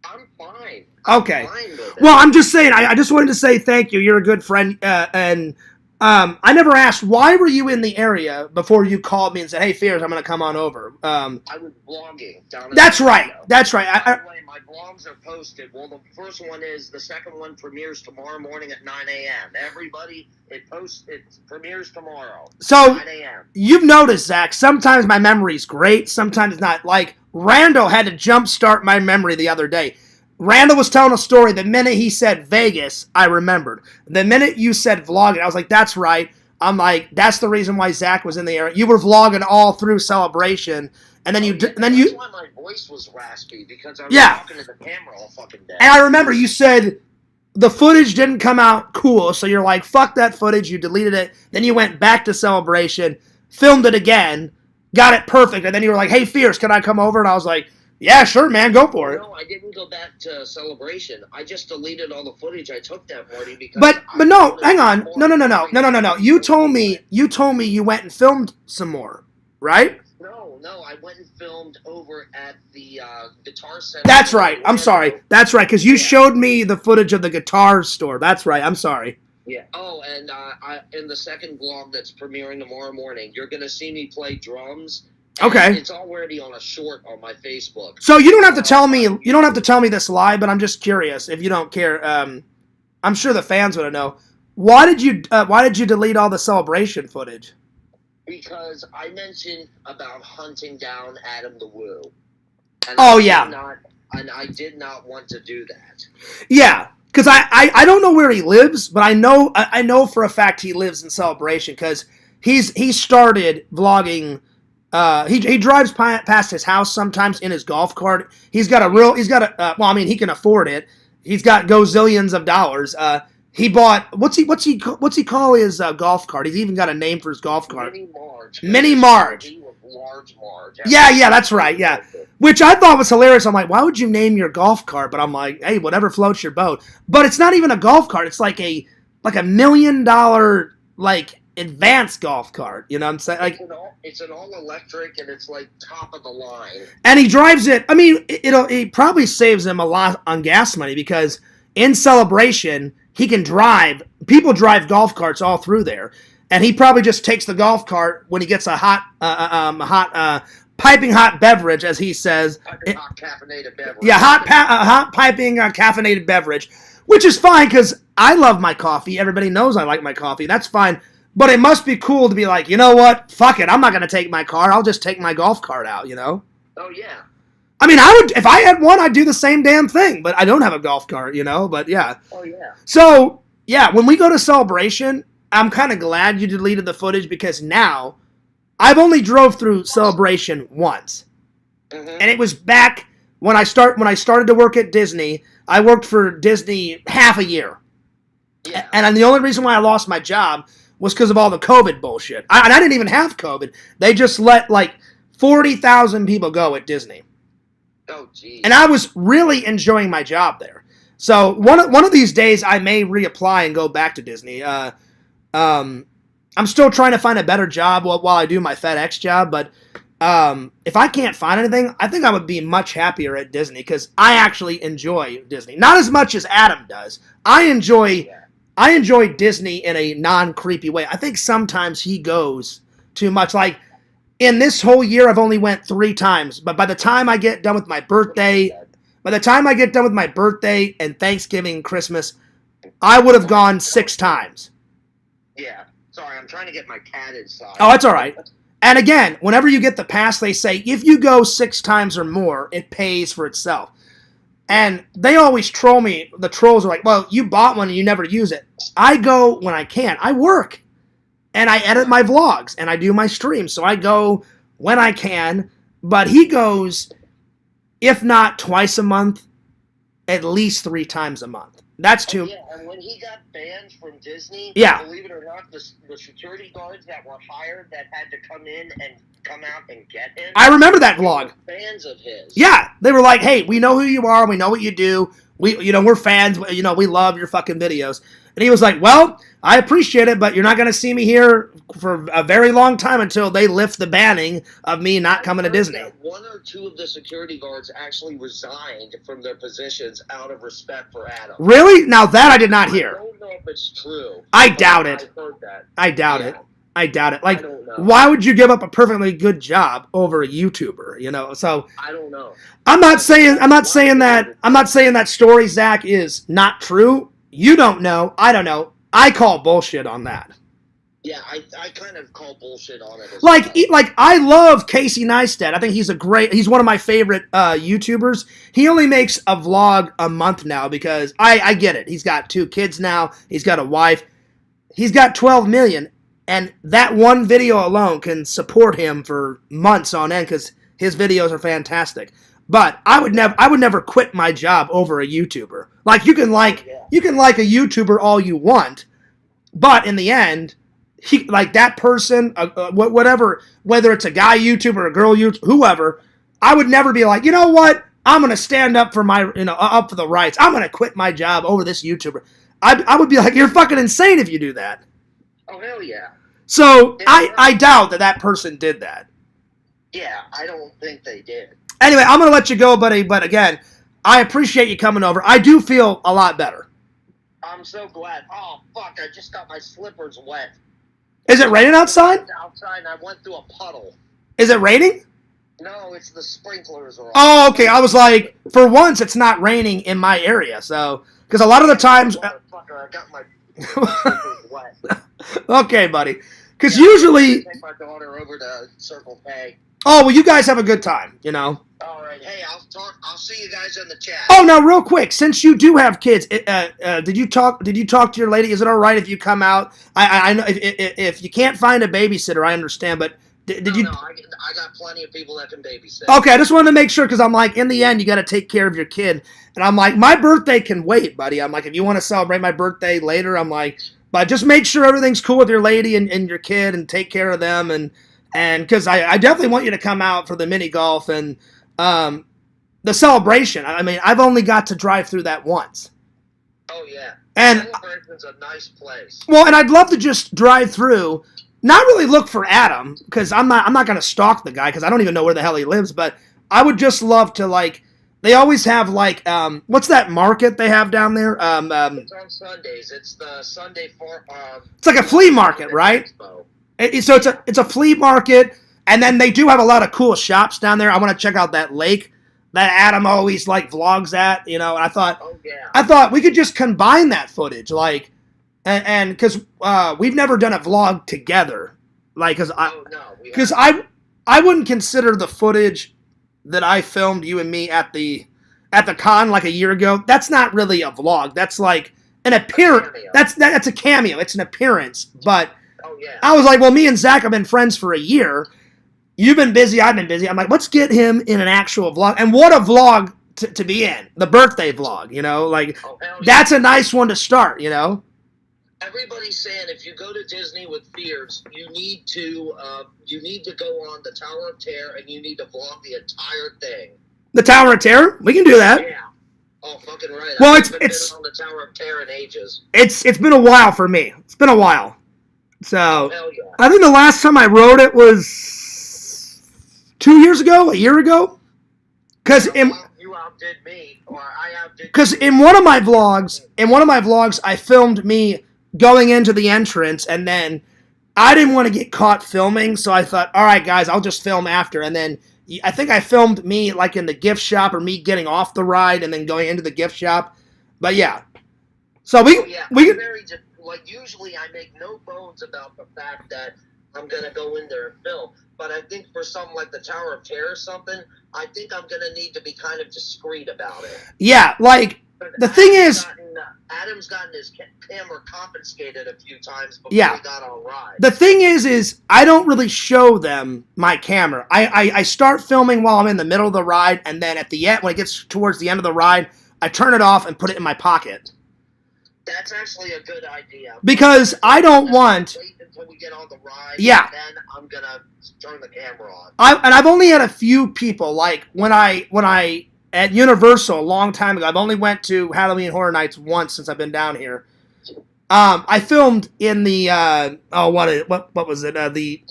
I'm fine. Okay. Fine with it. Well, I'm just saying, I just wanted to say thank you. You're a good friend. And I never asked, why were you in the area before you called me and said, hey, Fears, I'm going to come on over? I was vlogging down in That's Ohio. right. That's right. By the way, my vlogs are posted. Well, the first one is. The second one premieres tomorrow morning at 9 a.m. Everybody, it premieres tomorrow. So 9 a.m. You've noticed, Zach, sometimes my memory's great, sometimes not. Like, Randall had to jumpstart my memory the other day. Randall was telling a story. The minute he said Vegas, I remembered. The minute you said vlogging, I was like, that's right. I'm like, that's the reason why Zach was in the area. You were vlogging all through Celebration, and then That's why my voice was raspy, because I was talking to the camera all fucking day. And I remember you said the footage didn't come out cool, so you're like, fuck that footage. You deleted it. Then you went back to Celebration, filmed it again, got it perfect, and then you were like, hey, Fierce, can I come over? And I was like, yeah, sure, man, go for it. No, I didn't go back to Celebration. I just deleted all the footage I took that morning because. But no, hang on, no. You told me you went and filmed some more, right? No, I went and filmed over at the Guitar Center. That's right. I'm sorry. That's right, because you showed me the footage of the guitar store. That's right. I'm sorry. Yeah. Oh, and in the second vlog that's premiering tomorrow morning, you're gonna see me play drums. Okay. It's already on a short on my Facebook. So you don't have to tell me. You don't have to tell me this live, but I'm just curious. If you don't care, I'm sure the fans want to know. Why did you delete all the Celebration footage? Because I mentioned about hunting down Adam the Woo. And I did not want to do that. Yeah. Because I don't know where he lives, but I know for a fact he lives in Celebration because he started vlogging. He drives past his house sometimes in his golf cart. He can afford it. He's got gazillions of dollars. He bought what's he call his golf cart? He's even got a name for his golf cart. Mini Marge. Large Marge. Yeah, that's right. Yeah, which I thought was hilarious. I'm like, why would you name your golf cart? But I'm like, hey, whatever floats your boat. But it's not even a golf cart. It's like a $1 million advanced golf cart. You know what I'm saying? It's an all electric and it's like top of the line. And he drives it. I mean, it probably saves him a lot on gas money because in Celebration he can drive. People drive golf carts all through there, and he probably just takes the golf cart when he gets a piping hot beverage, as he says. Hot caffeinated beverage. Yeah, hot piping caffeinated beverage, which is fine because I love my coffee. Everybody knows I like my coffee. That's fine. But it must be cool to be like, you know what? Fuck it. I'm not going to take my car. I'll just take my golf cart out, you know? Oh, yeah. I mean, I would, if I had one, I'd do the same damn thing. But I don't have a golf cart, you know? But yeah. Oh, yeah. So, yeah, when we go to Celebration, I'm kind of glad you deleted the footage because now I've only drove through Celebration once. Mm-hmm. And it was back when I started to work at Disney. I worked for Disney half a year. Yeah. And the only reason why I lost my job was because of all the COVID bullshit. And I didn't even have COVID. They just let 40,000 people go at Disney. Oh, geez. And I was really enjoying my job there. So one of these days I may reapply and go back to Disney. I'm still trying to find a better job while I do my FedEx job. But if I can't find anything, I think I would be much happier at Disney because I actually enjoy Disney. Not as much as Adam does. I enjoy Disney in a non-creepy way. I think sometimes he goes too much. Like, in this whole year, I've only went 3 times. But by the time I get done with my birthday and Thanksgiving and Christmas, I would have gone 6 times. Yeah. Sorry, I'm trying to get my cat inside. Oh, that's all right. And again, whenever you get the pass, they say if you go 6 times or more, it pays for itself. And they always troll me. The trolls are like, well, you bought one and you never use it. I go when I can. I work. And I edit my vlogs. And I do my streams. So I go when I can. But he goes, if not twice a month, at least 3 times a month. That's too. Yeah, and when he got banned from Disney, yeah, believe it or not, the security guards that were hired that had to come in and come out and get him. I remember that vlog. Fans of his. Yeah, they were like, "Hey, we know who you are. We know what you do. We're fans. We love your fucking videos." And he was like, "Well, I appreciate it, but you're not going to see me here for a very long time until they lift the banning of me not coming to Disney." One or two of the security guards actually resigned from their positions out of respect for Adam. Really? Now that I did not hear. I don't know if it's true. I doubt it. I heard that. I doubt it. I doubt it. Like, I don't know. why would you give up a perfectly good job over a YouTuber? So I don't know. I'm not saying that story, Zach, is not true. You don't know. I don't know. I call bullshit on that. Yeah, I kind of call bullshit on it. Like I love Casey Neistat. I think he's one of my favorite YouTubers. He only makes a vlog a month now because I get it. He's got 2 kids now. He's got a wife. He's got 12 million. And that one video alone can support him for months on end because his videos are fantastic. But I would never quit my job over a YouTuber. Like you can like a YouTuber all you want, but in the end, that person, whatever, whether it's a guy YouTuber, a girl YouTuber, whoever, I would never be like, you know what? I'm gonna stand up for my up for the rights. I'm gonna quit my job over this YouTuber. I would be like, you're fucking insane if you do that. Oh, hell yeah. So I doubt that person did that. Yeah, I don't think they did. Anyway, I'm going to let you go, buddy. But again, I appreciate you coming over. I do feel a lot better. I'm so glad. Oh, fuck, I just got my slippers wet. Is it raining outside? Outside, and I went through a puddle. Is it raining? No, it's the sprinklers are on. Oh, okay. I was like, for once, it's not raining in my area. So, because a lot of the times... Motherfucker, I got my slippers wet. Okay, buddy. Because usually... Take my daughter over to Circle K. Oh, well, you guys have a good time, All right. Hey, I'll see you guys in the chat. Oh, now, real quick, since you do have kids, did you talk to your lady? Is it all right if you come out? I know if you can't find a babysitter, I understand, but did you? No, I got plenty of people that can babysit. Okay, I just wanted to make sure because I'm like, in the end, you got to take care of your kid, and I'm like, my birthday can wait, buddy. I'm like, if you want to celebrate my birthday later, I'm like, but just make sure everything's cool with your lady and your kid, and take care of them, and because I definitely want you to come out for the mini golf and the celebration. I mean, I've only got to drive through that once. Oh yeah, and Celebration's a nice place. Well, and I'd love to just drive through, not really look for Adam because I'm not going to stalk the guy because I don't even know where the hell he lives. But I would just love to They always have what's that market they have down there? It's on Sundays. It's the Sunday for. It's like a flea market, right? So it's a flea market, and then they do have a lot of cool shops down there. I want to check out that lake that Adam always vlogs at, And I thought we could just combine that footage, and because we've never done a vlog together, because I wouldn't consider the footage that I filmed you and me at the con a year ago. That's not really a vlog. That's like an appearance. That's a cameo. It's an appearance, but. Oh, yeah. I was like, well, me and Zach have been friends for a year. You've been busy. I've been busy. I'm like, let's get him in an actual vlog. And what a vlog to be in. The birthday vlog, That's a nice one to start, Everybody's saying if you go to Disney with Fears, you need to go on the Tower of Terror and you need to vlog the entire thing. The Tower of Terror? We can do that. Yeah. Oh, fucking right. Well, I've been on the Tower of Terror in ages. It's been a while for me. It's been a while. So, yeah. I think the last time I rode it was 2 years ago, a year ago. Because you outdid me, or I outdid. Because in one of my vlogs, I filmed me going into the entrance, and then I didn't want to get caught filming, so I thought, all right, guys, I'll just film after. And then I think I filmed me in the gift shop, or me getting off the ride and then going into the gift shop. But yeah. So I'm very just like usually I make no bones about the fact that I'm gonna go in there and film. But I think for something like the Tower of Terror or something, I think I'm gonna need to be kind of discreet about it. Yeah, like the thing is, Adam's gotten his camera confiscated a few times before yeah, he got on rides. the thing is I don't really show them my camera. I start filming while I'm in the middle of the ride, and then at the end, when it gets towards the end of the ride, I turn it off and put it in my pocket. That's actually a good idea. Because I don't want. Wait until we get on the ride. Yeah. And then I'm gonna turn the camera on. I've only had a few people, like when I at Universal a long time ago. I've only went to Halloween Horror Nights once since I've been down here. I filmed in the what was it? The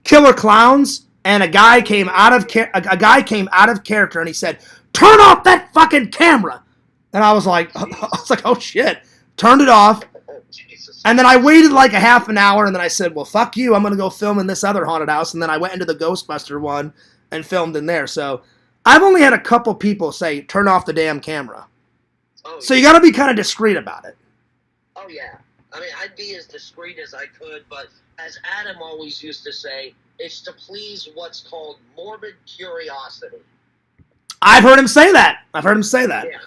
Killer Clowns, and a guy came out of character, and he said, "Turn off that fucking camera." And I was like, oh shit. Turned it off. And then I waited like a half an hour, and then I said, well, fuck you. I'm going to go film in this other haunted house. And then I went into the Ghostbuster one and filmed in there. So I've only had a couple people say, turn off the damn camera. Oh, so you got to be kind of discreet about it. Oh, yeah. I mean, I'd be as discreet as I could, but as Adam always used to say, it's to please what's called morbid curiosity. I've heard him say that. Yeah.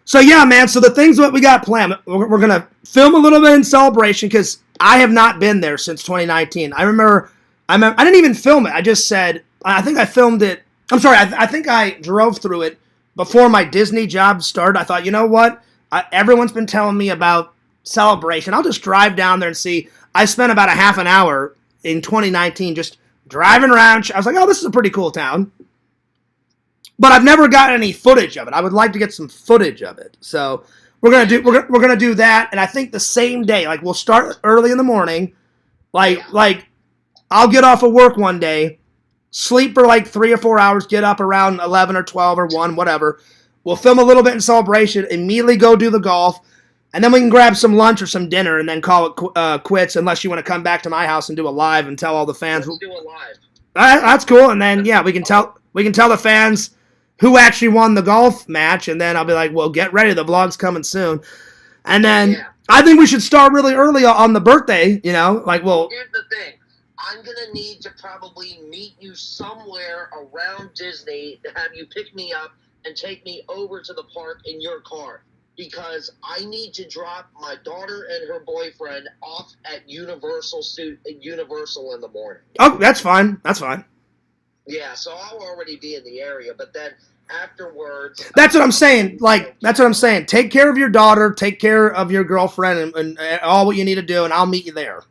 So, yeah, man, so the things that we got planned, we're going to film a little bit in Celebration because I have not been there since 2019. I remember, I didn't even film it. I just said, I think I filmed it. I'm sorry, I think I drove through it before my Disney job started. I thought, you know what? Everyone's been telling me about Celebration. I'll just drive down there and see. I spent about a half an hour in 2019 just driving around. I was like, oh, this is a pretty cool town. But I've never gotten any footage of it. I would like to get some footage of it. So we're gonna do that, and I think the same day, like we'll start early in the morning, like I'll get off of work one day, sleep for like 3 or 4 hours, get up around 11 or 12 or 1, whatever. We'll film a little bit in Celebration, immediately go do the golf, and then we can grab some lunch or some dinner and then call it quits. Unless you want to come back to my house and do a live and tell all the fans. Let's do a live. That's cool, and then yeah, we can tell the fans who actually won the golf match, and then I'll be like, well, get ready, the vlog's coming soon. And then I think we should start really early on the birthday, you know, like, well... Here's the thing. I'm going to need to probably meet you somewhere around Disney to have you pick me up and take me over to the park in your car. Because I need to drop my daughter and her boyfriend off at Universal in the morning. Oh, that's fine. Yeah, so I'll already be in the area, but then afterwards... That's what I'm saying. Take care of your daughter, take care of your girlfriend, and all what you need to do, and I'll meet you there.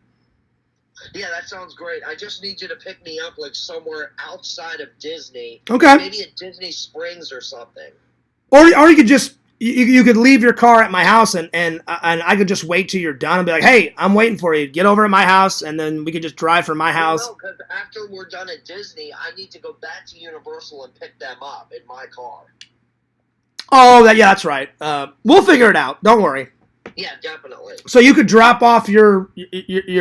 Yeah, that sounds great. I just need you to pick me up, like, somewhere outside of Disney. Okay. Maybe at Disney Springs or something. Or you could just... You could leave your car at my house, and I could just wait till you're done and be like, hey, I'm waiting for you. Get over at my house, and then we could just drive from my house. No, because after we're done at Disney, I need to go back to Universal and pick them up in my car. Oh, that's right. We'll figure it out. Don't worry. Yeah, definitely. So you could drop off your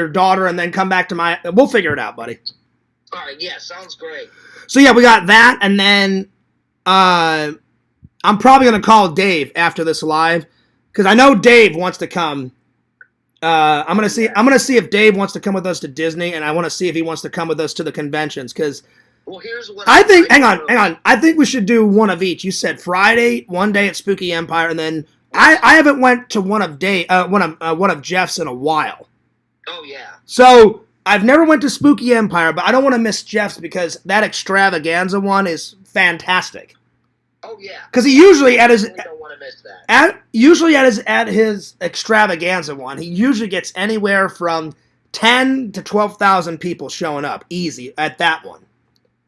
daughter and then come back to my... We'll figure it out, buddy. All right, yeah, sounds great. So yeah, we got that, and then... I'm probably going to call Dave after this live because I know Dave wants to come. I'm going to see if Dave wants to come with us to Disney, and I want to see if he wants to come with us to the conventions because here's what I think. Hang on. I think we should do one of each. You said Friday, one day at Spooky Empire, and then I haven't went to one of Jeff's in a while. Oh yeah. So I've never went to Spooky Empire, but I don't want to miss Jeff's because that extravaganza one is fantastic. Oh yeah, because he usually at his don't want to miss that. At his extravaganza one, he usually gets anywhere from 10 to 12,000 people showing up easy at that one.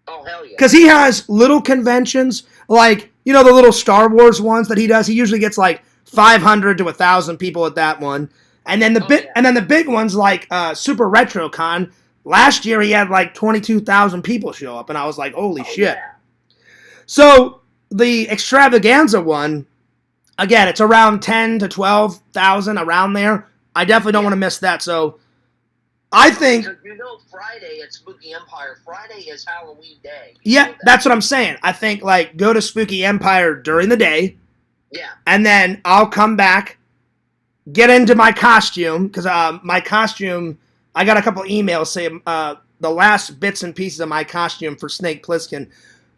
Oh hell yeah! Because he has little conventions like the little Star Wars ones that he does. He usually gets like 500 to 1,000 people at that one, and then the big ones like Super Retro Con. Last year he had like 22,000 people show up, and I was like, holy shit! Yeah. So. The extravaganza one, again, it's around 10 to 12,000 around there. I definitely don't want to miss that. So, I think Friday at Spooky Empire. Friday is Halloween day. Yeah, that's what I'm saying. I think go to Spooky Empire during the day. Yeah. And then I'll come back, get into my costume, because my costume, I got a couple emails saying the last bits and pieces of my costume for Snake Plissken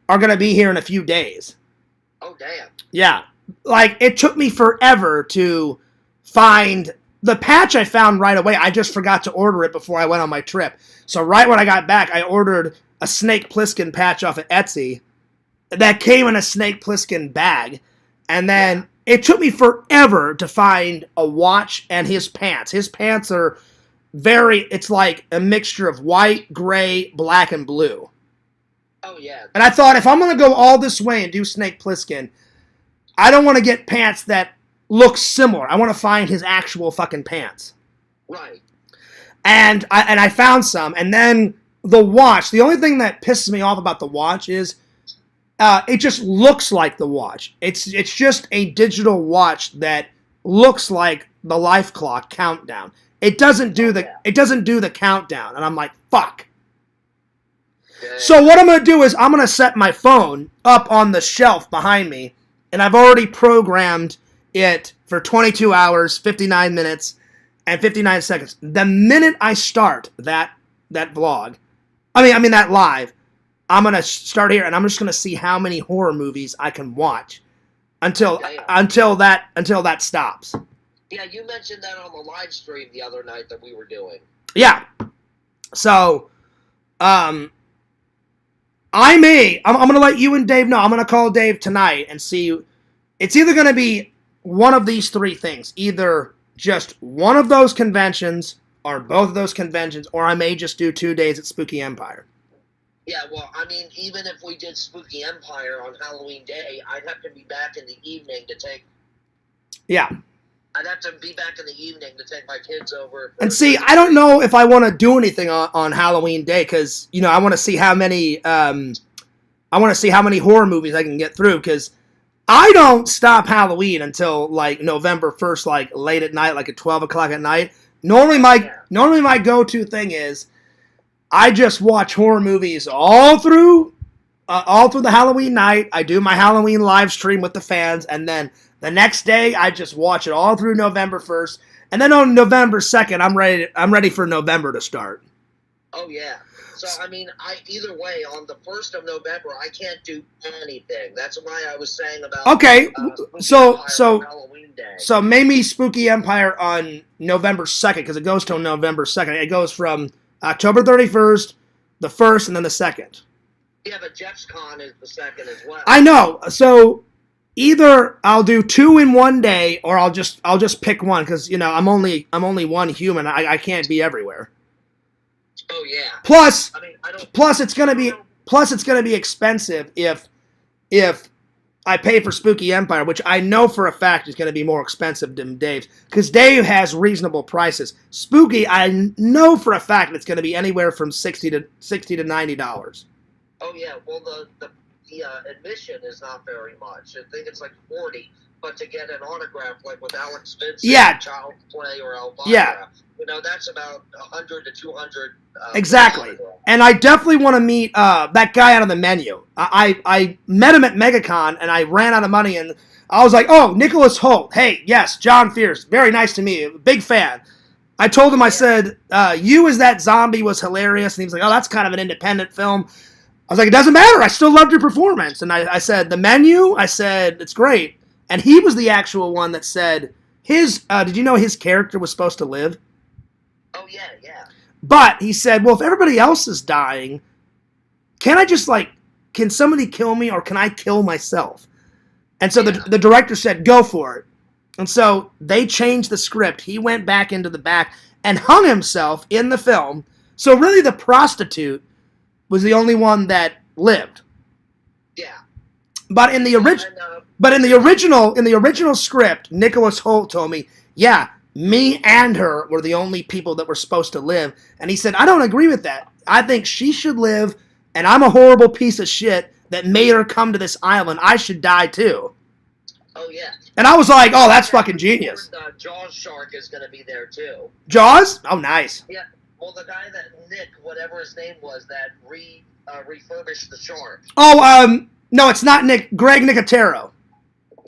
are going to be here in a few days. Oh, damn. Yeah. Like, it took me forever to find the patch. I found right away. I just forgot to order it before I went on my trip. So right when I got back, I ordered a Snake Plissken patch off of Etsy that came in a Snake Plissken bag. And then it took me forever to find a watch and his pants. His pants are it's like a mixture of white, gray, black, and blue. Oh, yeah. And I thought, if I'm going to go all this way and do Snake Plissken, I don't want to get pants that look similar. I want to find his actual fucking pants. Right. And I found some. And then the watch. The only thing that pisses me off about the watch is it just looks like the watch. It's just a digital watch that looks like the life clock countdown. It doesn't do the countdown. And I'm like, fuck. So what I'm going to do is I'm going to set my phone up on the shelf behind me, and I've already programmed it for 22 hours, 59 minutes, and 59 seconds. The minute I start that vlog, that live, I'm going to start here, and I'm just going to see how many horror movies I can watch until that stops. Yeah, you mentioned that on the live stream the other night that we were doing. Yeah. So, I'm going to let you and Dave know. I'm going to call Dave tonight and see. It's either going to be one of these three things. Either just one of those conventions or both of those conventions, or I may just do 2 days at Spooky Empire. Yeah, well, even if we did Spooky Empire on Halloween Day, I'd have to be back in the evening to take... Yeah. I'd have to be back in the evening to take my kids over. And see, I don't know if I want to do anything on Halloween Day, because, I want to see how many horror movies I can get through, because I don't stop Halloween until, like, November 1st, like, late at night, like at 12 o'clock at night. Normally my go-to thing is I just watch horror movies all through the Halloween night. I do my Halloween live stream with the fans, and then the next day I just watch it all through November 1st, and then on November 2nd I'm ready for November to start. Oh yeah. So either way, on the 1st of November I can't do anything. That's why I was saying about so Halloween Day. So maybe Spooky Empire on November 2nd, because it goes till November 2nd. It goes from October 31st, the 1st, and then the 2nd. Yeah, but Jeff's Con is the 2nd as well. I know. So either I'll do 2 in one day, or I'll just pick one, because I'm only one human. I can't be everywhere. Oh yeah. Plus it's gonna be expensive if I pay for Spooky Empire, which I know for a fact is going to be more expensive than Dave's, because Dave has reasonable prices. Spooky, I know for a fact it's going to be anywhere from $60 to $90. Oh yeah, well the admission is not very much. I think it's like $40, but to get an autograph, like with Alex Vincent, Child's Play, or Elvira, that's about $100 to $200. Exactly. And I definitely want to meet that guy out of the menu. I met him at MegaCon, and I ran out of money, and I was like, oh, Nicholas Hoult. Hey, yes, John Fierce. Very nice to meet you. Big fan. I told him, I said, You as that zombie was hilarious. And he was like, oh, that's kind of an independent film. I was like, it doesn't matter. I still loved your performance. And I said, the menu? I said, it's great. And he was the actual one that said, did you know his character was supposed to live? Oh, yeah, yeah. But he said, well, if everybody else is dying, can somebody kill me, or can I kill myself? And so the director said, go for it. And so they changed the script. He went back into the back and hung himself in the film. So really the prostitute was the only one that lived. Yeah. But in the original script, Nicholas Hoult told me, yeah, me and her were the only people that were supposed to live. And he said, I don't agree with that. I think she should live, and I'm a horrible piece of shit that made her come to this island. I should die too. Oh, yeah. And I was like, oh, that's fucking genius. Jaws shark is going to be there too. Jaws? Oh, nice. Yeah. Well, the guy that Nick, whatever his name was, that refurbished the shark. Oh, no, it's not Nick. Greg Nicotero.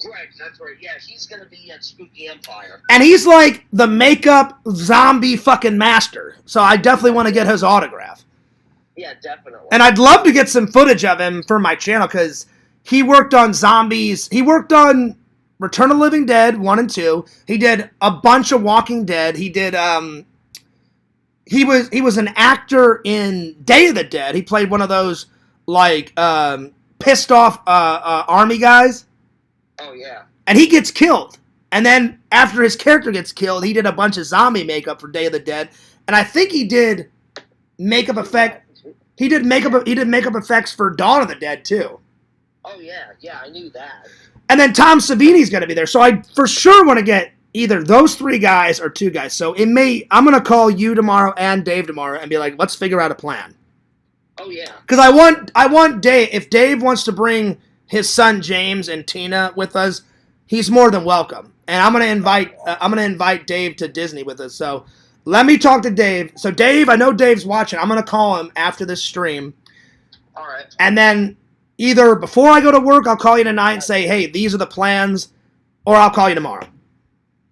Greg, that's right. Yeah, he's going to be at Spooky Empire. And he's like the makeup zombie fucking master. So I definitely want to get his autograph. Yeah, definitely. And I'd love to get some footage of him for my channel because he worked on zombies. He worked on Return of the Living Dead 1 and 2. He did a bunch of Walking Dead. He did he was an actor in Day of the Dead. He played one of those like pissed off army guys. Oh yeah. And he gets killed. And then after his character gets killed, he did a bunch of zombie makeup for Day of the Dead. And I think he did makeup effect. He did makeup effects for Dawn of the Dead too. Oh yeah, I knew that. And then Tom Savini's going to be there. So I for sure want to get either those 3 guys or 2 guys. So I'm going to call you tomorrow and Dave tomorrow and be like, let's figure out a plan. Oh yeah. Because I want Dave. If Dave wants to bring his son James and Tina with us, he's more than welcome. And I'm gonna invite Dave to Disney with us. So let me talk to Dave. So Dave, I know Dave's watching. I'm gonna call him after this stream. All right. And then either before I go to work, I'll call you tonight and say, hey, these are the plans, or I'll call you tomorrow.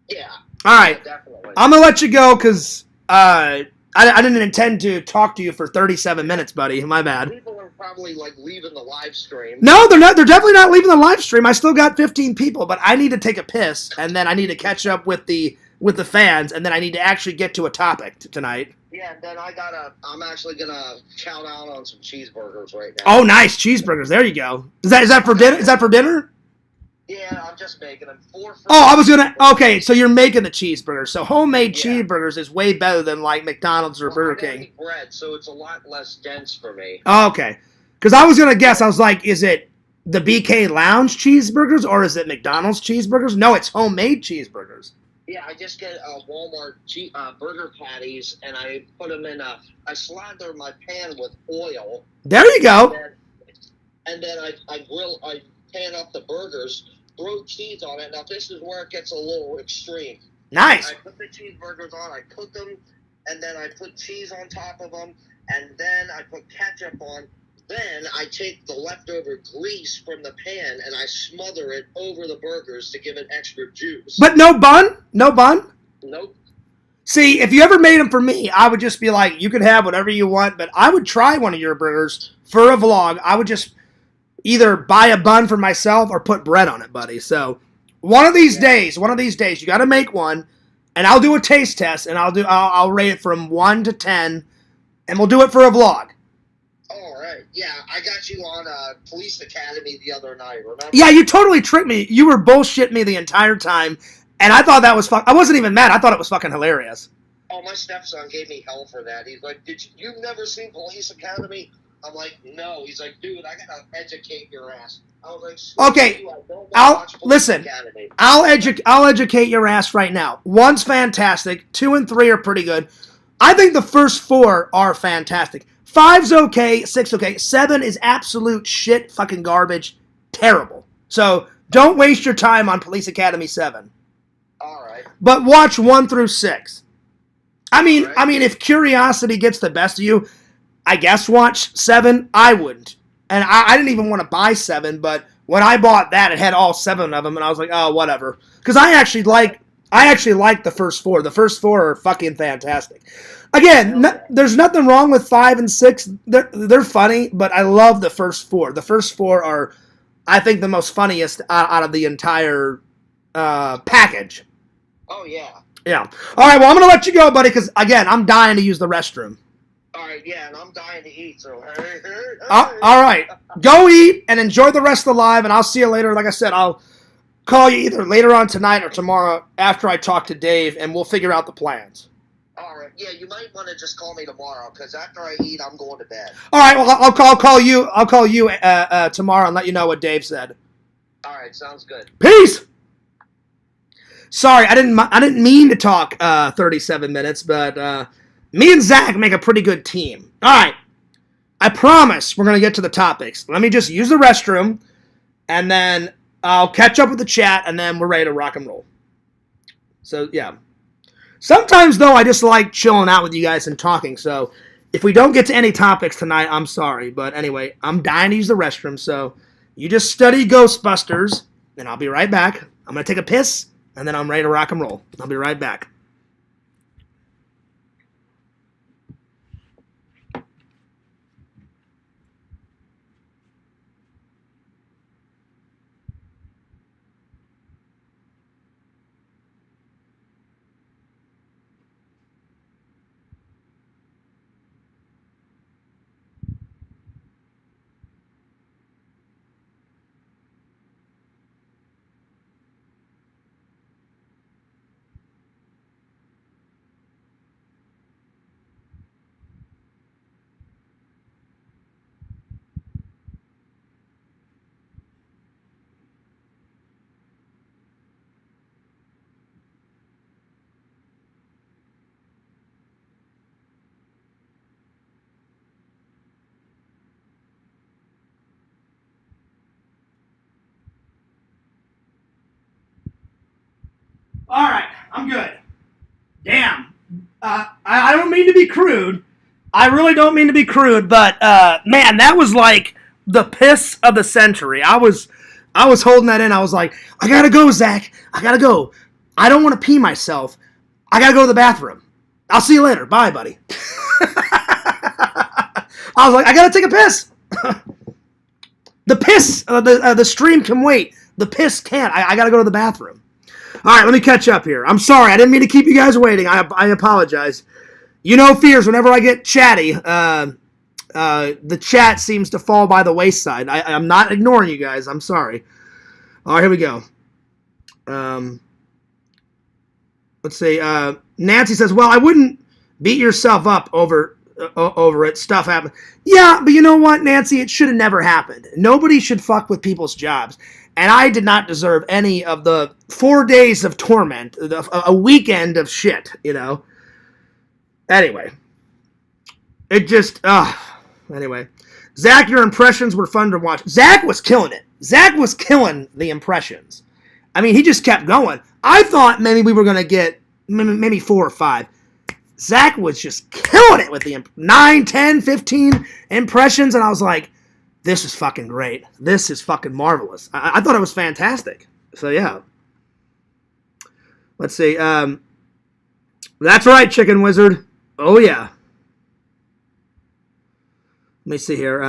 Yeah. All right. Yeah, definitely. I'm gonna let you go because I didn't intend to talk to you for 37 minutes, buddy. My bad. People are probably like leaving the live stream. No, they're not. They're definitely not leaving the live stream. I still got 15 people, but I need to take a piss, and then I need to catch up with the fans, and then I need to actually get to a topic tonight. Yeah, and then I'm actually gonna chow down on some cheeseburgers right now. Oh, nice cheeseburgers. There you go. Is that for dinner? Is that for dinner? Yeah, I'm just making them. 4 for Oh, I was gonna. Okay, so you're making the cheeseburgers. So homemade cheeseburgers is way better than like McDonald's or Burger King. Bread, so it's a lot less dense for me. Oh, okay. Because I was gonna guess. I was like, is it the BK Lounge cheeseburgers or is it McDonald's cheeseburgers? No, it's homemade cheeseburgers. Yeah, I just get Walmart burger patties and I put them in I slather my pan with oil. There you go. And then I pan up the burgers, throw cheese on it. Now this is where it gets a little extreme. Nice. I put the cheeseburgers on, I cook them, and then I put cheese on top of them, and then I put ketchup on. Then I take the leftover grease from the pan and I smother it over the burgers to give it extra juice. But no bun? No bun? Nope. See, if you ever made them for me, I would just be like, you could have whatever you want, but I would try one of your burgers for a vlog. I would just either buy a bun for myself or put bread on it, buddy. So one of these days, you got to make one, and I'll do a taste test, and I'll rate it from 1 to 10, and we'll do it for a vlog. All right. Yeah, I got you on Police Academy the other night, remember? Yeah, you totally tricked me. You were bullshitting me the entire time, and I thought that was I wasn't even mad. I thought it was fucking hilarious. Oh, my stepson gave me hell for that. He's like, you've never seen Police Academy? I'm like, no. He's like, dude, I gotta educate your ass. I was like, okay, I'll educate your ass right now. 1's fantastic. 2 and 3 are pretty good. I think the first 4 are fantastic. 5's okay. 6 okay. 7 is absolute shit, fucking garbage, terrible. So don't waste your time on Police Academy 7. All right. But watch 1 through 6. I mean, if curiosity gets the best of you, I guess watch 7. I wouldn't. And I didn't even want to buy 7, but when I bought that, it had all 7 of them, and I was like, oh, whatever. Because I actually like the first 4. The first 4 are fucking fantastic. Again, there's nothing wrong with 5 and 6. They're funny, but I love the first 4. The first 4 are, I think, the most funniest out of the entire package. Oh, yeah. Yeah. All right, well, I'm going to let you go, buddy, because, again, I'm dying to use the restroom. All right, yeah, and I'm dying to eat, so... All right. Go eat and enjoy the rest of the live, and I'll see you later. Like I said, I'll call you either later on tonight or tomorrow after I talk to Dave, and we'll figure out the plans. All right. Yeah, you might want to just call me tomorrow, because after I eat, I'm going to bed. All right, well, I'll call you tomorrow and let you know what Dave said. All right, sounds good. Peace! Sorry, I didn't mean to talk 37 minutes, but... me and Zach make a pretty good team. All right. I promise we're going to get to the topics. Let me just use the restroom, and then I'll catch up with the chat, and then we're ready to rock and roll. So, yeah. Sometimes, though, I just like chilling out with you guys and talking. So, if we don't get to any topics tonight, I'm sorry. But anyway, I'm dying to use the restroom. So, you just study Ghostbusters, and I'll be right back. I'm going to take a piss, and then I'm ready to rock and roll. I'll be right back. All right, I'm good. Damn. I don't mean to be crude. I really don't mean to be crude, but man, that was like the piss of the century. I was holding that in. I was like, I gotta go, Zach. I gotta go. I don't want to pee myself. I gotta go to the bathroom. I'll see you later. Bye, buddy. I was like, I gotta take a piss. The piss, the stream can wait. The piss can't. I gotta go to the bathroom. All right, let me catch up here. I'm sorry. I didn't mean to keep you guys waiting. I apologize. You know, fears, whenever I get chatty, the chat seems to fall by the wayside. I'm not ignoring you guys. I'm sorry. All right, here we go. Let's see. Nancy says, well, I wouldn't beat yourself up over it. Stuff happened. Yeah, but you know what, Nancy? It should have never happened. Nobody should fuck with people's jobs. And I did not deserve any of the 4 days of torment, a weekend of shit, you know. Anyway. It just, anyway. Zach, your impressions were fun to watch. Zach was killing it. Zach was killing the impressions. I mean, he just kept going. I thought maybe we were going to get maybe 4 or 5. Zach was just killing it with the 9, 10, 15 impressions, and I was like, this is fucking great. This is fucking marvelous. I thought it was fantastic. So, yeah. Let's see. That's right, Chicken Wizard. Oh, yeah. Let me see here.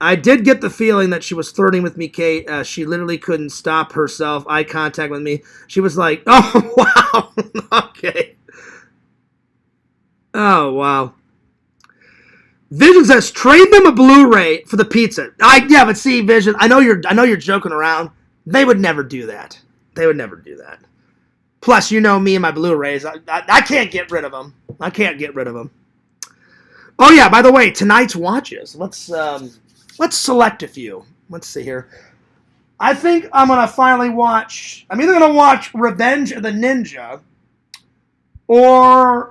I did get the feeling that she was flirting with me, Kate. She literally couldn't stop herself. Eye contact with me. She was like, oh, wow. Okay. Oh, wow. Vision says, trade them a Blu-ray for the pizza. Yeah, but see, Vision, I know you're joking around. They would never do that. They would never do that. Plus, you know me and my Blu-rays. I can't get rid of them. I can't get rid of them. Oh yeah, by the way, tonight's watches. Let's select a few. Let's see here. I think I'm gonna finally watch. I'm either gonna watch Revenge of the Ninja or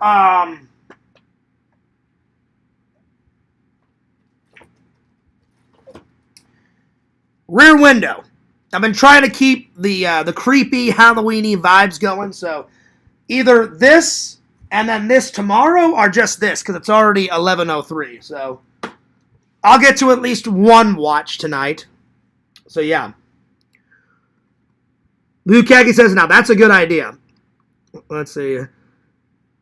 Rear Window. I've been trying to keep the creepy Halloween-y vibes going, so either this and then this tomorrow or just this, because it's already 11:03. So I'll get to at least one watch tonight. So yeah. Lukaki says, now that's a good idea. Let's see.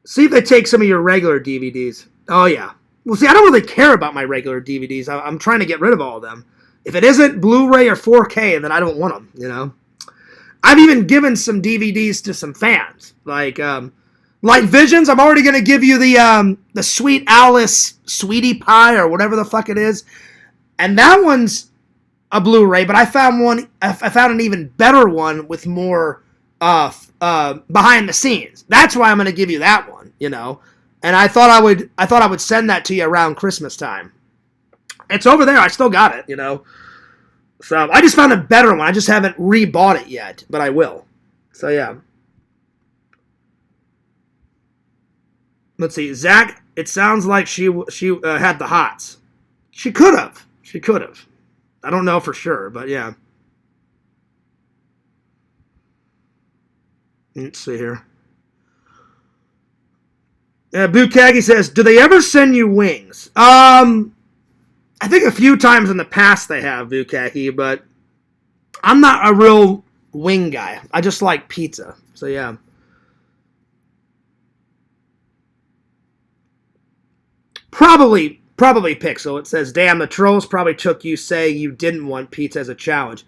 See if they take some of your regular DVDs. Oh yeah. Well, see, I don't really care about my regular DVDs. I'm trying to get rid of all of them. If it isn't Blu-ray or 4K, then I don't want them, you know? I've even given some DVDs to some fans. Like Visions, I'm already going to give you the Sweet Alice Sweetie Pie or whatever the fuck it is. And that one's a Blu-ray, but I found an even better one with more behind the scenes. That's why I'm going to give you that one, you know? And I thought I would send that to you around Christmas time. It's over there. I still got it, you know. So I just found a better one. I just haven't rebought it yet, but I will. So yeah. Let's see, Zach. It sounds like she had the hots. She could have. She could have. I don't know for sure, but yeah. Let's see here. Bukagi says, do they ever send you wings? I think a few times in the past they have, Bukaki, but I'm not a real wing guy. I just like pizza. So, yeah. Probably Pixel. It says, damn, the trolls probably took you saying you didn't want pizza as a challenge.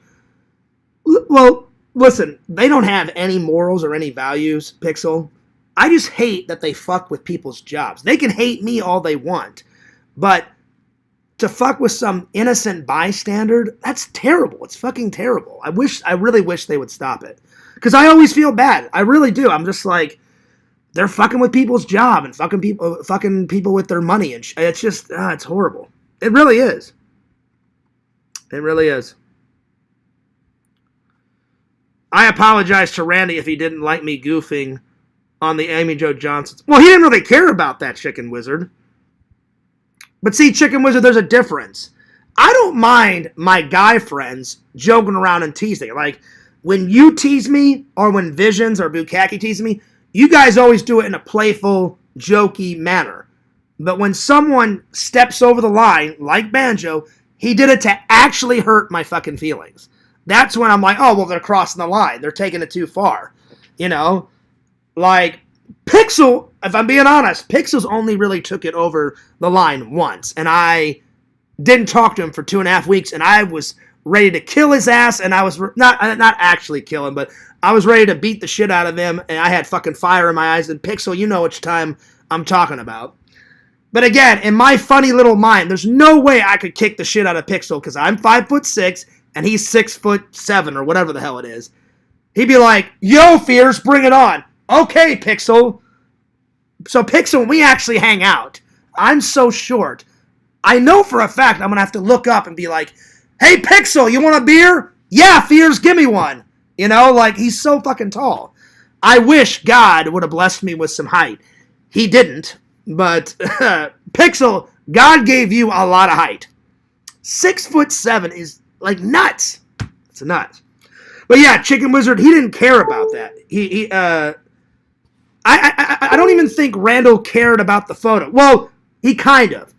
Well, listen, they don't have any morals or any values, Pixel. I just hate that they fuck with people's jobs. They can hate me all they want, but to fuck with some innocent bystander, that's terrible. It's fucking terrible. I really wish they would stop it. Because I always feel bad. I really do. I'm just like, they're fucking with people's job and fucking people with their money. And it's just, it's horrible. It really is. It really is. I apologize to Randy if he didn't like me goofing on the Amy Jo Johnsons. Well, he didn't really care about that, Chicken Wizard. But see, Chicken Wizard, there's a difference. I don't mind my guy friends joking around and teasing. Like, when you tease me, or when Visions or Bukaki tease me, you guys always do it in a playful, jokey manner. But when someone steps over the line, like Banjo, he did it to actually hurt my fucking feelings. That's when I'm like, oh, well, they're crossing the line. They're taking it too far. You know? Like, Pixel, if I'm being honest, Pixel's only really took it over the line once. And I didn't talk to him for 2.5 weeks. And I was ready to kill his ass. And I was not actually kill him, but I was ready to beat the shit out of him. And I had fucking fire in my eyes. And Pixel, you know which time I'm talking about. But again, in my funny little mind, there's no way I could kick the shit out of Pixel because I'm 5'6" and he's 6'7" or whatever the hell it is. He'd be like, yo, Fierce, bring it on. Okay, Pixel. So, Pixel, when we actually hang out, I'm so short. I know for a fact I'm going to have to look up and be like, hey, Pixel, you want a beer? Yeah, Fierce, give me one. You know, like, he's so fucking tall. I wish God would have blessed me with some height. He didn't, but Pixel, God gave you a lot of height. 6'7" is like nuts. It's nuts. But yeah, Chicken Wizard, he didn't care about that. I don't even think Randall cared about the photo. Well, he kind of.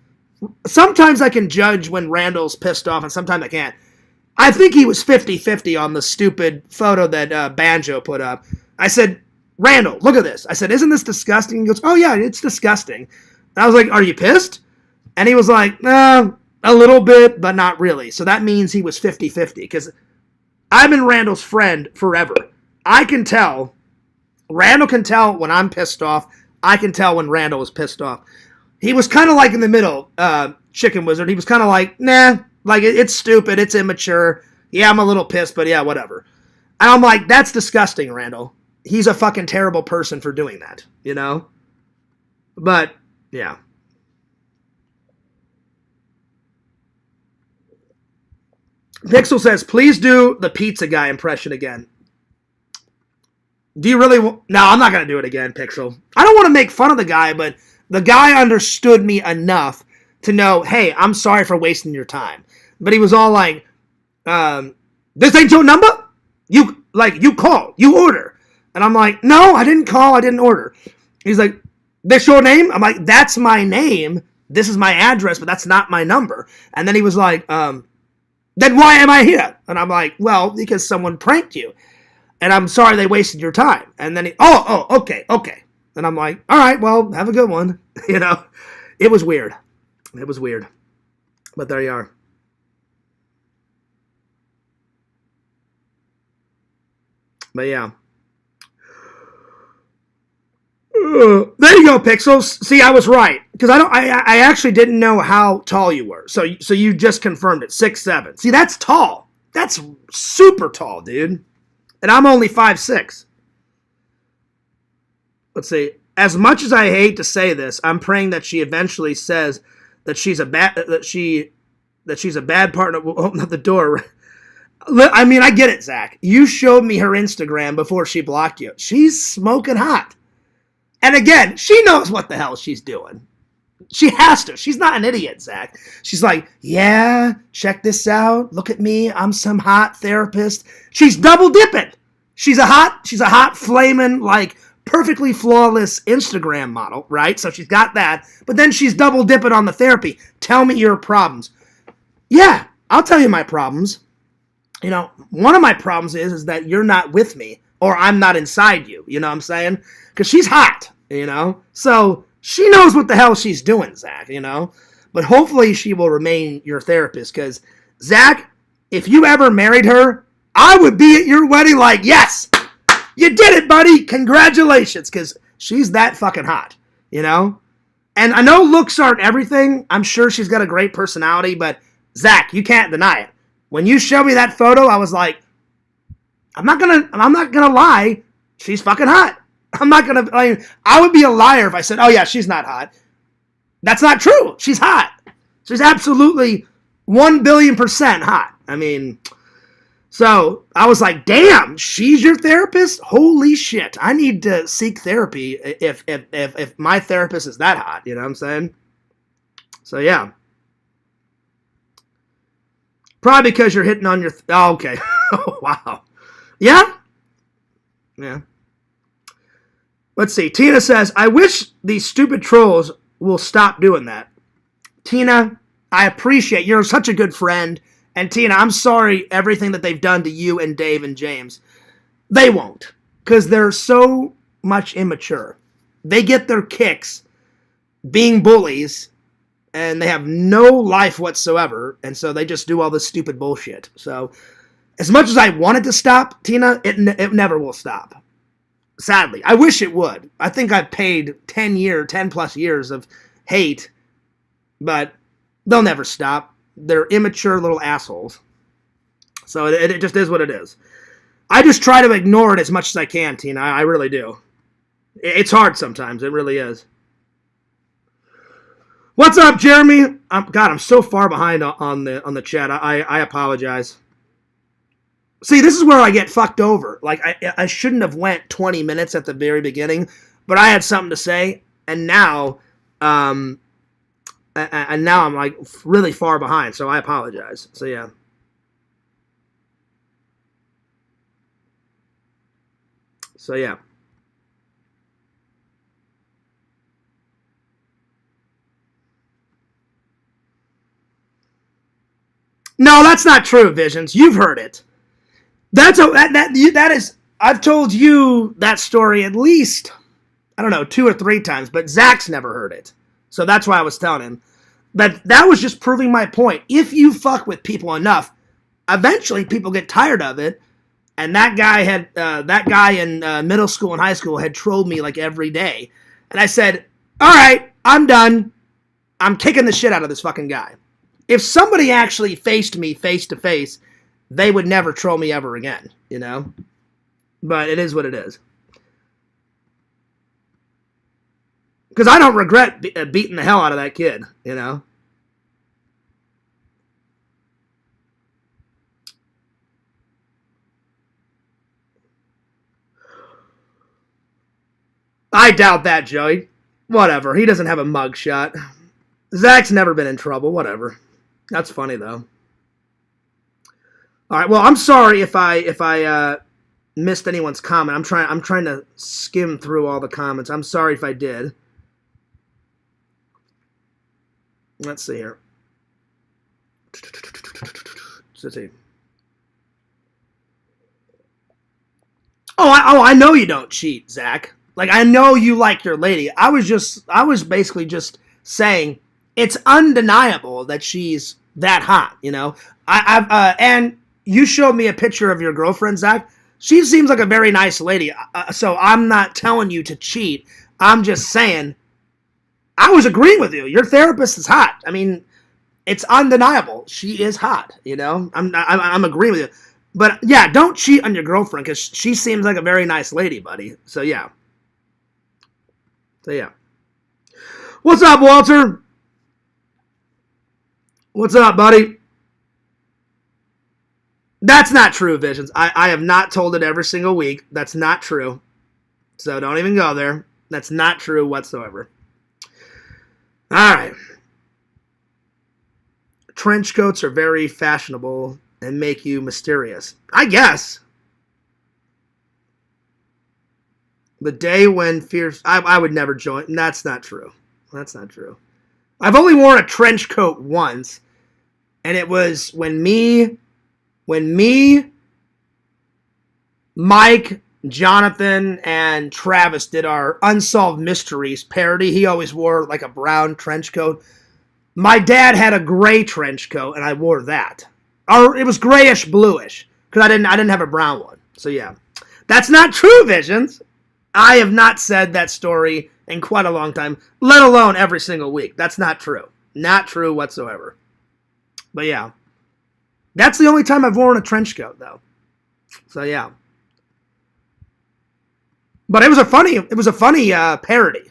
Sometimes I can judge when Randall's pissed off, and sometimes I can't. I think he was 50-50 on the stupid photo that Banjo put up. I said, Randall, look at this. I said, isn't this disgusting? He goes, oh yeah, it's disgusting. And I was like, are you pissed? And he was like, a little bit, but not really. So that means he was 50-50, because I've been Randall's friend forever. I can tell. Randall can tell when I'm pissed off. I can tell when Randall is pissed off. He was kind of like in the middle, Chicken Wizard. He was kind of like, nah, like it's stupid, it's immature. Yeah, I'm a little pissed, but yeah, whatever. And I'm like, that's disgusting, Randall. He's a fucking terrible person for doing that, you know? But, yeah. Pixel says, please do the pizza guy impression again. Do you really No, I'm not going to do it again, Pixel. I don't want to make fun of the guy, but the guy understood me enough to know, hey, I'm sorry for wasting your time. But he was all like, this ain't your number? You call, you order. And I'm like, no, I didn't call, I didn't order. He's like, this your name? I'm like, that's my name. This is my address, but that's not my number. And then he was like, then why am I here? And I'm like, well, because someone pranked you. And I'm sorry they wasted your time. And then okay. And I'm like, all right, well, have a good one. You know, it was weird. It was weird. But there you are. But yeah. There you go, Pixels. See, I was right. Because I actually didn't know how tall you were. So you just confirmed it. 6'7". See, that's tall. That's super tall, dude. And I'm only 5'6". Let's see. As much as I hate to say this, I'm praying that she eventually says that she's a bad partner will open up the door. I mean, I get it, Zach. You showed me her Instagram before she blocked you. She's smoking hot. And again, she knows what the hell she's doing. She has to. She's not an idiot, Zach. She's like, yeah, check this out. Look at me. I'm some hot therapist. She's double dipping. She's a hot flaming, like, perfectly flawless Instagram model, right? So she's got that. But then she's double dipping on the therapy. Tell me your problems. Yeah, I'll tell you my problems. you know, one of my problems is that you're not with me or I'm not inside you. You know what I'm saying? Because she's hot, you know? So she knows what the hell she's doing, Zach, you know? But hopefully she will remain your therapist because, Zach, if you ever married her, I would be at your wedding like, yes, you did it, buddy. Congratulations, because she's that fucking hot, you know? And I know looks aren't everything. I'm sure she's got a great personality, but Zach, you can't deny it. When you showed me that photo, I was like, I'm not gonna lie, she's fucking hot. I would be a liar if I said, oh yeah, she's not hot. That's not true. She's hot. She's absolutely 1,000,000,000% hot. I mean, so I was like, damn, she's your therapist? Holy shit. I need to seek therapy if my therapist is that hot, you know what I'm saying? So yeah. Probably because you're hitting on your... oh, okay. Oh, wow. Yeah? Yeah. Let's see. Tina says, I wish these stupid trolls will stop doing that. Tina, I appreciate you're such a good friend. And Tina, I'm sorry everything that they've done to you and Dave and James. They won't. Because they're so much immature. They get their kicks being bullies, and they have no life whatsoever, and so they just do all this stupid bullshit. So, as much as I want it to stop, Tina, it never will stop. Sadly. I wish it would. I think I've paid 10 plus years of hate, but they'll never stop. They're immature little assholes. So it just is what it is. I just try to ignore it as much as I can, Tina. I really do. It's hard sometimes. It really is. What's up, Jeremy? I'm so far behind on the chat. I apologize. See, this is where I get fucked over. Like, I shouldn't have went 20 minutes at the very beginning, but I had something to say, and now I'm like really far behind, so I apologize. So yeah. So yeah. No, that's not true, Visions. You've heard it. That is. I've told you that story at least, I don't know, 2 or 3 times, but Zach's never heard it. So that's why I was telling him. But that was just proving my point. If you fuck with people enough, eventually people get tired of it. And that guy in middle school and high school had trolled me like every day. And I said, all right, I'm done. I'm kicking the shit out of this fucking guy. If somebody actually faced me face to face, they would never troll me ever again, you know? But it is what it is. Because I don't regret beating the hell out of that kid, you know? I doubt that, Joey. Whatever. He doesn't have a mugshot. Zach's never been in trouble. Whatever. That's funny, though. All right. Well, I'm sorry if I missed anyone's comment. I'm trying to skim through all the comments. I'm sorry if I did. Let's see here. Let's see. I know you don't cheat, Zach. Like, I know you like your lady. I was basically just saying it's undeniable that she's that hot, you know? And you showed me a picture of your girlfriend, Zach. She seems like a very nice lady. So I'm not telling you to cheat. I'm just saying, I was agreeing with you. Your therapist is hot. I mean, it's undeniable. She is hot, you know? I'm agreeing with you. But, yeah, don't cheat on your girlfriend because she seems like a very nice lady, buddy. So, yeah. What's up, Walter? What's up, buddy? That's not true, Visions. I have not told it every single week. That's not true. So don't even go there. That's not true whatsoever. All right. Trench coats are very fashionable and make you mysterious. I guess. The day when fierce... I would never join. That's not true. That's not true. I've only worn a trench coat once, and it was when me when me, Mike, Jonathan, and Travis did our Unsolved Mysteries parody, he always wore like a brown trench coat. My dad had a gray trench coat, and I wore that. Or it was grayish bluish, because I didn't have a brown one. So yeah, that's not true, Visions. I have not said that story in quite a long time, let alone every single week. That's not true. Not true whatsoever. But yeah, that's the only time I've worn a trench coat, though. So yeah. But it was a funny parody.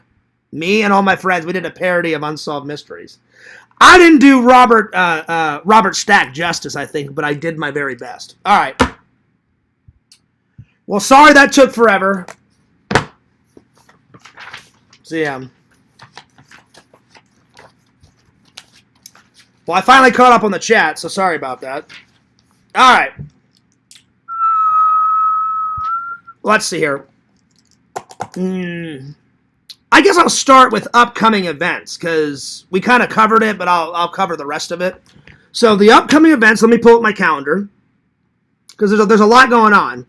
Me and all my friends, we did a parody of Unsolved Mysteries. I didn't do Robert Stack justice, I think, but I did my very best. All right. Well, sorry that took forever. So yeah. Well, I finally caught up on the chat, so sorry about that. All right. Let's see here. I guess I'll start with upcoming events, because we kind of covered it, but I'll cover the rest of it. So the upcoming events, let me pull up my calendar, because there's a lot going on.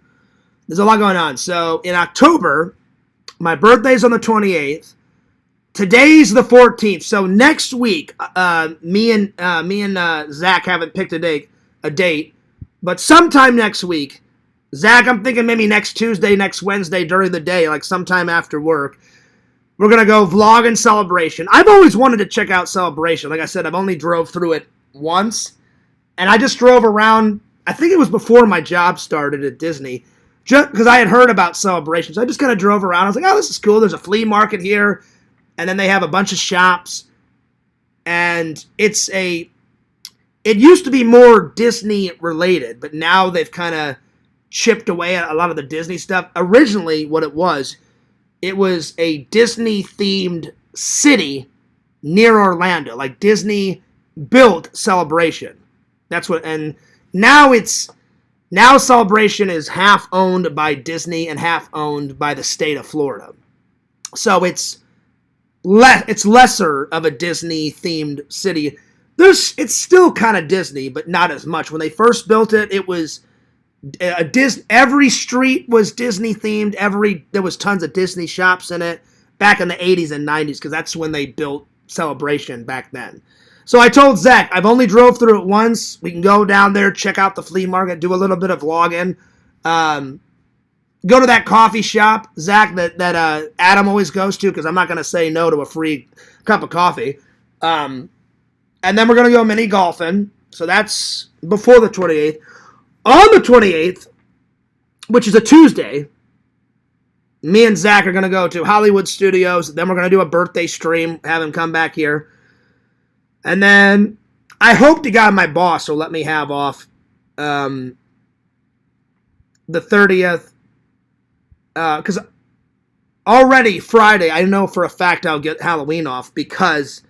There's a lot going on. So in October, my birthday's on the 28th. Today's the 14th. So next week, me and Zach haven't picked a date, but sometime next week, Zach, I'm thinking maybe next Tuesday, next Wednesday during the day, like sometime after work, we're going to go vlog in Celebration. I've always wanted to check out Celebration. Like I said, I've only drove through it once, and I just drove around, I think it was before my job started at Disney, just because I had heard about Celebration. So I just kind of drove around. I was like, oh, this is cool. There's a flea market here, and then they have a bunch of shops, and it used to be more Disney related, but now they've kind of chipped away at a lot of the Disney stuff. Originally, what it was a Disney-themed city near Orlando. Like, Disney built Celebration. That's what, and now Celebration is half owned by Disney and half owned by the state of Florida. So it's lesser of a Disney-themed city. It's still kind of Disney, but not as much. When they first built it, it was every street was Disney themed. There was tons of Disney shops in it back in the 80s and 90s, because that's when they built Celebration back then. So I told Zach, I've only drove through it once. We can go down there, check out the flea market, do a little bit of vlogging, go to that coffee shop, Zach, that Adam always goes to, because I'm not going to say no to a free cup of coffee. And then we're going to go mini golfing. So that's before the 28th. On the 28th, which is a Tuesday, me and Zach are going to go to Hollywood Studios. Then we're going to do a birthday stream, have him come back here. And then I hope to God my boss will let me have off the 30th. Because already Friday, I know for a fact I'll get Halloween off, because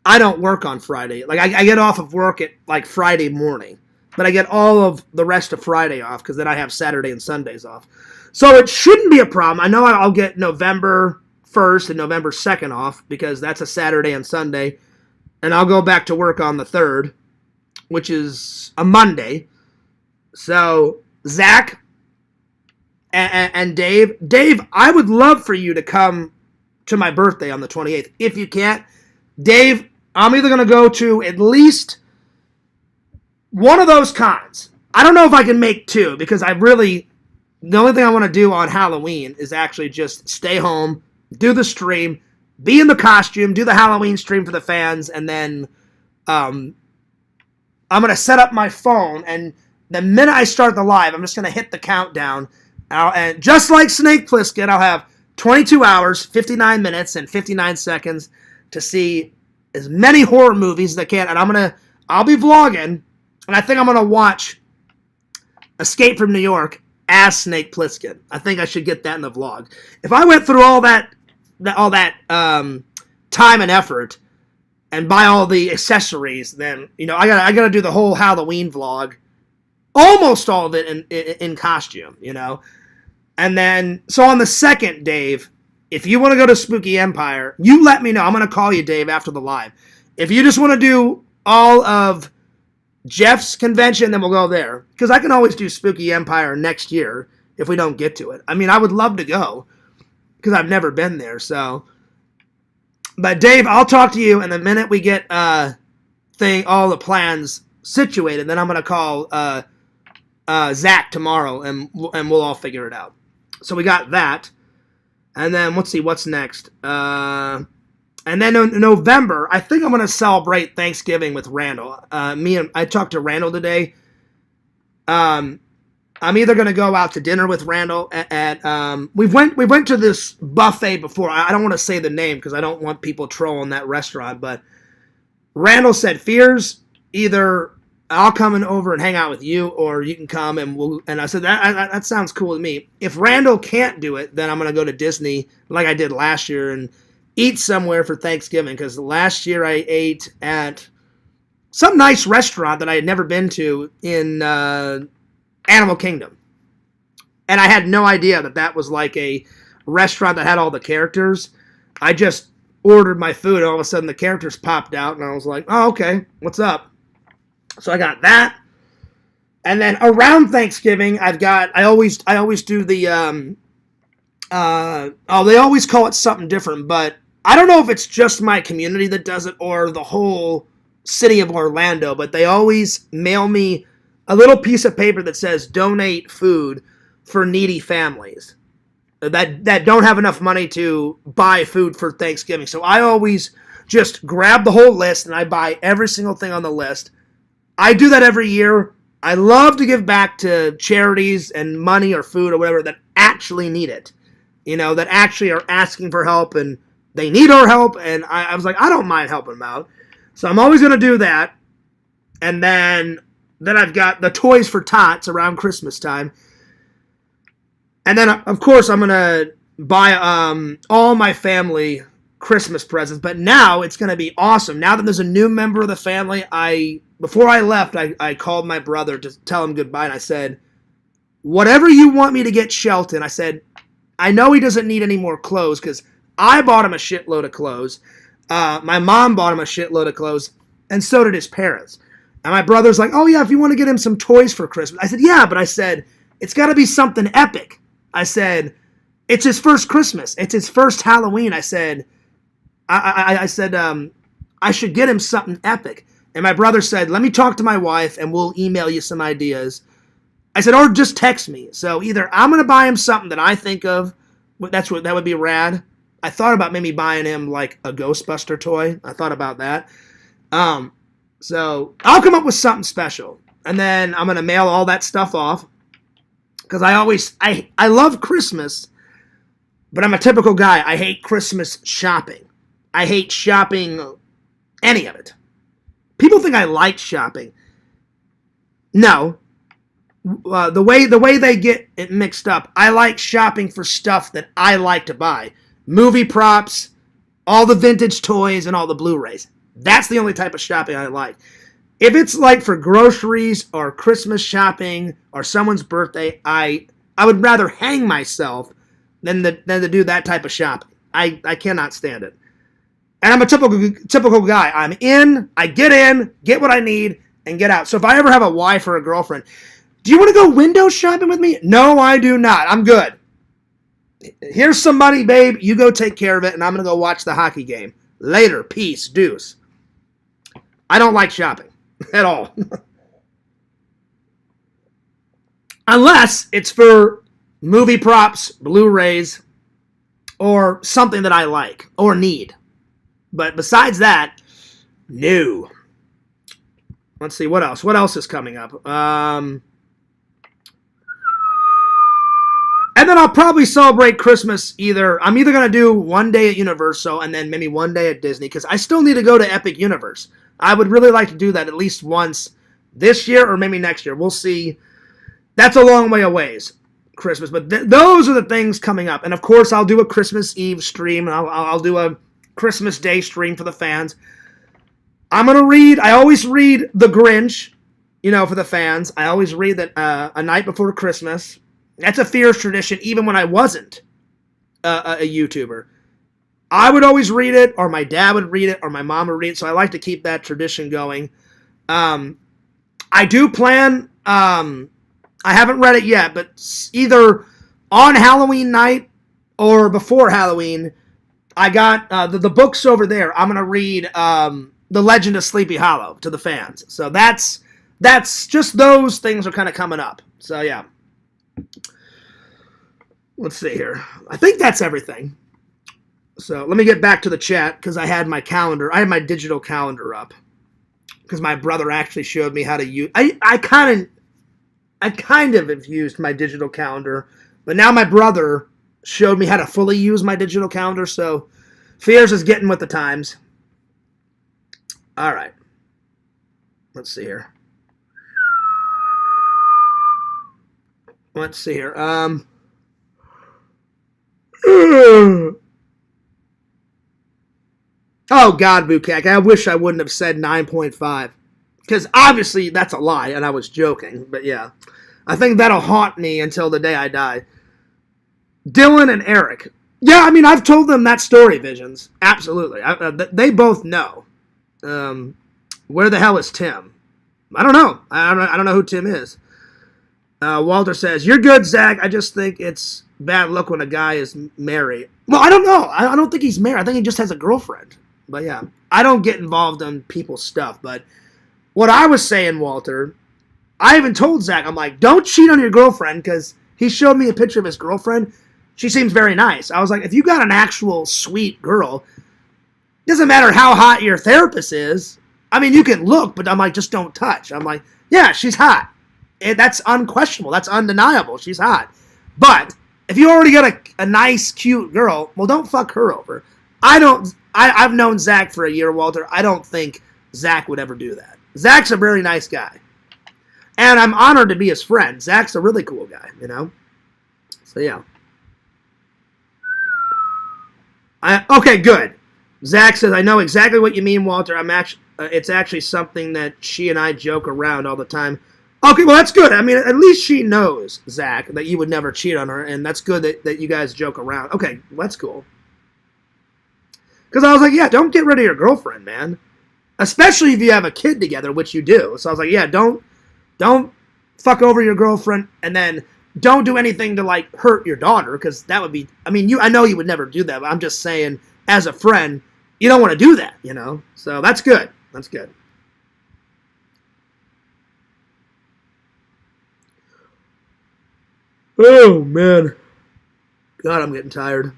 I don't work on Friday. Like, I get off of work at like Friday morning. But I get all of the rest of Friday off, because then I have Saturday and Sundays off. So it shouldn't be a problem. I know I'll get November 1st and November 2nd off, because that's a Saturday and Sunday. And I'll go back to work on the 3rd, which is a Monday. So, Zach and Dave, I would love for you to come to my birthday on the 28th. If you can't, Dave, I'm either going to go to at least one of those cons. I don't know if I can make two, because the only thing I want to do on Halloween is actually just stay home, do the stream, be in the costume, do the Halloween stream for the fans, and then I'm going to set up my phone, and the minute I start the live, I'm just going to hit the countdown, and just like Snake Plissken, I'll have 22 hours, 59 minutes, and 59 seconds to see as many horror movies as I can, and I'll be vlogging. And I think I'm going to watch Escape from New York as Snake Plissken. I think I should get that in the vlog. If I went through all that time and effort and buy all the accessories, then, I got to do the whole Halloween vlog, almost all of it in costume, And then, so on the 2nd, Dave, if you want to go to Spooky Empire, you let me know. I'm going to call you, Dave, after the live. If you just want to do all of Jeff's convention, then we'll go there. Because I can always do Spooky Empire next year if we don't get to it. I mean, I would love to go because I've never been there. So, but Dave, I'll talk to you, and the minute we get all the plans situated, then I'm gonna call Zach tomorrow, and we'll all figure it out. So we got that, and then let's see what's next. And then in November, I think I'm going to celebrate Thanksgiving with Randall. I talked to Randall today. I'm either going to go out to dinner with Randall we went to this buffet before. I don't want to say the name because I don't want people trolling that restaurant. But Randall said, "Fears, either I'll come over and hang out with you, or you can come and I said that sounds cool to me. If Randall can't do it, then I'm going to go to Disney like I did last year and eat somewhere for Thanksgiving, because last year I ate at some nice restaurant that I had never been to in Animal Kingdom. And I had no idea that was like a restaurant that had all the characters. I just ordered my food, and all of a sudden the characters popped out, and I was like, oh, okay, what's up? So I got that. And then around Thanksgiving, I always do the, they always call it something different, but I don't know if it's just my community that does it or the whole city of Orlando, but they always mail me a little piece of paper that says donate food for needy families that don't have enough money to buy food for Thanksgiving. So I always just grab the whole list and I buy every single thing on the list. I do that every year. I love to give back to charities and money or food or whatever that actually need it, that actually are asking for help and they need our help, and I was like, I don't mind helping them out. So I'm always going to do that. And then I've got the Toys for Tots around Christmas time. And then, of course, I'm going to buy all my family Christmas presents. But now it's going to be awesome. Now that there's a new member of the family, before I left, I called my brother to tell him goodbye, and I said, whatever you want me to get Shelton, I said, I know he doesn't need any more clothes because I bought him a shitload of clothes. My mom bought him a shitload of clothes, and so did his parents. And my brother's like, oh, yeah, if you want to get him some toys for Christmas. I said, yeah, but I said, it's got to be something epic. I said, it's his first Christmas. It's his first Halloween. I said, I should get him something epic. And my brother said, let me talk to my wife, and we'll email you some ideas. I said, or just text me. So either I'm going to buy him something that I think of. That would be rad. I thought about maybe buying him like a Ghostbuster toy. I thought about that. So I'll come up with something special. And then I'm going to mail all that stuff off. Because I love Christmas, but I'm a typical guy. I hate Christmas shopping. I hate shopping any of it. People think I like shopping. No. The way they get it mixed up, I like shopping for stuff that I like to buy. Movie props, all the vintage toys, and all the Blu-rays. That's the only type of shopping I like. If it's like for groceries or Christmas shopping or someone's birthday, I would rather hang myself than to do that type of shopping. I cannot stand it. And I'm a typical guy. I get what I need, and get out. So if I ever have a wife or a girlfriend, do you want to go window shopping with me? No, I do not. I'm good. Here's some money, babe. You go take care of it, and I'm going to go watch the hockey game. Later. Peace. Deuce. I don't like shopping at all. Unless it's for movie props, Blu-rays, or something that I like or need. But besides that, no. Let's see, what else? What else is coming up? And then I'll probably celebrate Christmas I'm either going to do one day at Universal and then maybe one day at Disney, because I still need to go to Epic Universe. I would really like to do that at least once this year or maybe next year. We'll see. That's a long way away, Christmas. But those are the things coming up. And, of course, I'll do a Christmas Eve stream, and I'll do a Christmas Day stream for the fans. I always read The Grinch, for the fans. I always read that A Night Before Christmas. That's a fierce tradition, even when I wasn't a YouTuber. I would always read it, or my dad would read it, or my mom would read it, so I like to keep that tradition going. I do plan, I haven't read it yet, but either on Halloween night or before Halloween, I got the books over there. I'm going to read The Legend of Sleepy Hollow to the fans. So that's just those things are kind of coming up. So, yeah. Let's see here. I think that's everything. So let me get back to the chat because I had my calendar. I had my digital calendar up because my brother actually showed me how to use. I kind of have used my digital calendar, but now my brother showed me how to fully use my digital calendar. So Fears is getting with the times. All right. Let's see here. Let's see here. Oh, God, Bukak, I wish I wouldn't have said 9.5. Because obviously that's a lie, and I was joking. But yeah, I think that'll haunt me until the day I die. Dylan and Eric. Yeah, I mean, I've told them that story, Visions. Absolutely. They both know. Where the hell is Tim? I don't know. I don't know who Tim is. Walter says, you're good, Zach. I just think it's bad luck when a guy is married. Well, I don't know. I don't think he's married. I think he just has a girlfriend. But yeah, I don't get involved in people's stuff. But what I was saying, Walter, I even told Zach, I'm like, don't cheat on your girlfriend because he showed me a picture of his girlfriend. She seems very nice. I was like, if you got an actual sweet girl, doesn't matter how hot your therapist is. I mean, you can look, but I'm like, just don't touch. I'm like, yeah, she's hot. That's unquestionable. That's undeniable. She's hot. But if you already got a nice, cute girl, well, don't fuck her over. I've known Zach for a year, Walter. I don't think Zach would ever do that. Zach's a very nice guy. And I'm honored to be his friend. Zach's a really cool guy, you know? So, yeah. Okay, good. Zach says, I know exactly what you mean, Walter. It's actually something that she and I joke around all the time. Okay, well, that's good. I mean, at least she knows, Zach, that you would never cheat on her, and that's good that you guys joke around. Okay, well, that's cool. Because I was like, yeah, don't get rid of your girlfriend, man. Especially if you have a kid together, which you do. So I was like, yeah, don't fuck over your girlfriend, and then don't do anything to, like, hurt your daughter, because that would be, I mean, I know you would never do that, but I'm just saying, as a friend, you don't want to do that, you know? So that's good. That's good. Oh, man. God, I'm getting tired.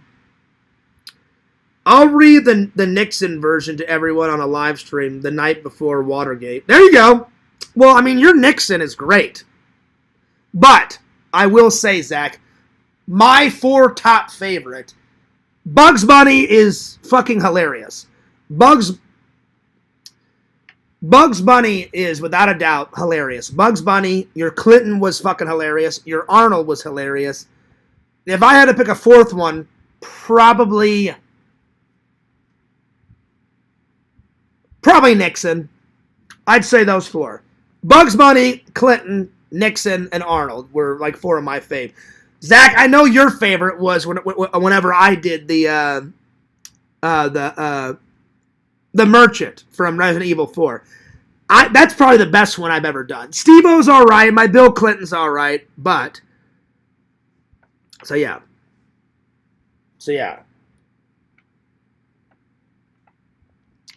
I'll read the Nixon version to everyone on a live stream the night before Watergate. There you go. Well, I mean, your Nixon is great. But I will say, Zach, my 4 top favorite, Bugs Bunny is fucking hilarious. Bugs Bunny is, without a doubt, hilarious. Bugs Bunny, your Clinton was fucking hilarious. Your Arnold was hilarious. If I had to pick a 4th one, probably Nixon. I'd say those 4. Bugs Bunny, Clinton, Nixon, and Arnold were like 4 of my fave. Zach, I know your favorite was whenever I did the Merchant from Resident Evil 4. That's probably the best one I've ever done. Steve-O's all right. My Bill Clinton's all right. But, so yeah.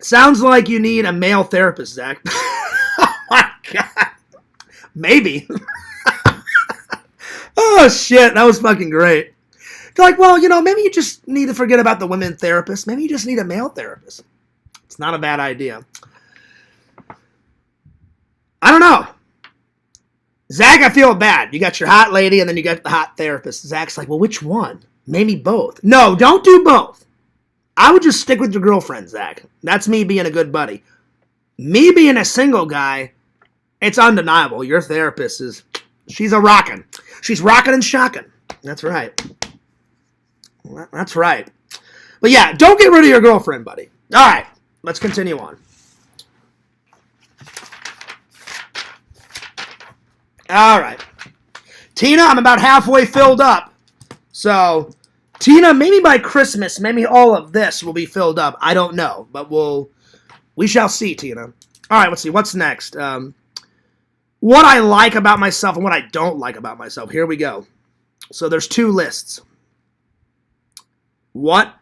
Sounds like you need a male therapist, Zach. Oh, my God. Maybe. Oh, shit. That was fucking great. They're like, well, you know, maybe you just need to forget about the women therapist. Maybe you just need a male therapist. It's not a bad idea. I don't know. Zach, I feel bad. You got your hot lady and then you got the hot therapist. Zach's like, well, which one? Maybe both. No, don't do both. I would just stick with your girlfriend, Zach. That's me being a good buddy. Me being a single guy, it's undeniable. Your therapist she's a rockin'. She's rockin' and shockin'. That's right. That's right. But yeah, don't get rid of your girlfriend, buddy. All right, let's continue on. All right. Tina, I'm about halfway filled up. So, Tina, maybe by Christmas, maybe all of this will be filled up. I don't know, but we shall see, Tina. All right, let's see. What's next? what I like about myself and what I don't like about myself. Here we go. So there's 2 lists. What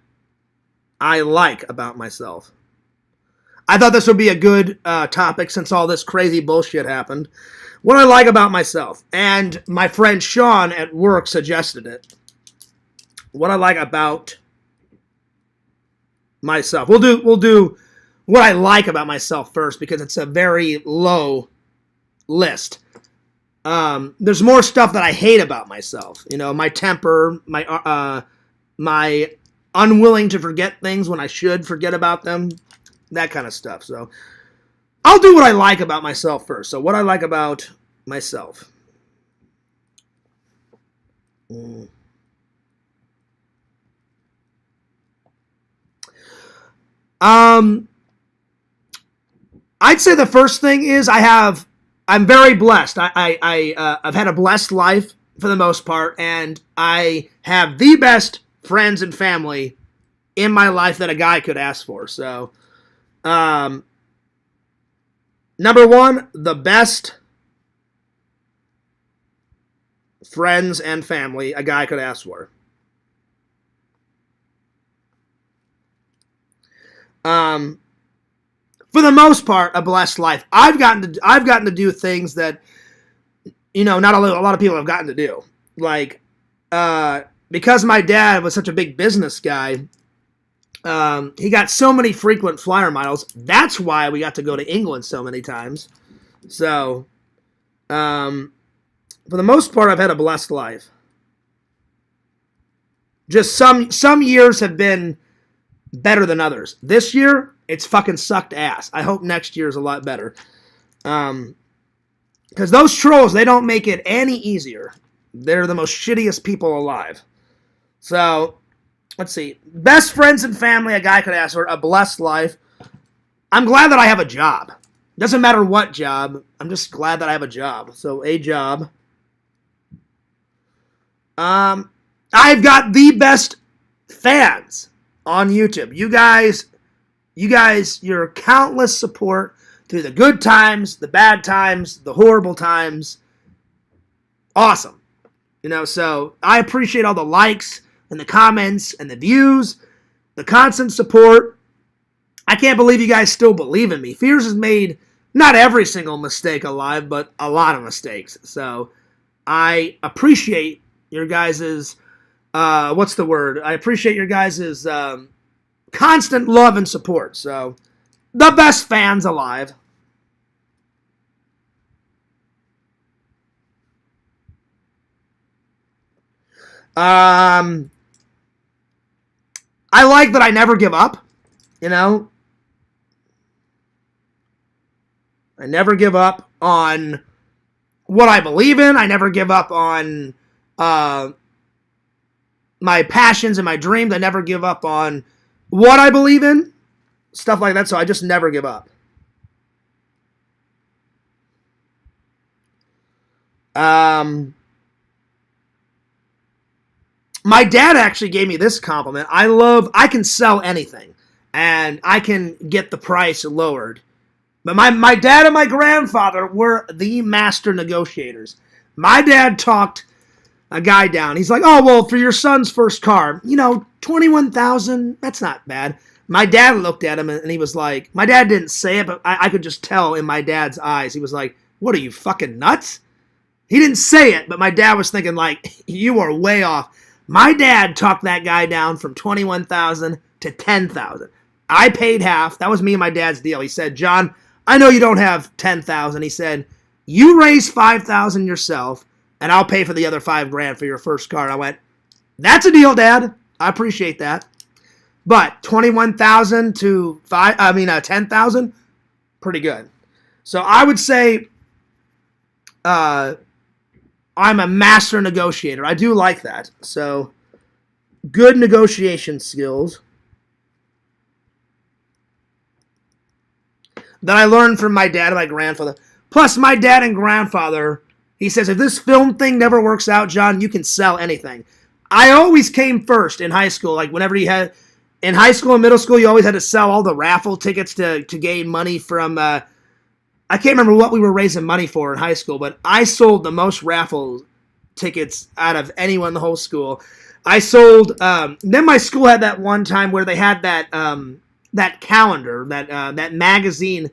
I like about myself. I thought this would be a good topic since all this crazy bullshit happened. What I like about myself. And my friend Sean at work suggested it. What I like about myself. We'll do what I like about myself first because it's a very low list. There's more stuff that I hate about myself. You know, my temper, my unwilling to forget things when I should forget about them, that kind of stuff. So I'll do what I like about myself first. So what I like about myself. I'd say the first thing is I'm very blessed. I've had a blessed life for the most part, and I have the best friends and family in my life that a guy could ask for. So, number one, the best friends and family a guy could ask for. For the most part, a blessed life. I've gotten to do things that, you know, not a lot of people have gotten to do. Like, because my dad was such a big business guy, he got so many frequent flyer miles. That's why we got to go to England so many times. So, for the most part, I've had a blessed life. Just some years have been better than others. This year, it's fucking sucked ass. I hope next year is a lot better. Because those trolls, they don't make it any easier. They're the most shittiest people alive. So, let's see. Best friends and family a guy could ask for, a blessed life. I'm glad that I have a job. Doesn't matter what job. I'm just glad that I have a job. So, a job. I've got the best fans on YouTube. You guys, your countless support through the good times, the bad times, the horrible times. Awesome. You know, so I appreciate all the likes and the comments and the views, the constant support. I can't believe you guys still believe in me. Fears has made not every single mistake alive, but a lot of mistakes. So I appreciate your guys's, what's the word? I appreciate your guys's constant love and support. So, the best fans alive. I like that I never give up. You know, I never give up on what I believe in. I never give up on my passions and my dreams. I never give up on what I believe in. Stuff like that. So I just never give up. My dad actually gave me this compliment. I can sell anything, and I can get the price lowered. But my dad and my grandfather were the master negotiators. My dad talked a guy down. He's like, oh, well, for your son's first car, you know, $21,000, that's not bad. My dad looked at him, and he was like, my dad didn't say it, but I could just tell in my dad's eyes. He was like, what are you, fucking nuts? He didn't say it, but my dad was thinking, like, you are way off. My dad talked that guy down from $21,000 to $10,000. I paid half. That was me and my dad's deal. He said, John, I know you don't have $10,000. He said, you raise $5,000 yourself, and I'll pay for the other $5,000 for your first car. And I went, that's a deal, Dad. I appreciate that. But $21,000 to $10,000, pretty good. So I would say I'm a master negotiator. I do like that. So good negotiation skills that I learned from my dad and my grandfather. Plus, my dad and grandfather, he says, if this film thing never works out, John, you can sell anything. I always came first in high school. Like, whenever you had, in high school and middle school, you always had to sell all the raffle tickets to gain money from I can't remember what we were raising money for in high school, but I sold the most raffle tickets out of anyone in the whole school. I sold. Then my school had that one time where they had that calendar, that magazine,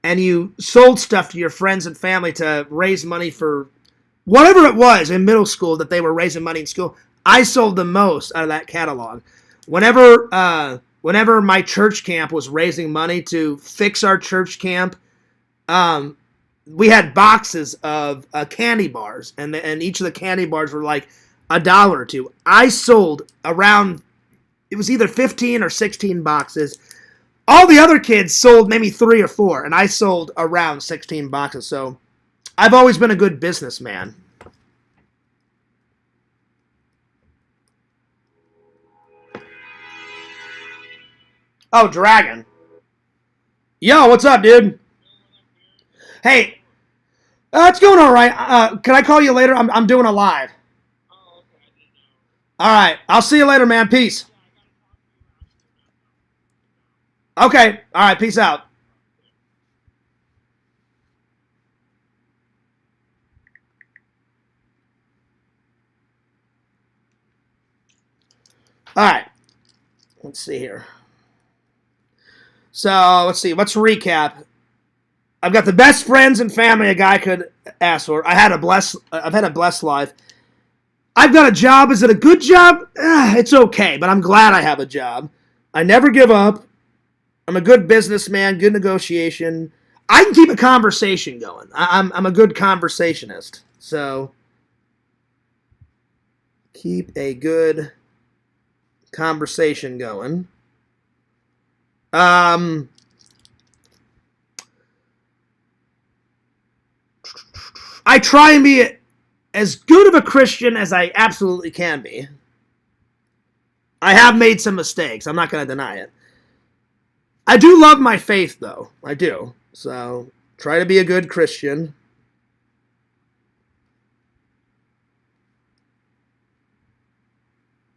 and you sold stuff to your friends and family to raise money for whatever it was in middle school that they were raising money in school. I sold the most out of that catalog. Whenever my church camp was raising money to fix our church camp, we had boxes of candy bars, and each of the candy bars were like $1 or $2. I sold around, it was either 15 or 16 boxes. All the other kids sold maybe 3 or 4, and I sold around 16 boxes. So I've always been a good businessman. Oh, Dragon. Yo, what's up, dude? Hey, it's going all right. Can I call you later? I'm doing a live. All right. I'll see you later, man. Peace. Okay. All right. Peace out. All right. Let's see here. So, let's see. Let's recap. I've got the best friends and family a guy could ask for. I've had a blessed life. I've got a job. Is it a good job? It's okay, but I'm glad I have a job. I never give up. I'm a good businessman, good negotiation. I can keep a conversation going. I'm a good conversationist. So, keep a good conversation going. I try and be as good of a Christian as I absolutely can be. I have made some mistakes. I'm not going to deny it. I do love my faith, though. I do. So, try to be a good Christian.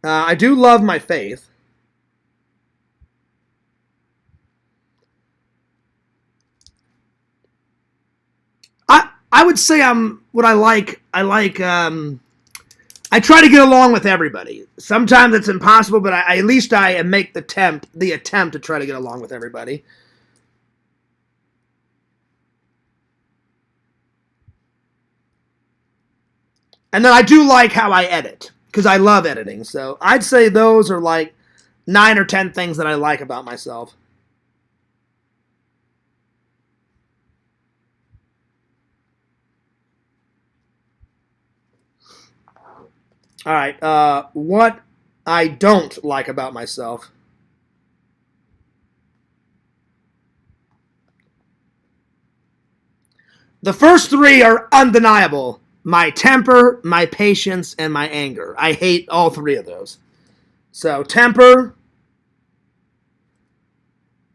I do love my faith. I would say I'm what I like. I try to get along with everybody. Sometimes it's impossible, but at least I make the attempt to try to get along with everybody. And then I do like how I edit, because I love editing. So I'd say those are like 9 or 10 things that I like about myself. All right, what I don't like about myself. The first 3 are undeniable. My temper, my patience, and my anger. I hate all 3 of those. So, temper,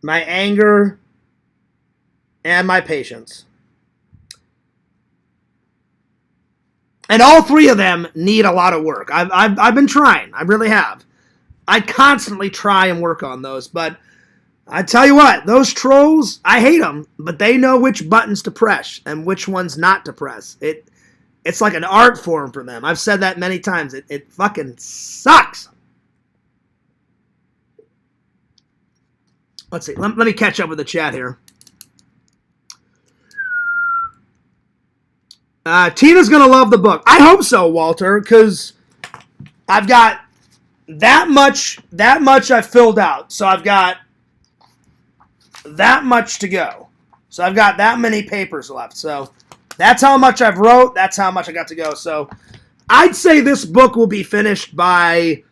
my anger, and my patience. And all 3 of them need a lot of work. I've been trying. I really have. I constantly try and work on those. But I tell you what, those trolls, I hate them. But they know which buttons to press and which ones not to press. It's like an art form for them. I've said that many times. It fucking sucks. Let's see. Let me catch up with the chat here. Tina's going to love the book. I hope so, Walter, because I've got that much I've filled out. So I've got that much to go. So I've got that many papers left. So that's how much I've wrote. That's how much I got to go. So I'd say this book will be finished by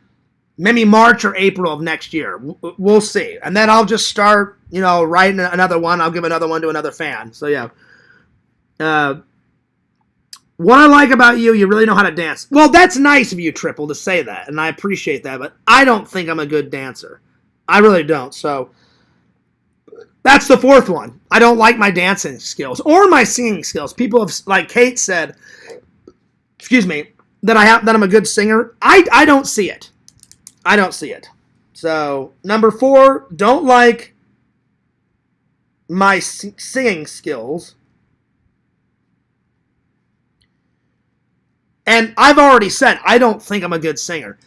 maybe March or April of next year. We'll see. And then I'll just start, writing another one. I'll give another one to another fan. So, yeah. What I like about you really know how to dance. Well, that's nice of you, Triple, to say that, and I appreciate that, but I don't think I'm a good dancer. I really don't, so that's the 4th one. I don't like my dancing skills or my singing skills. People have, like Kate said, that I'm a good singer. I don't see it. I don't see it. So, number 4, don't like my singing skills And I've already said, I don't think I'm a good singer.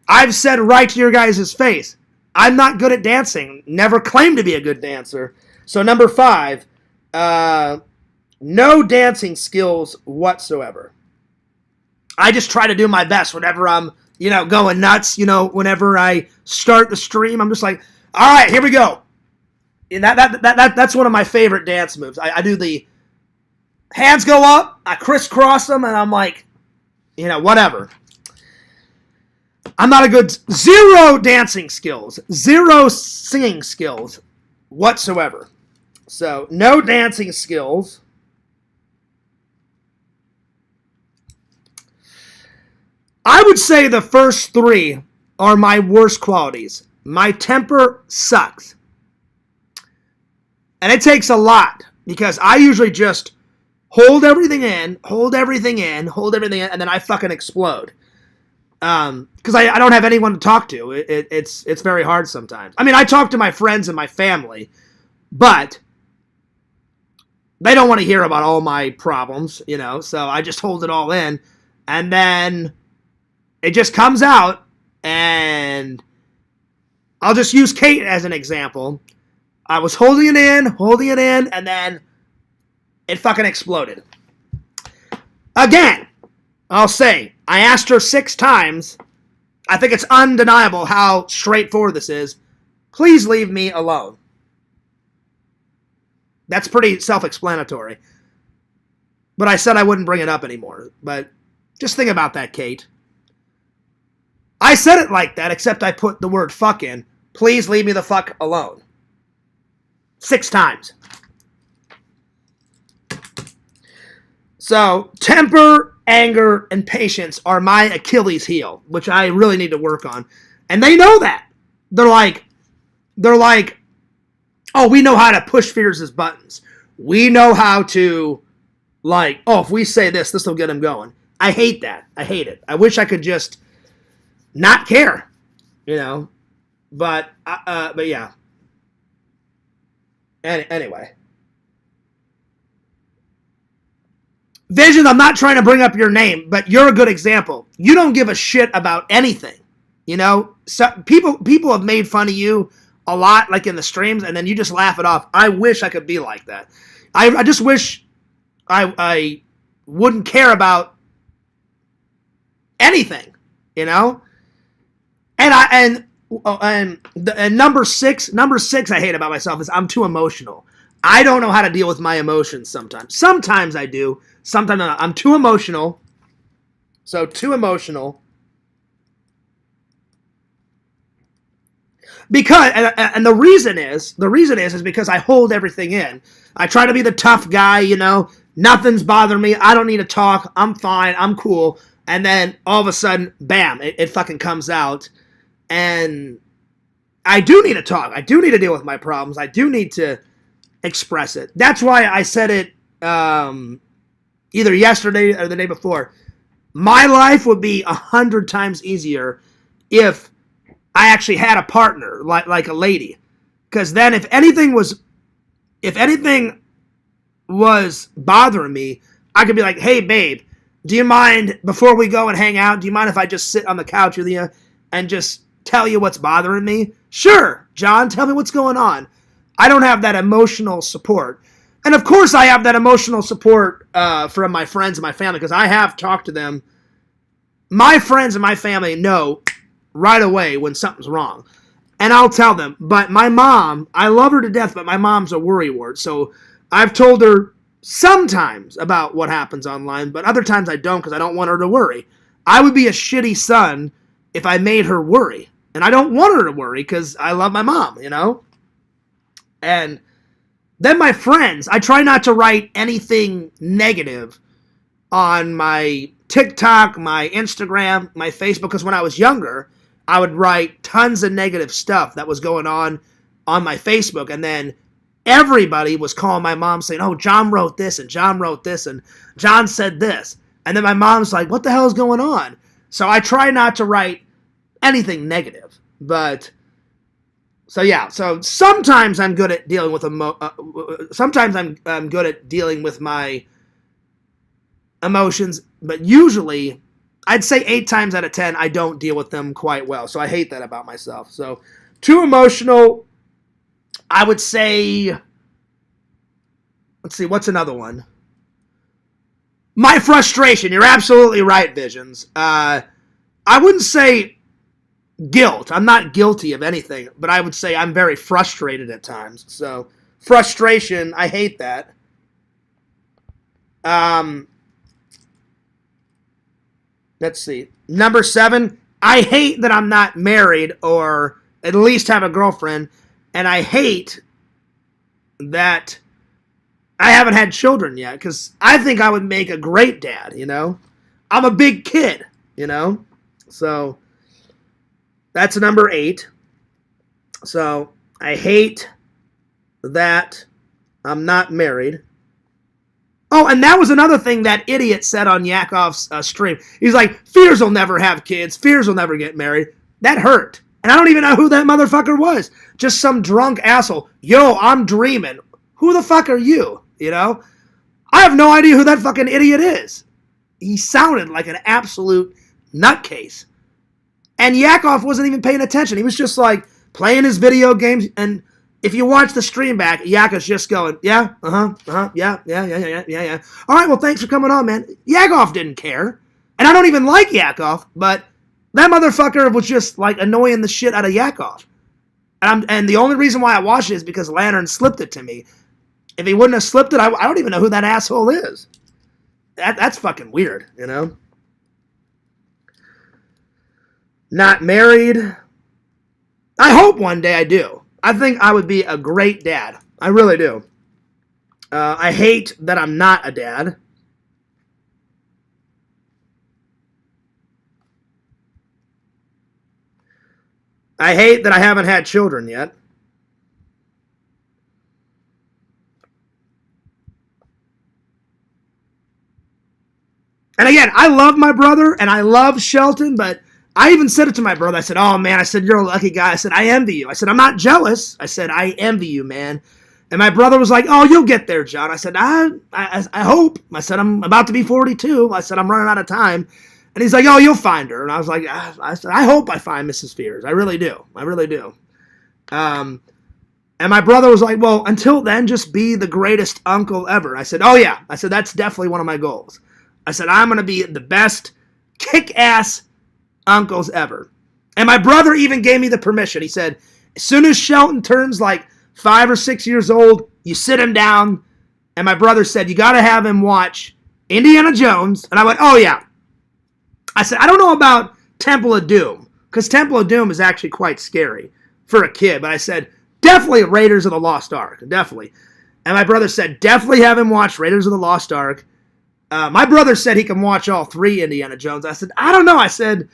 I've said right to your guys' face, I'm not good at dancing. Never claimed to be a good dancer. So number 5, no dancing skills whatsoever. I just try to do my best whenever I'm, going nuts. Whenever I start the stream, I'm just like, all right, here we go. And that's one of my favorite dance moves. I do the hands go up, I crisscross them, and I'm like, whatever. I'm not a good 0 dancing skills, 0 singing skills whatsoever. So no dancing skills. I would say the first 3 are my worst qualities. My temper sucks. And it takes a lot because I usually just hold everything in, and then I fucking explode. Because I don't have anyone to talk to. It's very hard sometimes. I mean, I talk to my friends and my family, but they don't want to hear about all my problems, so I just hold it all in, and then it just comes out, and I'll just use Kate as an example. I was holding it in, and then it fucking exploded. Again, I'll say, I asked her 6 times. I think it's undeniable how straightforward this is. Please leave me alone. That's pretty self-explanatory. But I said I wouldn't bring it up anymore. But just think about that, Kate. I said it like that, except I put the word fuck in. Please leave me the fuck alone. 6 times. So, temper, anger, and patience are my Achilles heel, which I really need to work on. And they know that. They're like, oh, we know how to push Fierce's buttons. We know how to, if we say this will get him going. I hate that. I hate it. I wish I could just not care, But yeah. Anyway. Vision, I'm not trying to bring up your name, but you're a good example. You don't give a shit about anything. So people have made fun of you a lot, like in the streams, and then you just laugh it off. I wish I could be like that. I just wish I wouldn't care about anything, And number six I hate about myself is I'm too emotional. I don't know how to deal with my emotions sometimes. Sometimes I do. Sometimes I'm not. I'm too emotional. So too emotional. Because and the reason is because I hold everything in. I try to be the tough guy, Nothing's bothering me. I don't need to talk. I'm fine. I'm cool. And then all of a sudden, bam, it fucking comes out. And I do need to talk. I do need to deal with my problems. I do need to express it. That's why I said it either yesterday or the day before. My life would be 100 times easier if I actually had a partner, like a lady. Because then if anything was bothering me, I could be like, hey, babe, do you mind, before we go and hang out, do you mind if I just sit on the couch with you and just tell you what's bothering me? Sure, John, tell me what's going on. I don't have that emotional support. And of course I have that emotional support from my friends and my family, because I have talked to them. My friends and my family know right away when something's wrong. And I'll tell them. But my mom, I love her to death, but my mom's a worrywart. So I've told her sometimes about what happens online, but other times I don't, because I don't want her to worry. I would be a shitty son if I made her worry. And I don't want her to worry because I love my mom, And then my friends, I try not to write anything negative on my TikTok, my Instagram, my Facebook, because when I was younger, I would write tons of negative stuff that was going on my Facebook, and then everybody was calling my mom saying, oh, John wrote this, and John wrote this, and John said this. And then my mom's like, what the hell is going on? So I try not to write anything negative. But, so yeah, so sometimes I'm good at dealing with sometimes I'm good at dealing with my emotions, but usually I'd say 8 times out of 10, I don't deal with them quite well. So I hate that about myself. So too emotional. I would say, let's see, what's another one? My frustration. You're absolutely right, Visions. I wouldn't say guilt. I'm not guilty of anything, but I would say I'm very frustrated at times. So frustration, I hate that. Let's see. Number 7, I hate that I'm not married or at least have a girlfriend, and I hate that I haven't had children yet, because I think I would make a great dad, you know? I'm a big kid, you know? So that's number 8. So I hate that I'm not married. Oh, and that was another thing that idiot said on Yakov's stream. He's like, Fears will never have kids. Fears will never get married. That hurt. And I don't even know who that motherfucker was. Just some drunk asshole. Yo, I'm dreaming. Who the fuck are you? You know? I have no idea who that fucking idiot is. He sounded like an absolute nutcase. And Yakov wasn't even paying attention. He was just like playing his video games. And if you watch the stream back, Yakov's just going, yeah. All right, well, thanks for coming on, man. Yakov didn't care. And I don't even like Yakov, but that motherfucker was just like annoying the shit out of Yakov. And the only reason why I watched it is because Lantern slipped it to me. If he wouldn't have slipped it, I don't even know who that asshole is. That's fucking weird, you know? Not married. I hope one day I do. I think I would be a great dad. I really do. I hate that I'm not a dad. I hate that I haven't had children yet. And again, I love my brother and I love Shelton, but I even said it to my brother. I said, oh, man, I said, you're a lucky guy. I said, I envy you. I said, I'm not jealous. I said, I envy you, man. And my brother was like, oh, you'll get there, John. I said, I hope. I said, I'm about to be 42. I said, I'm running out of time. And he's like, oh, you'll find her. And I was like, I said, I hope I find Mrs. Fears. I really do. I really do. And my brother was like, well, until then, just be the greatest uncle ever. I said, oh, yeah. I said, that's definitely one of my goals. I said, I'm going to be the best kick-ass uncles ever. And my brother even gave me the permission. He said, as soon as Shelton turns like 5 or 6 years old, you sit him down. And my brother said, you got to have him watch Indiana Jones. And I went, oh, yeah. I said, I don't know about Temple of Doom, because Temple of Doom is actually quite scary for a kid. But I said, definitely Raiders of the Lost Ark. Definitely. And my brother said, definitely have him watch Raiders of the Lost Ark. My brother said he can watch all 3 Indiana Jones. I said, I don't know. I said,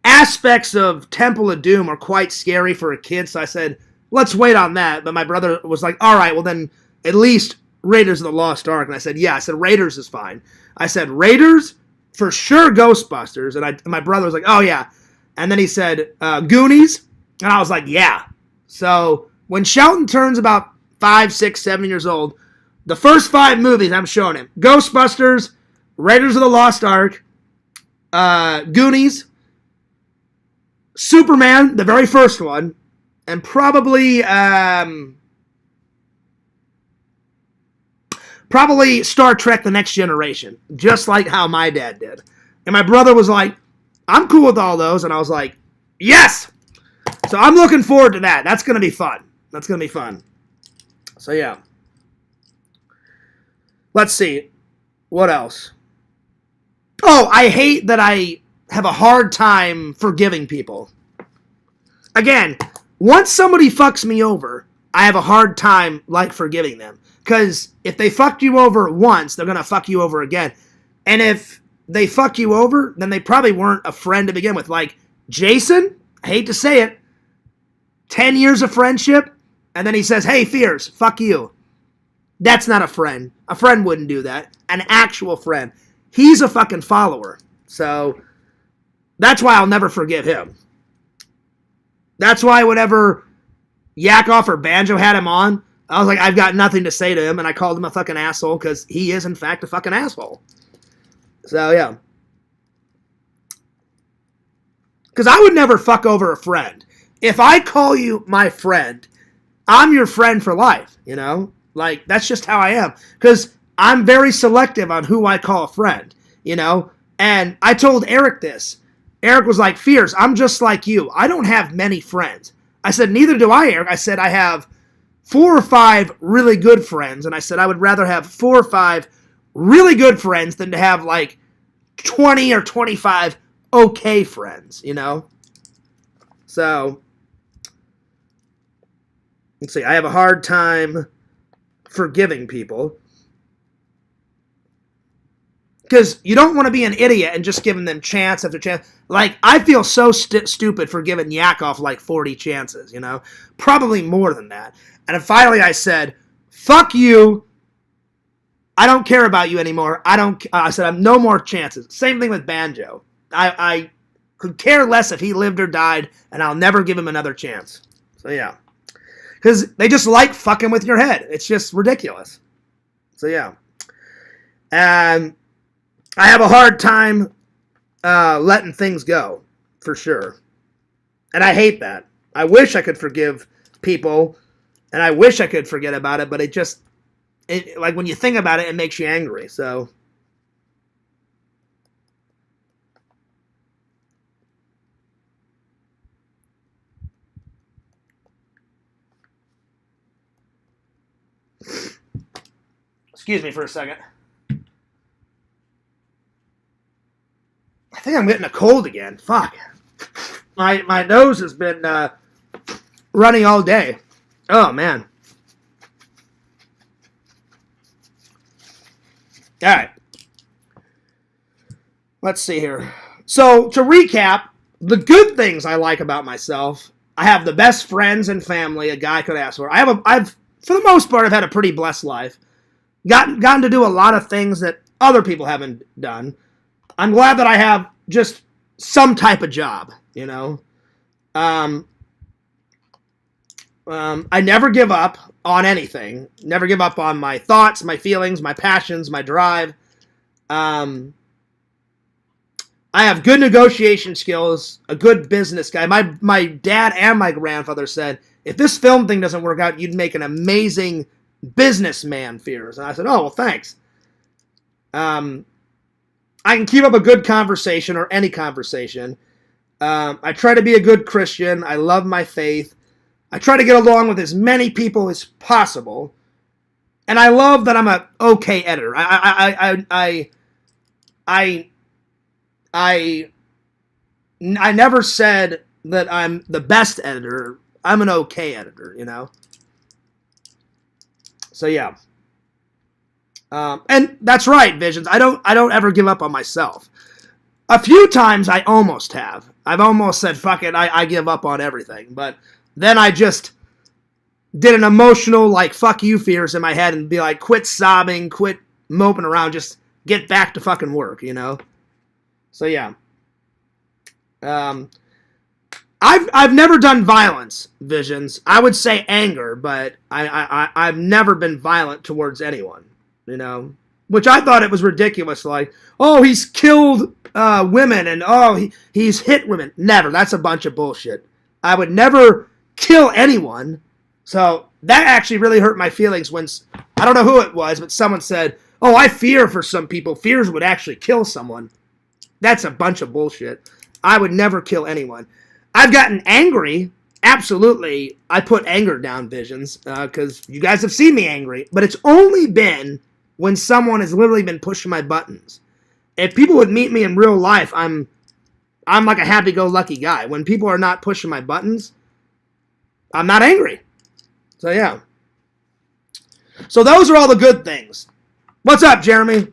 aspects of Temple of Doom are quite scary for a kid. So I said, let's wait on that. But my brother was like, all right, well then at least Raiders of the Lost Ark. And I said, yeah. I said, Raiders is fine. I said, Raiders, for sure Ghostbusters. And my brother was like, oh yeah. And then he said, Goonies. And I was like, yeah. So when Shelton turns about 5, 6, 7 years old, the first 5 movies I'm showing him: Ghostbusters, Raiders of the Lost Ark, Goonies, Superman, the very first one, and probably Star Trek: The Next Generation, just like how my dad did. And my brother was like, I'm cool with all those. And I was like, yes! So I'm looking forward to that. That's going to be fun. That's going to be fun. So yeah. Let's see. What else? Oh, I hate that I have a hard time forgiving people. Again, once somebody fucks me over, I have a hard time like forgiving them. Because if they fucked you over once, they're going to fuck you over again. And if they fuck you over, then they probably weren't a friend to begin with. Like Jason, I hate to say it, 10 years of friendship, and then he says, hey, Fears, fuck you. That's not a friend. A friend wouldn't do that. An actual friend. He's a fucking follower. So that's why I'll never forgive him. That's why whenever Yakov or Banjo had him on, I was like, I've got nothing to say to him, and I called him a fucking asshole because he is, in fact, a fucking asshole. So, yeah. Because I would never fuck over a friend. If I call you my friend, I'm your friend for life, you know? Like, that's just how I am. Because I'm very selective on who I call a friend, you know? And I told Eric this. Eric was like, Fierce, I'm just like you. I don't have many friends. I said, neither do I, Eric. I said, I have 4 or 5 really good friends. And I said, I would rather have 4 or 5 really good friends than to have like 20 or 25 okay friends, you know? So, let's see. I have a hard time forgiving people. Because you don't want to be an idiot and just giving them chance after chance. Like, I feel so stupid for giving Yakov like 40 chances, you know? Probably more than that. And then finally I said, fuck you. I don't care about you anymore. I said, I'm no more chances. Same thing with Banjo. I could care less if he lived or died, and I'll never give him another chance. So, yeah. Because they just like fucking with your head. It's just ridiculous. So, yeah. And I have a hard time letting things go, for sure. And I hate that. I wish I could forgive people, and I wish I could forget about it, but like when you think about it, it makes you angry. So, excuse me for a second. I think I'm getting a cold again. Fuck. My nose has been running all day. Oh, man. All right. Let's see here. So, to recap, the good things I like about myself, I have the best friends and family a guy could ask for. I've for the most part, I've had a pretty blessed life. Gotten to do a lot of things that other people haven't done. I'm glad that I have just some type of job, you know. I never give up on anything. Never give up on my thoughts, my feelings, my passions, my drive. I have good negotiation skills, a good business guy. My dad and my grandfather said, if this film thing doesn't work out, you'd make an amazing businessman, Fears. And I said, oh, well, thanks. I can keep up a good conversation or any conversation. I try to be a good Christian. I love my faith. I try to get along with as many people as possible. And I love that I'm an okay editor. I never said that I'm the best editor. I'm an okay editor, you know? So, yeah. And that's right, Visions. I don't ever give up on myself. A few times I almost have. I've almost said, fuck it, I give up on everything. But then I just did an emotional, like, fuck you fears in my head and be like, quit sobbing, quit moping around, just get back to fucking work, you know? So, yeah. I've never done violence, Visions. I would say anger, but I've never been violent towards anyone, you know? Which I thought it was ridiculous, like, oh, he's killed women, and oh, he's hit women. Never. That's a bunch of bullshit. I would never kill anyone. So that actually really hurt my feelings when, I don't know who it was, but someone said, oh, I fear for some people. Fears would actually kill someone. That's a bunch of bullshit. I would never kill anyone. I've gotten angry. Absolutely, I put anger down, Visions, because you guys have seen me angry. But it's only been when someone has literally been pushing my buttons. If people would meet me in real life, I'm like a happy-go-lucky guy. When people are not pushing my buttons, I'm not angry. So, yeah. So, those are all the good things. What's up, Jeremy?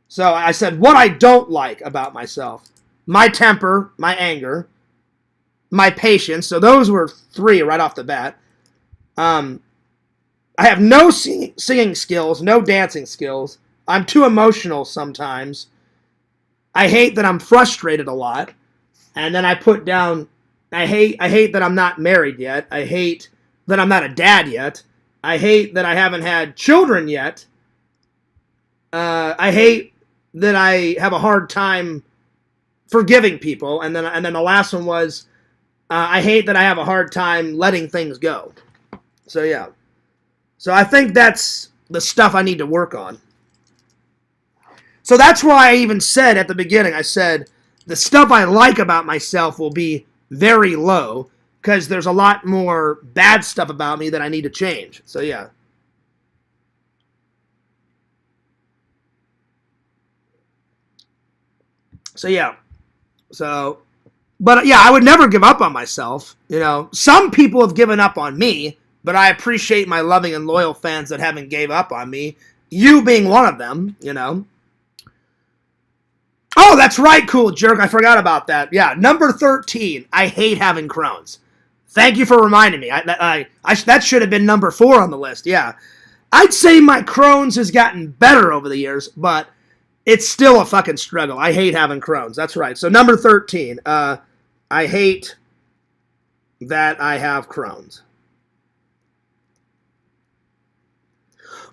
So, I said what I don't like about myself. My temper, my anger, my patience. So, those were 3 right off the bat. I have no singing skills, no dancing skills. I'm too emotional sometimes. I hate that I'm frustrated a lot. And then I put down, I hate that I'm not married yet. I hate that I'm not a dad yet. I hate that I haven't had children yet. I hate that I have a hard time forgiving people, and then the last one was I hate that I have a hard time letting things go. So yeah, so I think that's the stuff I need to work on. So that's why I even said at the beginning, I said the stuff I like about myself will be very low because there's a lot more bad stuff about me that I need to change. So yeah. So yeah. So, but yeah, I would never give up on myself. You know, some people have given up on me, but I appreciate my loving and loyal fans that haven't gave up on me. You being one of them, you know. Oh, that's right, cool jerk. I forgot about that. Yeah, number 13. I hate having Crohn's. Thank you for reminding me. That should have been number 4 on the list. Yeah, I'd say my Crohn's has gotten better over the years, but it's still a fucking struggle. I hate having Crohn's. That's right. So number 13. I hate that I have Crohn's.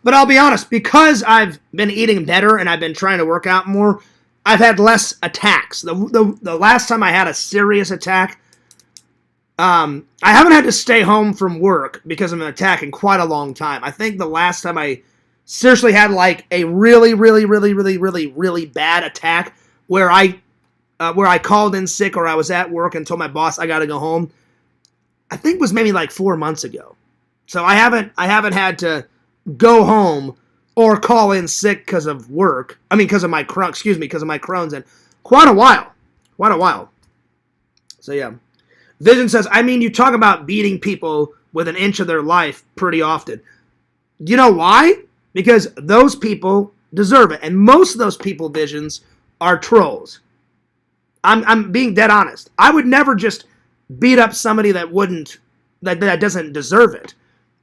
But I'll be honest, because I've been eating better and I've been trying to work out more, I've had less attacks. The last time I had a serious attack, I haven't had to stay home from work because of an attack in quite a long time. I think the last time I seriously had like a really bad attack where I called in sick or I was at work and told my boss I got to go home, I think was maybe like 4 months ago. So I haven't had to go home or call in sick because of work. I mean, because of my Crohn's, and quite a while. So yeah, Vision says, I mean, you talk about beating people with an inch of their life pretty often. You know why? Because those people deserve it, and most of those people, Visions, are trolls. I'm being dead honest. I would never just beat up somebody that doesn't deserve it.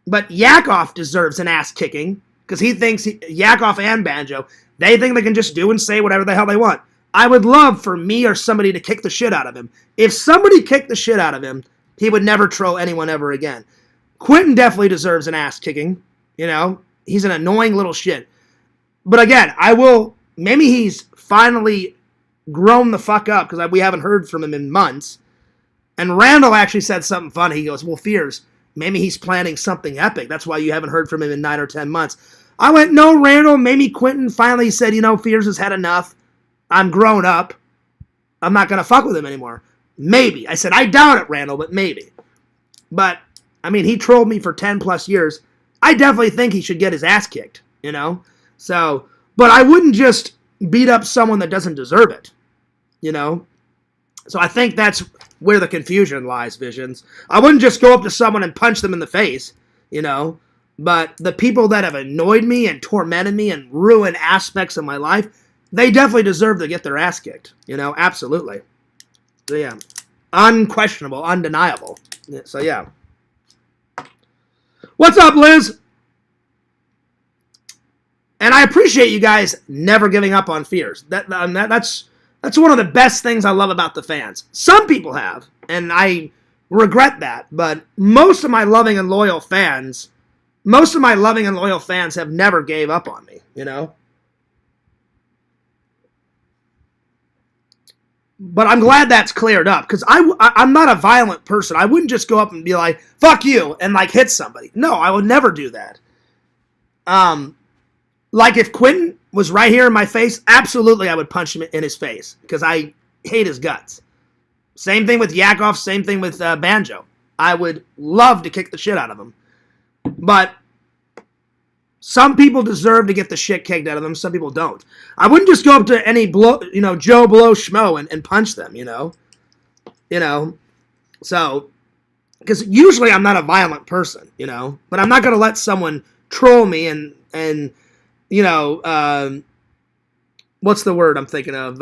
But Yakov deserves an ass kicking. Because he thinks, Yakov and Banjo, they think they can just do and say whatever the hell they want. I would love for me or somebody to kick the shit out of him. If somebody kicked the shit out of him, he would never troll anyone ever again. Quentin definitely deserves an ass kicking. You know, he's an annoying little shit. But again, maybe he's finally grown the fuck up because we haven't heard from him in months. And Randall actually said something funny. He goes, well, Fears, maybe he's planning something epic. That's why you haven't heard from him in 9 or 10 months. I went, no, Randall, maybe Quentin finally said, Fears has had enough. I'm grown up. I'm not going to fuck with him anymore. Maybe. I said, I doubt it, Randall, but maybe. But, I mean, he trolled me for 10 plus years. I definitely think he should get his ass kicked, So, but I wouldn't just beat up someone that doesn't deserve it, So I think that's where the confusion lies, Visions. I wouldn't just go up to someone and punch them in the face, But the people that have annoyed me and tormented me and ruined aspects of my life, they definitely deserve to get their ass kicked, Absolutely. So yeah, unquestionable, undeniable. So yeah. What's up, Liz? And I appreciate you guys never giving up on Fears. That's one of the best things I love about the fans. Some people have, and I regret that, but most of my loving and loyal fans have never gave up on me, But I'm glad that's cleared up, because I'm not a violent person. I wouldn't just go up and be like, fuck you, and like hit somebody. No, I would never do that. Like if Quentin was right here in my face, absolutely I would punch him in his face, because I hate his guts. Same thing with Yakov, same thing with Banjo. I would love to kick the shit out of him. But some people deserve to get the shit kicked out of them, some people don't. I wouldn't just go up to any Joe Blow Schmo and punch them, So, because usually I'm not a violent person, but I'm not going to let someone troll me and what's the word I'm thinking of?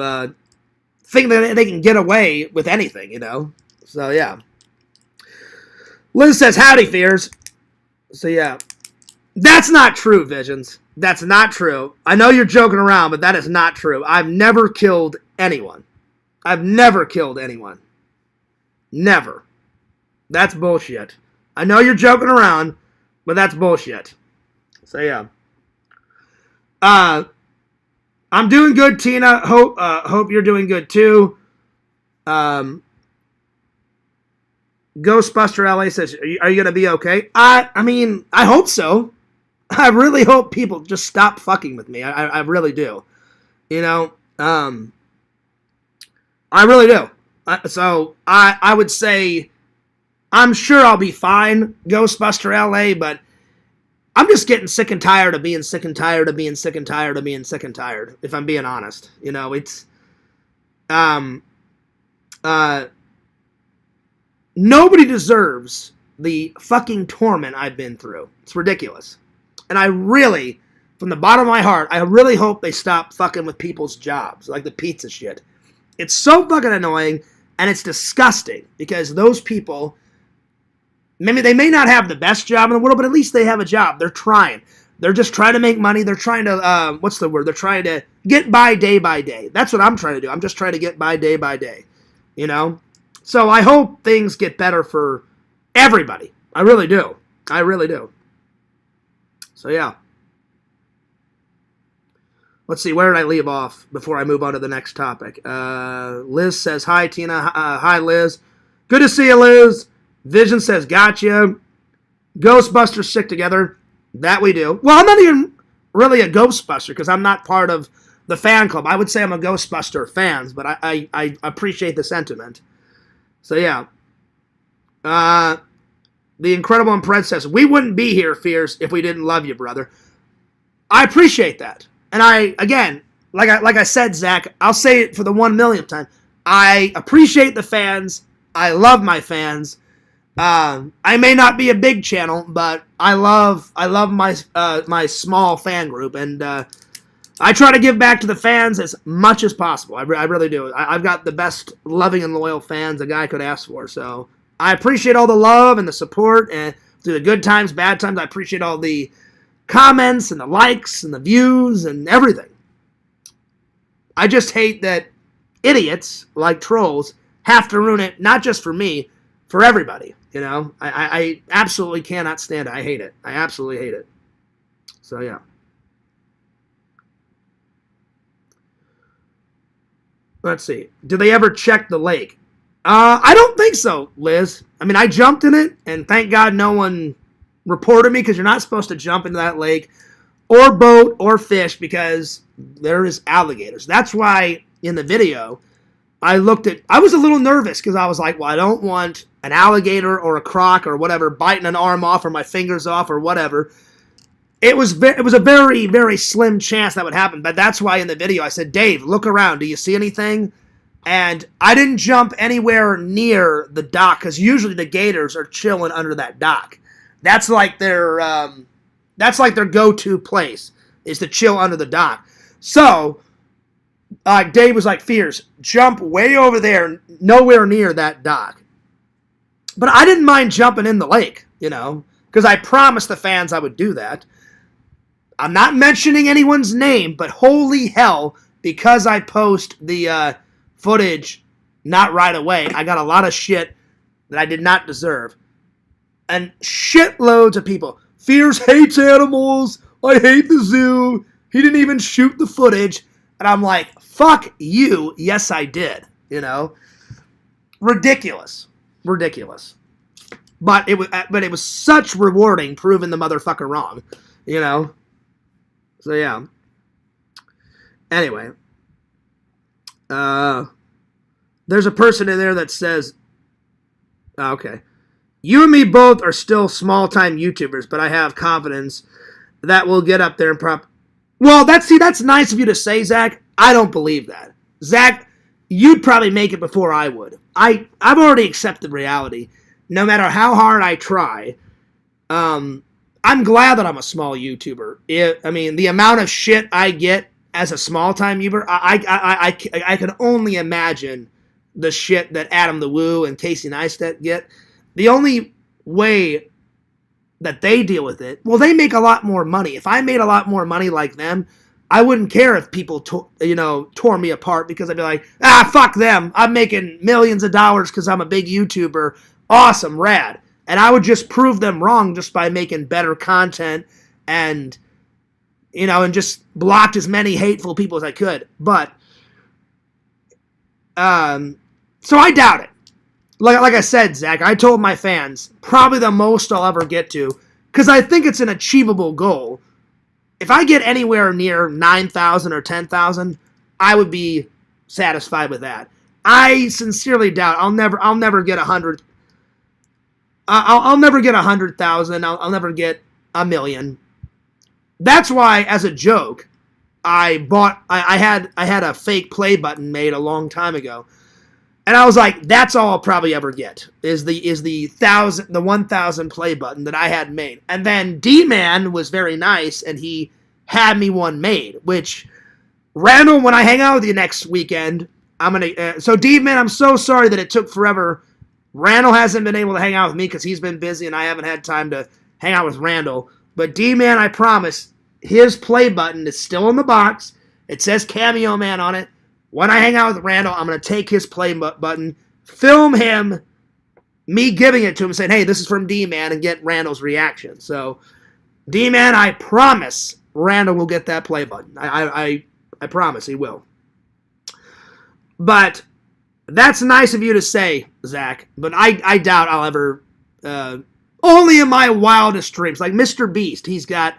Think that they can get away with anything, So, yeah. Liz says, howdy, Fears. So, yeah. That's not true, Visions. That's not true. I know you're joking around, but that is not true. I've never killed anyone. Never. That's bullshit. I know you're joking around, but that's bullshit. So, yeah. I'm doing good, Tina. Hope you're doing good, too. Ghostbuster LA says, are you going to be okay? I mean, I hope so. I really hope people just stop fucking with me. I really do. You know, I really do. So I would say I'm sure I'll be fine, Ghostbuster LA, but I'm just getting sick and tired of being sick and tired of being sick and tired of being sick and tired, if I'm being honest. You know, it's nobody deserves the fucking torment I've been through. It's ridiculous. And I really, from the bottom of my heart, I really hope they stop fucking with people's jobs, like the pizza shit. It's so fucking annoying, and it's disgusting, because those people, maybe they may not have the best job in the world, but at least they have a job. They're trying. They're just trying to make money. They're trying to, what's the word? They're trying to get by day by day. That's what I'm trying to do. I'm just trying to get by day by day, you know? So I hope things get better for everybody. I really do. I really do. So, yeah. Let's see, where did I leave off before I move on to the next topic? Liz says, hi, Tina. Hi, Liz. Good to see you, Liz. Vision says, gotcha. Ghostbusters stick together. That we do. Well, I'm not even really a Ghostbuster because I'm not part of the fan club. I would say I'm a Ghostbuster fan, but I appreciate the sentiment. So, yeah. The Incredible Impred says, we wouldn't be here, Fierce, if we didn't love you, brother. I appreciate that. And again, like I said, Zach, I'll say it for the 1 millionth time. I appreciate the fans. I love my fans. I may not be a big channel, but I love my small fan group, and I try to give back to the fans as much as possible. I really do. I've got the best loving and loyal fans a guy could ask for. So I appreciate all the love and the support, and through the good times, bad times, I appreciate all the comments and the likes and the views and everything. I just hate that idiots like trolls have to ruin it, not just for me, for everybody. You know, I absolutely cannot stand it. I hate it. I absolutely hate it. So, yeah. Let's see. Do they ever check the lake? I don't think so, Liz. I mean, I jumped in it, and thank God no one reported me, because you're not supposed to jump into that lake or boat or fish because there is alligators. That's why in the video I was a little nervous because I was like, well, I don't want an alligator or a croc or whatever biting an arm off or my fingers off or whatever. It was a very, very slim chance that would happen, but that's why in the video I said, Dave, look around. Do you see anything? And I didn't jump anywhere near the dock because usually the gators are chilling under that dock. That's like their go-to place, is to chill under the dock. So Dave was like, Fierce, jump way over there, nowhere near that dock. But I didn't mind jumping in the lake, you know, because I promised the fans I would do that. I'm not mentioning anyone's name, but holy hell, because I post the footage not right away, I got a lot of shit that I did not deserve. And shitloads of people. Fierce hates animals. I hate the zoo. He didn't even shoot the footage. And I'm like, fuck you. Yes, I did. You know? Ridiculous. Ridiculous. But it was such rewarding proving the motherfucker wrong. You know? So, yeah. Anyway. There's a person in there that says, okay. You and me both are still small-time YouTubers, but I have confidence that we'll get up there and Well, that's nice of you to say, Zach. I don't believe that. Zach, you'd probably make it before I would. I've already accepted reality. No matter how hard I try, I'm glad that I'm a small YouTuber. I mean, the amount of shit I get as a small-time YouTuber, I can only imagine the shit that Adam the Woo and Casey Neistat get. The only way that they deal with it, well, they make a lot more money. If I made a lot more money like them, I wouldn't care if people, tore me apart, because I'd be like, fuck them. I'm making millions of dollars because I'm a big YouTuber. Awesome, rad. And I would just prove them wrong just by making better content and, and just blocked as many hateful people as I could. But, So I doubt it. Like I said, Zach, I told my fans, probably the most I'll ever get to, because I think it's an achievable goal. If I get anywhere near 9,000 or 10,000, I would be satisfied with that. I sincerely doubt I'll never get 100. I'll never get 100,000. I'll never get 1,000,000. That's why, as a joke, I had a fake play button made a long time ago. And I was like, that's all I'll probably ever get is the 1,000 play button that I had made. And then D-Man was very nice, and he had me one made. Which, Randall, when I hang out with you next weekend, I'm gonna. So D-Man, I'm so sorry that it took forever. Randall hasn't been able to hang out with me because he's been busy, and I haven't had time to hang out with Randall. But D-Man, I promise, his play button is still in the box. It says Cameo Man on it. When I hang out with Randall, I'm going to take his play button, film him, me giving it to him, saying, hey, this is from D-Man, and get Randall's reaction. So, D-Man, I promise Randall will get that play button. I promise he will. But that's nice of you to say, Zach, but I doubt I'll ever, only in my wildest dreams. Like Mr. Beast, he's got,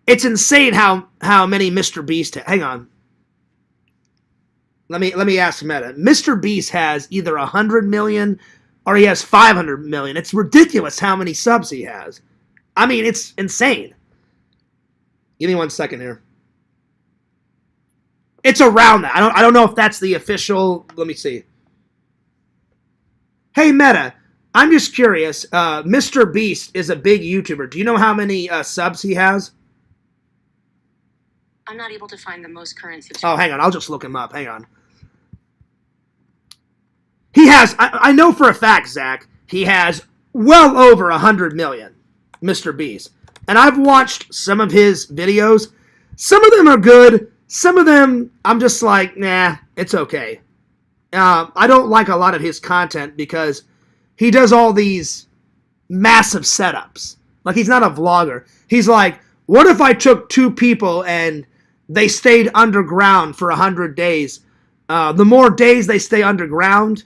it's insane how many Mr. Beast, hang on. Let me ask Meta. Mr. Beast has either 100 million or he has 500 million. It's ridiculous how many subs he has. I mean, it's insane. Give me 1 second here. It's around that. I don't know if that's the official. Let me see. Hey Meta, I'm just curious. Mr. Beast is a big YouTuber. Do you know how many subs he has? I'm not able to find the most current subscribers. Oh, hang on. I'll just look him up. Hang on. He has, I know for a fact, Zach, he has well over 100 million, Mr. Beast. And I've watched some of his videos. Some of them are good. Some of them, I'm just like, nah, it's okay. I don't like a lot of his content because he does all these massive setups. Like, he's not a vlogger. He's like, what if I took two people and they stayed underground for 100 days? The more days they stay underground,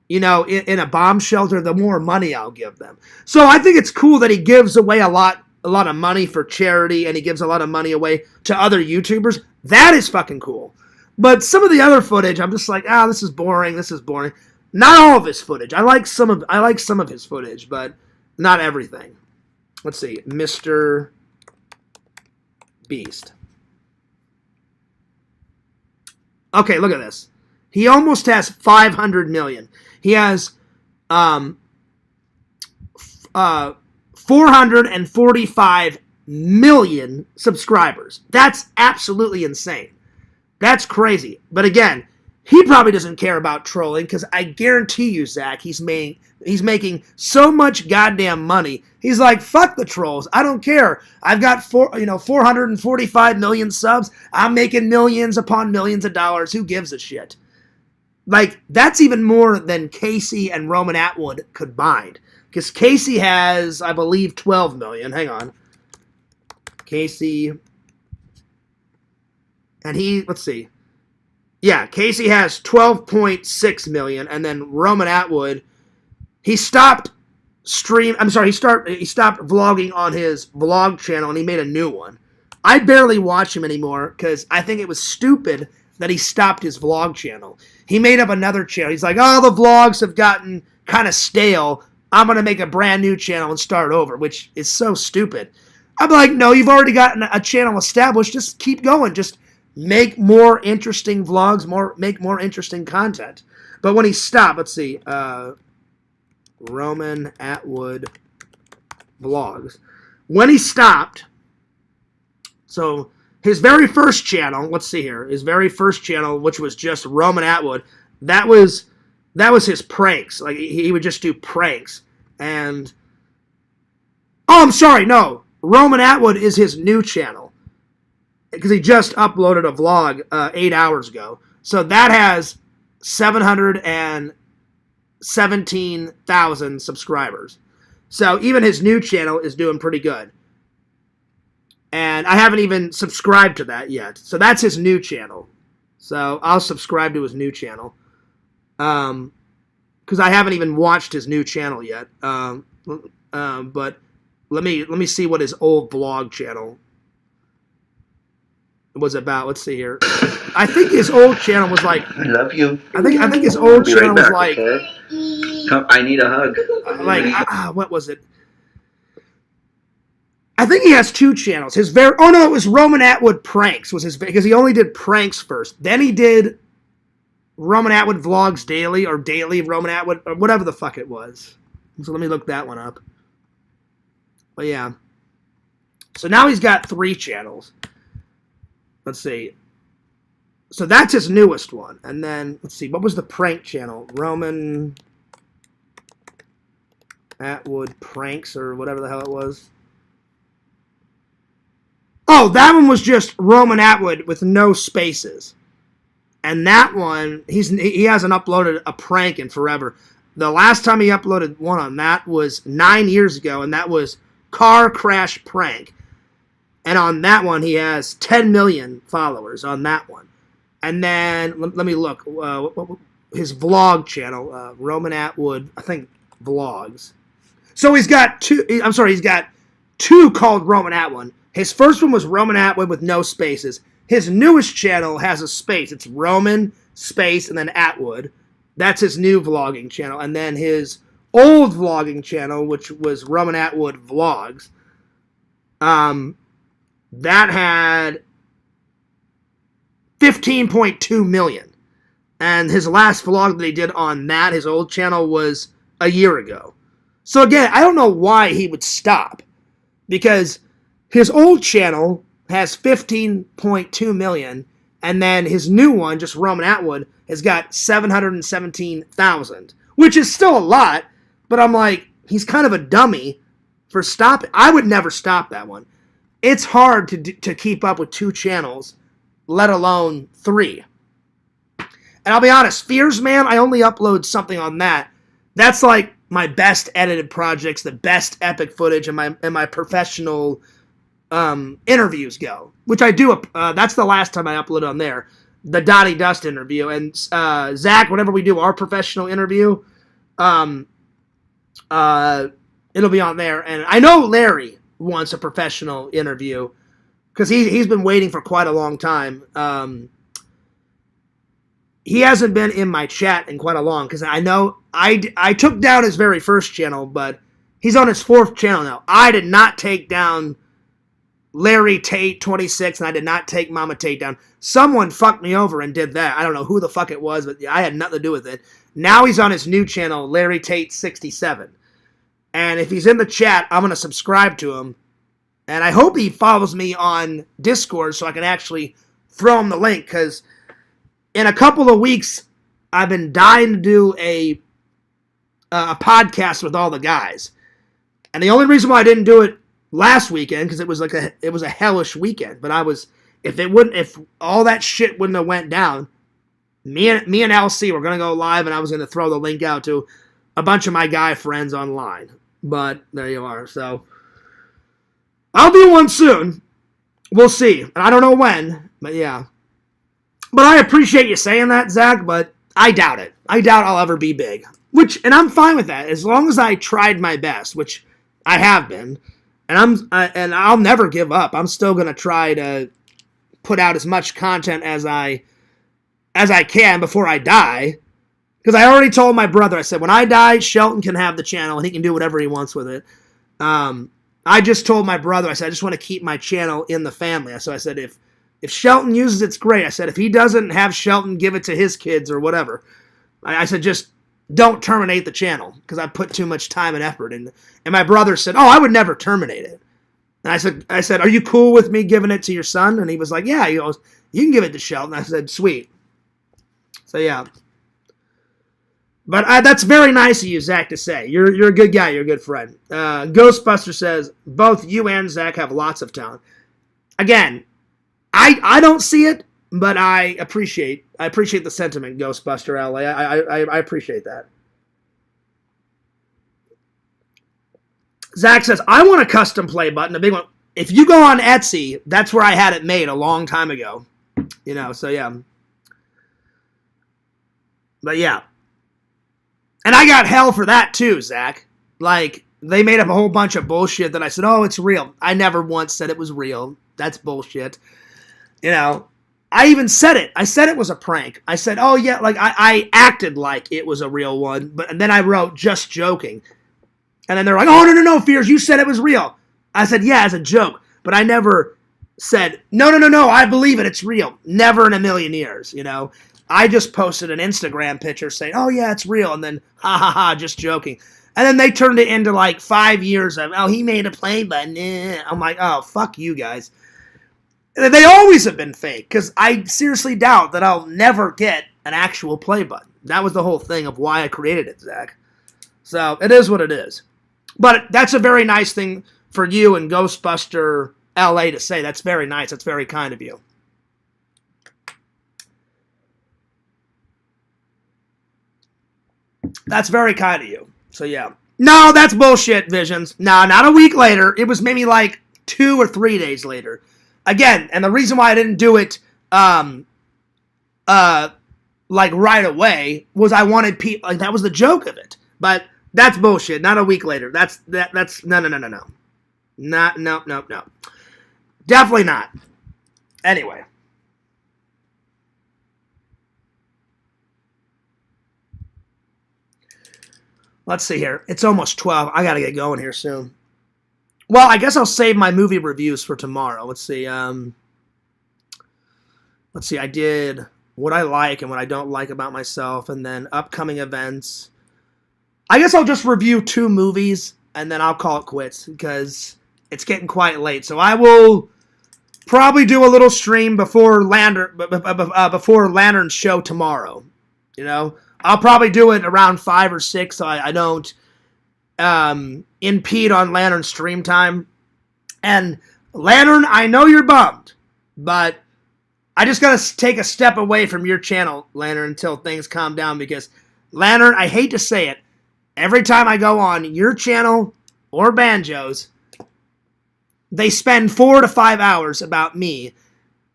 you know, in a bomb shelter, the more money I'll give them. So I think it's cool that he gives away a lot of money for charity, and he gives a lot of money away to other YouTubers. That is fucking cool. But some of the other footage, I'm just like, this is boring. This is boring. Not all of his footage. I like some of his footage, but not everything. Let's see, Mr. Beast. Okay, look at this. He almost has 500 million. He has 445 million subscribers. That's absolutely insane. That's crazy. But again, he probably doesn't care about trolling because I guarantee you, Zach, he's making so much goddamn money. He's like, fuck the trolls. I don't care. I've got 445 million subs. I'm making millions upon millions of dollars. Who gives a shit? Like, that's even more than Casey and Roman Atwood combined. Because Casey has, I believe, 12 million. Hang on. Casey. And let's see. Yeah, Casey has 12.6 million. And then Roman Atwood, he stopped vlogging on his vlog channel and he made a new one. I barely watch him anymore because I think it was stupid that he stopped his vlog channel. He made up another channel. He's like, the vlogs have gotten kind of stale. I'm going to make a brand new channel and start over, which is so stupid. I'm like, no, you've already gotten a channel established. Just keep going. Just make more interesting vlogs, make more interesting content. But when he stopped, let's see, Roman Atwood vlogs. When he stopped, so his very first channel, let's see here, his very first channel, which was just Roman Atwood, that was his pranks. Like, he would just do pranks. And, I'm sorry, no, Roman Atwood is his new channel. Because he just uploaded a vlog 8 hours ago. So that has 717,000 subscribers. So even his new channel is doing pretty good. And I haven't even subscribed to that yet. So that's his new channel. So I'll subscribe to his new channel. because I haven't even watched his new channel yet. But let me see what his old vlog channel was about. Let's see here. I think his old channel was like. I love you. I think his old Be channel right back, was like. okay? Come, I need a hug. What was it? I think he has 2 channels. It was Roman Atwood Pranks was his, because he only did pranks first. Then he did Roman Atwood Vlogs Daily or Daily Roman Atwood or whatever the fuck it was. So let me look that one up. But yeah. So now he's got 3 channels. Let's see. So that's his newest one. And then, let's see, what was the prank channel? Roman Atwood Pranks or whatever the hell it was. Oh, that one was just Roman Atwood with no spaces. And that one, he hasn't uploaded a prank in forever. The last time he uploaded one on that was 9 years ago, and that was Car Crash Prank. And on that one, he has 10 million followers on that one. And then, let me look. His vlog channel, Roman Atwood, I think, Vlogs. So he's got 2, he's got 2 called Roman Atwood. His first one was Roman Atwood with no spaces. His newest channel has a space. It's Roman, space, and then Atwood. That's his new vlogging channel. And then his old vlogging channel, which was Roman Atwood Vlogs, that had 15.2 million. And his last vlog that he did on that, his old channel, was a year ago. So again, I don't know why he would stop. Because his old channel has 15.2 million, and then his new one, just Roman Atwood, has got 717,000, which is still a lot, but I'm like, he's kind of a dummy for stopping. I would never stop that one. It's hard to keep up with 2 channels, let alone 3. And I'll be honest, Fears Man, I only upload something on that. That's like my best edited projects, the best epic footage, and my professional interviews go, which I do. That's the last time I uploaded on there, the Dottie Dust interview. And Zach, whenever we do our professional interview, it'll be on there. And I know Larry wants a professional interview because he's been waiting for quite a long time. He hasn't been in my chat in quite a long, because I know I took down his very first channel, but he's on his 4th channel now. I did not take down Larry Tate 26, and I did not take Mama Tate down. Someone fucked me over and did that. I don't know who the fuck it was, but I had nothing to do with it. Now he's on his new channel, Larry Tate 67. And if he's in the chat, I'm going to subscribe to him. And I hope he follows me on Discord so I can actually throw him the link, because in a couple of weeks, I've been dying to do a podcast with all the guys. And the only reason why I didn't do it last weekend, because it was a hellish weekend. But if all that shit wouldn't have went down, me and LC were gonna go live, and I was gonna throw the link out to a bunch of my guy friends online. But there you are. So I'll do one soon. We'll see. I don't know when, but yeah. But I appreciate you saying that, Zach. But I doubt it. I doubt I'll ever be big. And I'm fine with that as long as I tried my best, which I have been. And I'll never give up. I'm still gonna try to put out as much content as I can before I die. Because I already told my brother, I said, when I die, Shelton can have the channel and he can do whatever he wants with it. I just told my brother, I said, I just want to keep my channel in the family. So I said, if Shelton uses it, it's great. I said, if he doesn't have Shelton give it to his kids or whatever, I said, just don't terminate the channel, because I put too much time and effort in. And my brother said, oh, I would never terminate it. And I said, are you cool with me giving it to your son? And he was like, yeah. He goes, you can give it to Shelton. I said, sweet. So yeah. But that's very nice of you, Zach, to say. You're a good guy. You're a good friend. Ghostbuster says, both you and Zach have lots of talent. Again, I don't see it, but I appreciate the sentiment, Ghostbuster LA. I appreciate that. Zach says, I want a custom play button, a big one. If you go on Etsy, that's where I had it made a long time ago. So yeah. But yeah. And I got hell for that too, Zach. Like, they made up a whole bunch of bullshit that I said, oh, it's real. I never once said it was real. That's bullshit. You know, I even said it. I said it was a prank. I said, oh, yeah, like, I acted like it was a real one. And then I wrote, just joking. And then they're like, oh, no, Fears, you said it was real. I said, yeah, as a joke. But I never said, no, I believe it, it's real. Never in a million years, you know. I just posted an Instagram picture saying, oh, yeah, it's real. And then, ha, just joking. And then they turned it into like 5 years of, oh, he made a play button. I'm like, oh, fuck you guys. They always have been fake, because I seriously doubt that I'll never get an actual play button. That was the whole thing of why I created it, Zach. So it is what it is. But that's a very nice thing for you and Ghostbuster LA to say. That's very nice. That's very kind of you. That's very kind of you. So, yeah. No, that's bullshit, Visions. No, not a week later. It was maybe like 2 or 3 days later. Again, and the reason why I didn't do it like right away was I wanted people, like, that was the joke of it. But that's bullshit. Not a week later. That's no. No. Definitely not. Anyway. Let's see here. It's almost 12. I gotta get going here soon. Well, I guess I'll save my movie reviews for tomorrow. Let's see. I did what I like and what I don't like about myself, and then upcoming events. I guess I'll just review 2 movies, and then I'll call it quits, because it's getting quite late. So I will probably do a little stream before Lantern's show tomorrow. You know? I'll probably do it around 5 or 6, so I don't impede on Lantern's stream time. And Lantern, I know you're bummed, but I just gotta take a step away from your channel, Lantern, until things calm down, because Lantern, I hate to say it, every time I go on your channel or Banjo's, they spend 4 to 5 hours about me,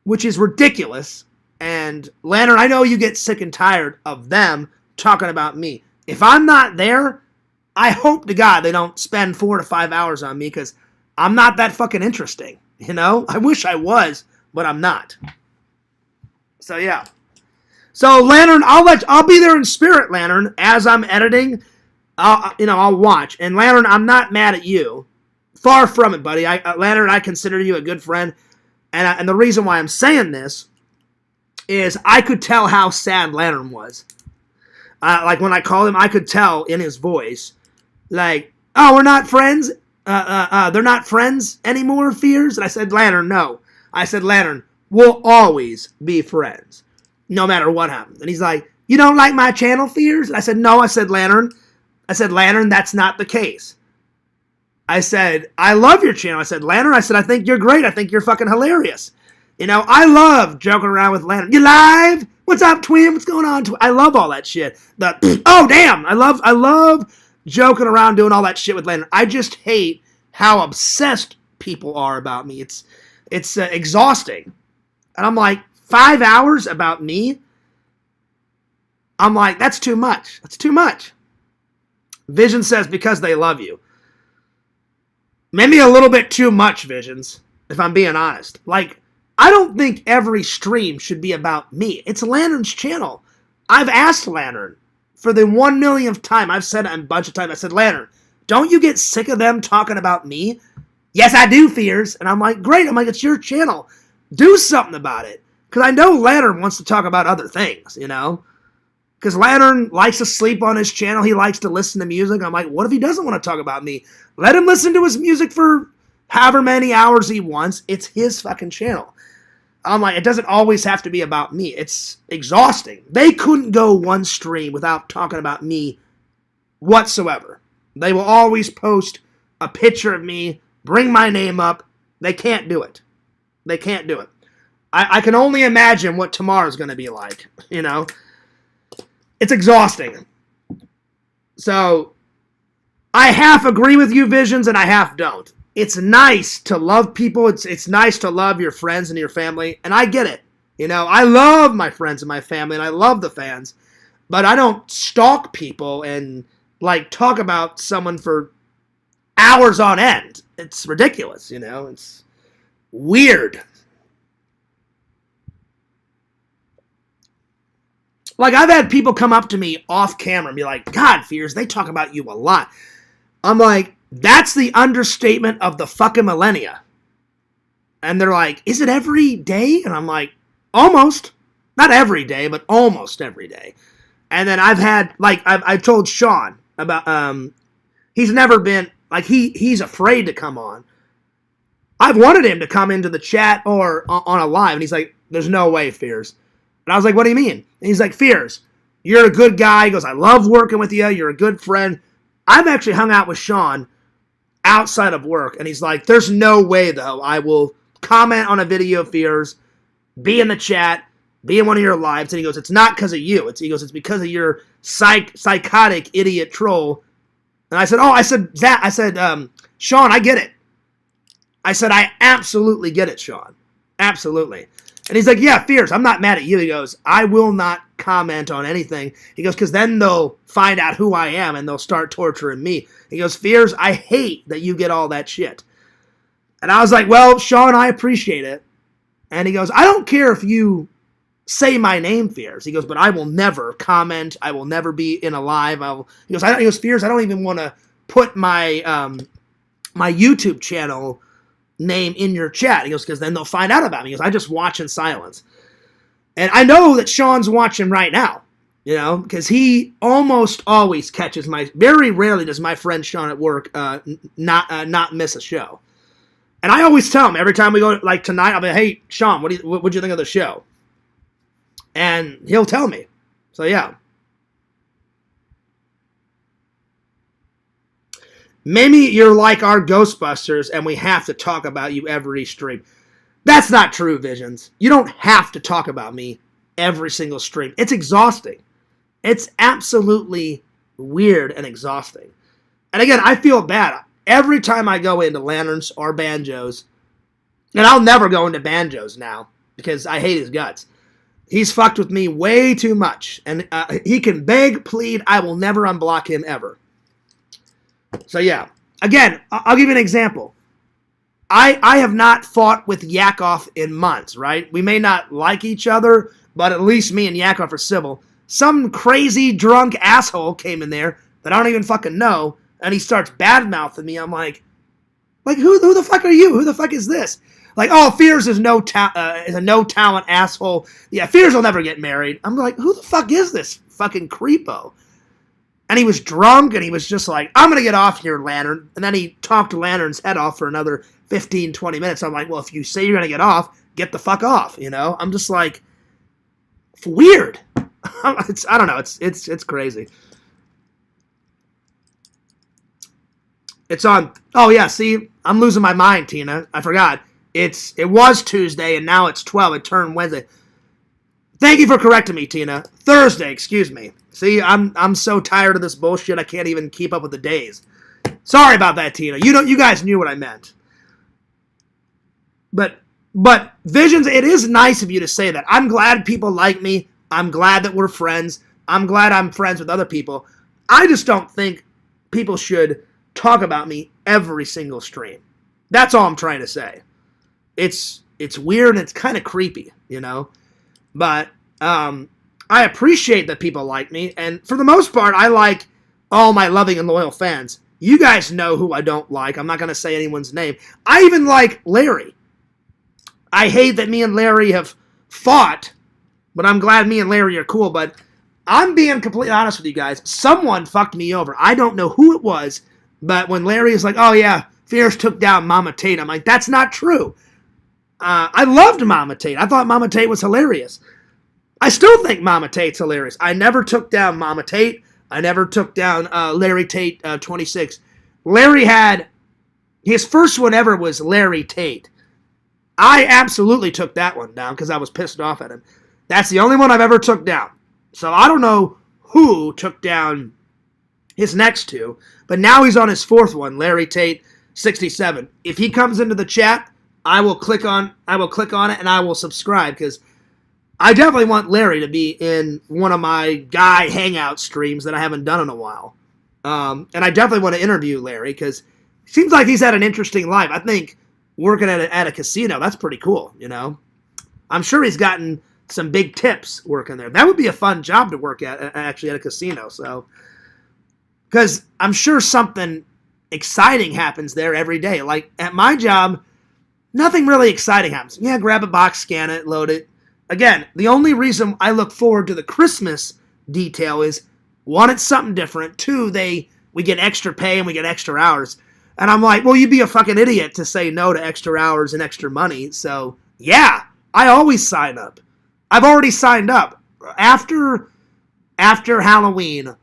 which is ridiculous. And Lantern, I know you get sick and tired of them talking about me. If I'm not there, I hope to God they don't spend 4 to 5 hours on me, because I'm not that fucking interesting. You know? I wish I was, but I'm not. So yeah. So Lantern, I'll be there in spirit, Lantern, as I'm editing. I'll watch. And Lantern, I'm not mad at you. Far from it, buddy. Lantern, I consider you a good friend. And the reason why I'm saying this is I could tell how sad Lantern was. Like, when I called him, I could tell in his voice, like, oh, we're not friends? They're not friends anymore, Fears? And I said, Lantern, no. I said, Lantern, we'll always be friends, no matter what happens. And he's like, you don't like my channel, Fears? And I said, no. I said, Lantern, that's not the case. I said, I love your channel. I said, Lantern, I think you're great. I think you're fucking hilarious. You know, I love joking around with Lantern. You live? What's up, twin? What's going on? I love all that shit. Oh, damn. I love joking around doing all that shit with Lantern. I just hate how obsessed people are about me. It's exhausting. And I'm like, 5 hours about me? I'm like, that's too much. That's too much. Vision says, because they love you. Maybe a little bit too much, Visions, if I'm being honest. Like, I don't think every stream should be about me. It's Lantern's channel. I've asked Lantern for the 1 millionth time. I've said it a bunch of times. I said, Lantern, don't you get sick of them talking about me? Yes, I do, Fears. And I'm like, great. I'm like, it's your channel. Do something about it. Because I know Lantern wants to talk about other things, you know? Because Lantern likes to sleep on his channel. He likes to listen to music. I'm like, what if he doesn't want to talk about me? Let him listen to his music for however many hours he wants. It's his fucking channel. I'm like, it doesn't always have to be about me. It's exhausting. They couldn't go one stream without talking about me whatsoever. They will always post a picture of me, bring my name up. They can't do it. They can't do it. I can only imagine what tomorrow's going to be like, you know? It's exhausting. So, I half agree with you, Visions, and I half don't. It's nice to love people. It's nice to love your friends and your family, and I get it. You know, I love my friends and my family, and I love the fans. But I don't stalk people and like talk about someone for hours on end. It's ridiculous, you know. It's weird. Like, I've had people come up to me off camera and be like, God, Fears, they talk about you a lot. I'm like, that's the understatement of the fucking millennia. And they're like, is it every day? And I'm like, almost. Not every day, but almost every day. And then I've had, like, I've told Sean about, he's never been, like, he's afraid to come on. I've wanted him to come into the chat or on a live, and he's like, there's no way, Fears. And I was like, what do you mean? And he's like, Fears, you're a good guy. He goes, I love working with you. You're a good friend. I've actually hung out with Sean outside of work, and he's like, there's no way, though, I will comment on a video of Fears, be in the chat, be in one of your lives. And he goes, it's not because of you. He goes, it's because of your psychotic idiot troll. And I said, Sean, I get it. I said, I absolutely get it, Sean. Absolutely. And he's like, yeah, Fears, I'm not mad at you. He goes, I will not comment on anything. He goes, because then they'll find out who I am and they'll start torturing me. He goes, Fears, I hate that you get all that shit. And I was like, well, Sean, I appreciate it. And he goes, I don't care if you say my name, Fears. He goes, but I will never comment. I will never be in a live. He goes, Fears, I don't even want to put my my YouTube channel name in your chat. He goes, because then they'll find out about me. He goes, I just watch in silence. And I know that Sean's watching right now, you know, because he almost always catches very rarely does my friend Sean at work not miss a show. And I always tell him every time we go, like tonight, I'll be, hey, Sean, what'd you think of the show? And he'll tell me. So, yeah. Maybe you're like our Ghostbusters and we have to talk about you every stream. That's not true, Visions. You don't have to talk about me every single stream. It's exhausting. It's absolutely weird and exhausting. And again, I feel bad. Every time I go into Lanterns or Banjos, and I'll never go into Banjos now because I hate his guts. He's fucked with me way too much. And he can beg, plead. I will never unblock him ever. So, yeah. Again, I'll give you an example. I have not fought with Yakov in months, right? We may not like each other, but at least me and Yakov are civil. Some crazy drunk asshole came in there that I don't even fucking know, and he starts bad-mouthing me. I'm like who the fuck are you? Who the fuck is this? Like, oh, Fears is a no-talent asshole. Yeah, Fears will never get married. I'm like, who the fuck is this fucking creepo? And he was drunk, and he was just like, I'm going to get off here, Lantern. And then he talked Lantern's head off for another 15, 20 minutes. I'm like, well, if you say you're going to get off, get the fuck off, you know? I'm just like, it's weird. I don't know. It's crazy. It's on. Oh, yeah, see, I'm losing my mind, Tina. I forgot. It was Tuesday, and now it's 12. It turned Wednesday. Thank you for correcting me, Tina. Thursday, excuse me. See, I'm so tired of this bullshit, I can't even keep up with the days. Sorry about that, Tina. You guys knew what I meant. But Visions, it is nice of you to say that. I'm glad people like me. I'm glad that we're friends. I'm glad I'm friends with other people. I just don't think people should talk about me every single stream. That's all I'm trying to say. It's weird and it's kind of creepy, you know? But I appreciate that people like me, and for the most part, I like all my loving and loyal fans. You guys know who I don't like. I'm not going to say anyone's name. I even like Larry. I hate that me and Larry have fought, but I'm glad me and Larry are cool. But I'm being completely honest with you guys. Someone fucked me over. I don't know who it was, but when Larry is like, oh yeah, Fierce took down Mama Tate, I'm like, that's not true. I loved Mama Tate. I thought Mama Tate was hilarious. I still think Mama Tate's hilarious. I never took down Mama Tate. I never took down Larry Tate 26. Larry had, his first one ever was Larry Tate. I absolutely took that one down because I was pissed off at him. That's the only one I've ever took down. So I don't know who took down his next two, but now he's on his fourth one, Larry Tate 67. If he comes into the chat, I will click on it and I will subscribe because I definitely want Larry to be in one of my guy hangout streams that I haven't done in a while. And I definitely want to interview Larry because it seems like he's had an interesting life. I think working at a casino, that's pretty cool, you know? I'm sure he's gotten some big tips working there. That would be a fun job to work at, actually, at a casino. So, because I'm sure something exciting happens there every day. Like at my job, nothing really exciting happens. Yeah, grab a box, scan it, load it. Again, the only reason I look forward to the Christmas detail is, one, it's something different. Two, we get extra pay and we get extra hours. And I'm like, well, you'd be a fucking idiot to say no to extra hours and extra money. So, yeah, I always sign up. I've already signed up. After Halloween,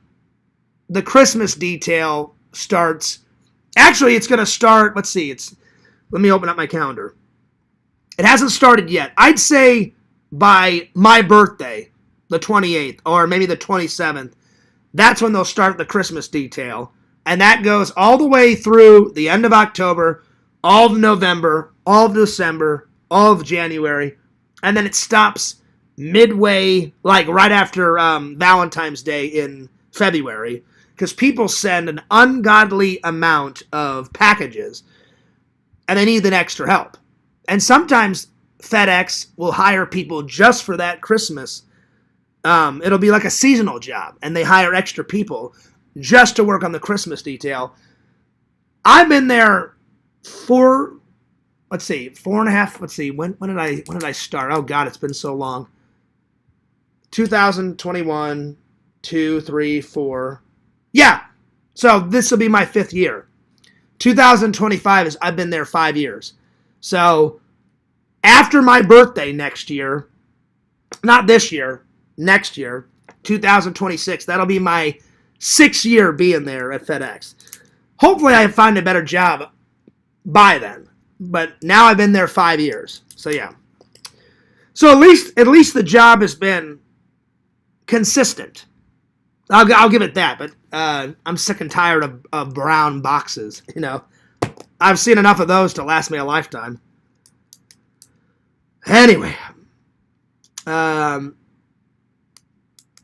the Christmas detail starts. Actually, it's going to start, let's see, let me open up my calendar. It hasn't started yet. I'd say by my birthday, the 28th, or maybe the 27th, that's when they'll start the Christmas detail. And that goes all the way through the end of October, all of November, all of December, all of January. And then it stops midway, like right after Valentine's Day in February, because people send an ungodly amount of packages and they need an extra help. And sometimes FedEx will hire people just for that Christmas. It'll be like a seasonal job, and they hire extra people just to work on the Christmas detail. I've been there for, 4.5, when did I start? Oh God, it's been so long. 2021, 2, 3, 4. Yeah, so this will be my 5th year. 2025 is, I've been there 5 years. So after my birthday next year, not this year, next year, 2026, that'll be my 6th year being there at FedEx. Hopefully I find a better job by then. But now I've been there 5 years. So yeah. So at least the job has been consistent. I'll give it that, but I'm sick and tired of brown boxes, you know. I've seen enough of those to last me a lifetime. Anyway,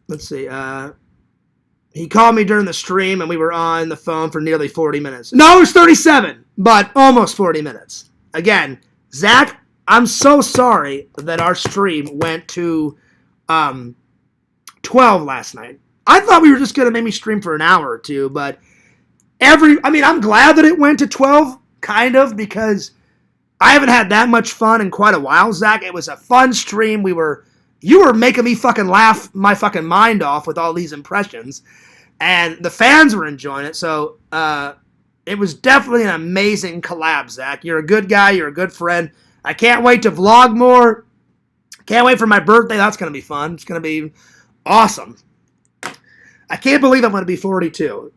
let's see. He called me during the stream, and we were on the phone for nearly 40 minutes. No, it was 37, but almost 40 minutes. Again, Zach, I'm so sorry that our stream went to 12 last night. I thought we were just going to maybe stream for an hour or two, but I'm glad that it went to 12, kind of, because I haven't had that much fun in quite a while, Zach. It was a fun stream. You were making me fucking laugh my fucking mind off with all these impressions, and the fans were enjoying it, so it was definitely an amazing collab, Zach. You're a good guy. You're a good friend. I can't wait to vlog more. Can't wait for my birthday. That's going to be fun. It's going to be awesome. I can't believe I'm going to be 42.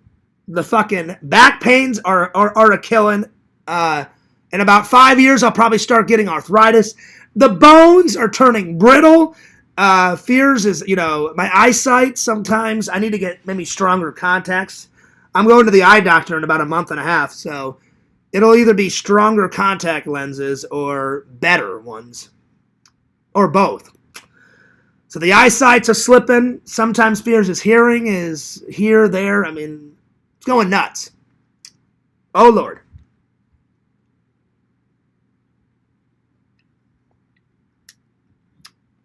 The fucking back pains are a killing. In about 5 years, I'll probably start getting arthritis. The bones are turning brittle. Fears is, my eyesight sometimes. I need to get maybe stronger contacts. I'm going to the eye doctor in about a month and a half, so it'll either be stronger contact lenses or better ones. Or both. So the eyesight's a slipping. Sometimes Fears' hearing is here, there. It's going nuts. Oh, Lord.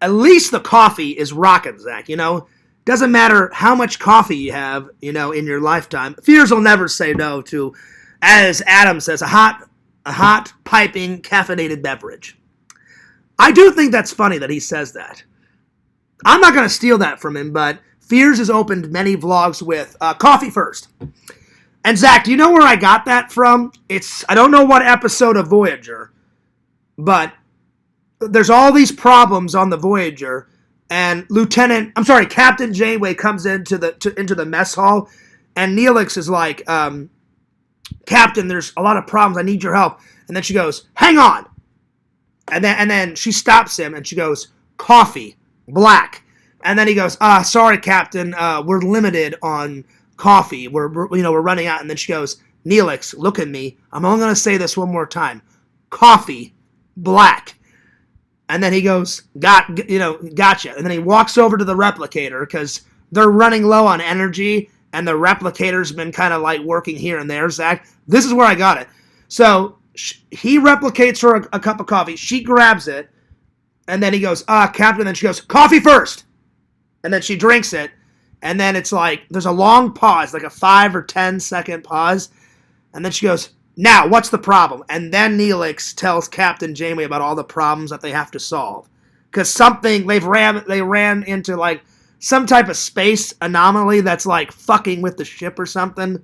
At least the coffee is rocking, Zach, Doesn't matter how much coffee you have, in your lifetime. Fears will never say no to, as Adam says, a hot, piping, caffeinated beverage. I do think that's funny that he says that. I'm not going to steal that from him, but Fears has opened many vlogs with coffee first. And Zach, do you know where I got that from? I don't know what episode of Voyager, but there's all these problems on the Voyager, and Captain Janeway comes into the mess hall, and Neelix is like, Captain, there's a lot of problems. I need your help. And then she goes, hang on. And then she stops him, and she goes, coffee. Black. And then he goes, sorry, Captain, we're limited on coffee. We're running out. And then she goes, Neelix, look at me. I'm only going to say this one more time. Coffee. Black. And then he goes, gotcha. And then he walks over to the replicator because they're running low on energy, and the replicator's been kind of like working here and there, Zach. This is where I got it. So he replicates her a cup of coffee. She grabs it, and then he goes, Captain. And then she goes, coffee first. And then she drinks it, and then it's like there's a long pause, like a 5 or 10 second pause, and then she goes, now, what's the problem? And then Neelix tells Captain Janeway about all the problems that they have to solve. Because they ran into like some type of space anomaly that's like fucking with the ship or something.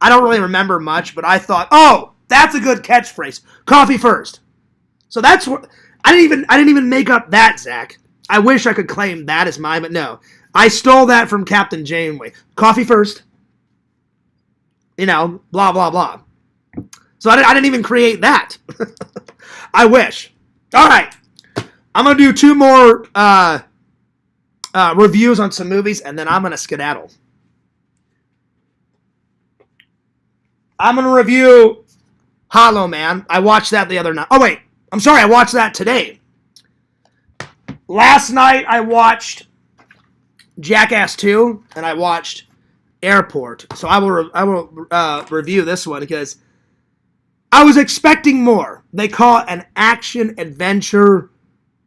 I don't really remember much, but I thought, oh, that's a good catchphrase. Coffee first. So that's what I didn't even make up that, Zach. I wish I could claim that as mine, but no. I stole that from Captain Janeway. Coffee first. Blah, blah, blah. So I didn't even create that. I wish. All right. I'm going to do 2 more reviews on some movies, and then I'm going to skedaddle. I'm going to review Hollow Man. I watched that the other night. Oh, wait. I'm sorry. I watched that today. Last night, I watched Jackass 2, and I watched Airport. So I will review this one because I was expecting more. They call it an action-adventure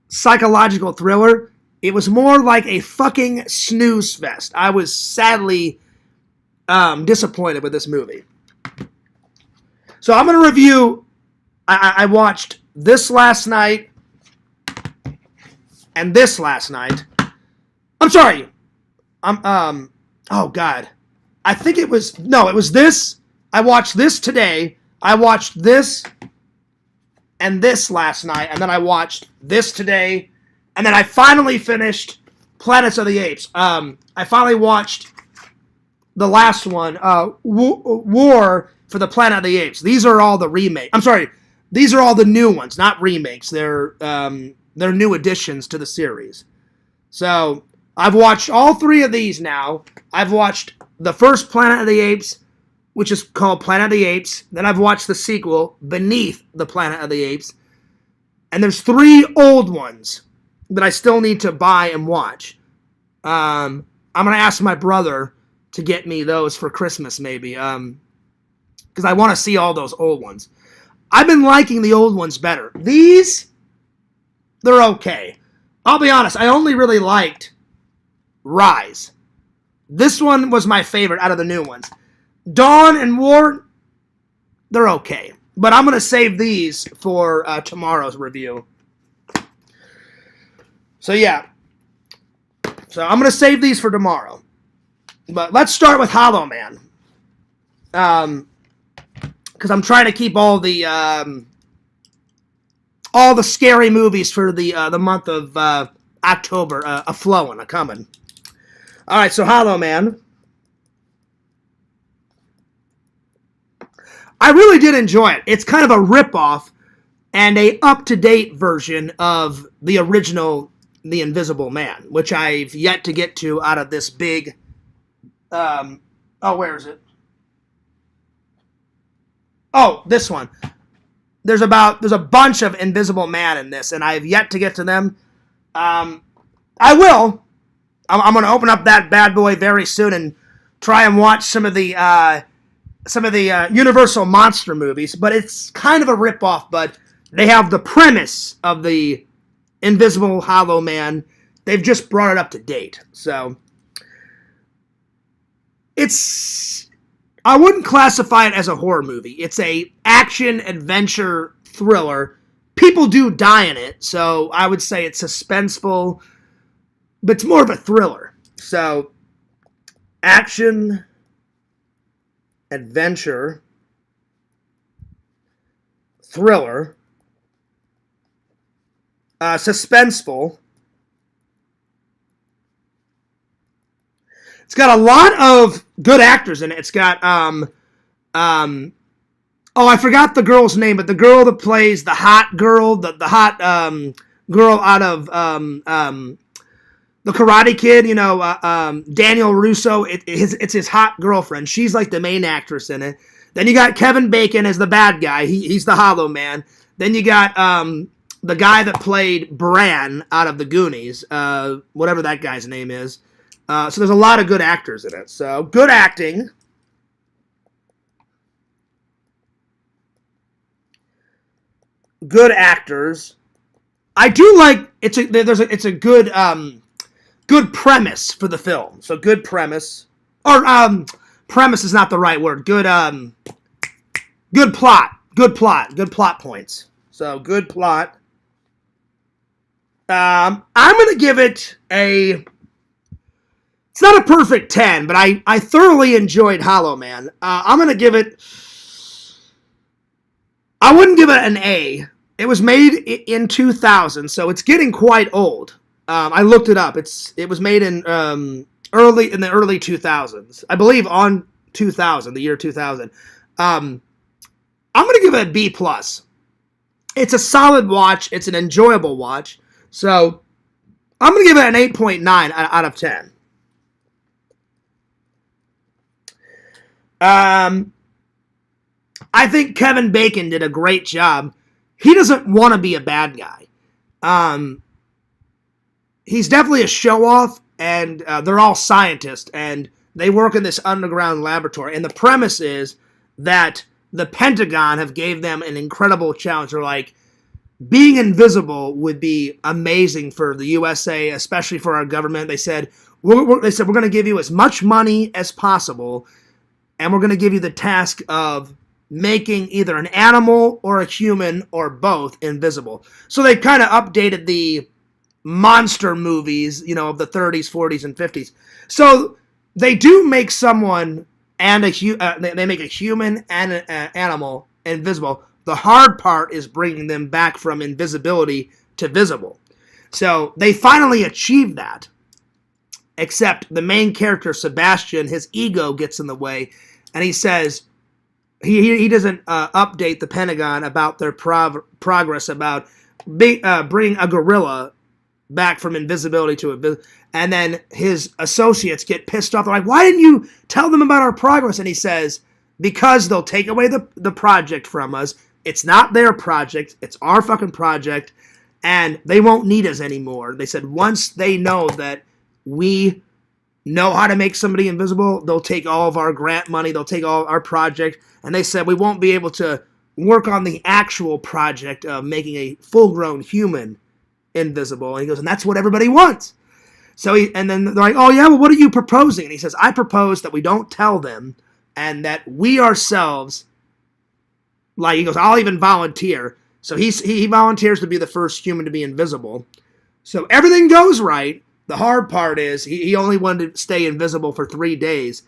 psychological thriller. It was more like a fucking snooze fest. I was sadly disappointed with this movie. So I'm going to review. I watched this last night and this last night. I'm sorry. Oh God. I think it was this. I watched this today. I watched this and this last night, and then I watched this today, and then I finally finished Planets of the Apes. I finally watched the last one, War for the Planet of the Apes. These are all the remakes. I'm sorry, these are all the new ones, not remakes. They're new additions to the series. So I've watched all 3 of these now. I've watched the first Planet of the Apes, which is called Planet of the Apes. Then I've watched the sequel, Beneath the Planet of the Apes. And there's 3 old ones that I still need to buy and watch. I'm going to ask my brother to get me those for Christmas, maybe. Because I want to see all those old ones. I've been liking the old ones better. These, they're okay. I'll be honest, I only really liked Rise. This one was my favorite out of the new ones. Dawn and War, they're okay. But I'm going to save these for tomorrow's review. So, yeah. So, I'm going to save these for tomorrow. But let's start with Hollow Man. Because I'm trying to keep all the scary movies for the month of October a-flowing, a-coming. All right, so Hollow Man. I really did enjoy it. It's kind of a ripoff and a up-to-date version of the original The Invisible Man, which I've yet to get to out of this big... where is it? Oh, this one. There's a bunch of Invisible Man in this, and I have yet to get to them. I will. I'm going to open up that bad boy very soon and try and watch some of the Universal monster movies, but it's kind of a ripoff, but they have the premise of the Invisible Hollow Man. They've just brought it up to date. So I wouldn't classify it as a horror movie. It's a action adventure thriller. People do die in it, so I would say it's suspenseful, but it's more of a thriller. So action adventure, thriller, suspenseful. It's got a lot of good actors in it. It's got I forgot the girl's name, but the girl that plays the hot girl, the hot girl out of the Karate Kid, Daniel Russo, it's his hot girlfriend. She's like the main actress in it. Then you got Kevin Bacon as the bad guy. He's the Hollow Man. Then you got the guy that played Bran out of the Goonies, whatever that guy's name is. So there's a lot of good actors in it. So good acting. Good actors. I do like it's a good good premise for the film. So good premise, or premise is not the right word. Good plot. Good plot points. So good plot. I'm gonna give it a. It's not a perfect 10, but I thoroughly enjoyed Hollow Man. I'm gonna give it. I wouldn't give it an A. It was made in 2000, so it's getting quite old. I looked it up. It was made in the early 2000s, I believe, on 2000, the year 2000. I'm gonna give it a B plus. It's a solid watch. It's an enjoyable watch. So I'm gonna give it an 8.9 out of 10. I think Kevin Bacon did a great job. He doesn't want to be a bad guy. He's definitely a show-off, and they're all scientists, and they work in this underground laboratory. And the premise is that the Pentagon have gave them an incredible challenge. They're like, being invisible would be amazing for the USA, especially for our government. They said, we're going to give you as much money as possible, and we're going to give you the task of making either an animal or a human or both invisible. So they kind of updated the monster movies, of the 30s, 40s, and 50s. So they do make someone and they make a human and an animal invisible. The hard part is bringing them back from invisibility to visible. So they finally achieved that. Except the main character, Sebastian, his ego gets in the way, and he says he doesn't update the Pentagon about their progress about bringing a gorilla back from invisibility to invisibility. And then his associates get pissed off. They're like, why didn't you tell them about our progress? And he says, because they'll take away the project from us. It's not their project. It's our fucking project. And they won't need us anymore. They said once they know that we know how to make somebody invisible, they'll take all of our grant money. They'll take all our project. And they said we won't be able to work on the actual project of making a full-grown human invisible. And he goes, and that's what everybody wants. And then they're like, oh yeah, well, what are you proposing? And he says, I propose that we don't tell them, and that we ourselves, like, he goes, I'll even volunteer. So he volunteers to be the first human to be invisible. So everything goes right. The hard part is he only wanted to stay invisible for 3 days,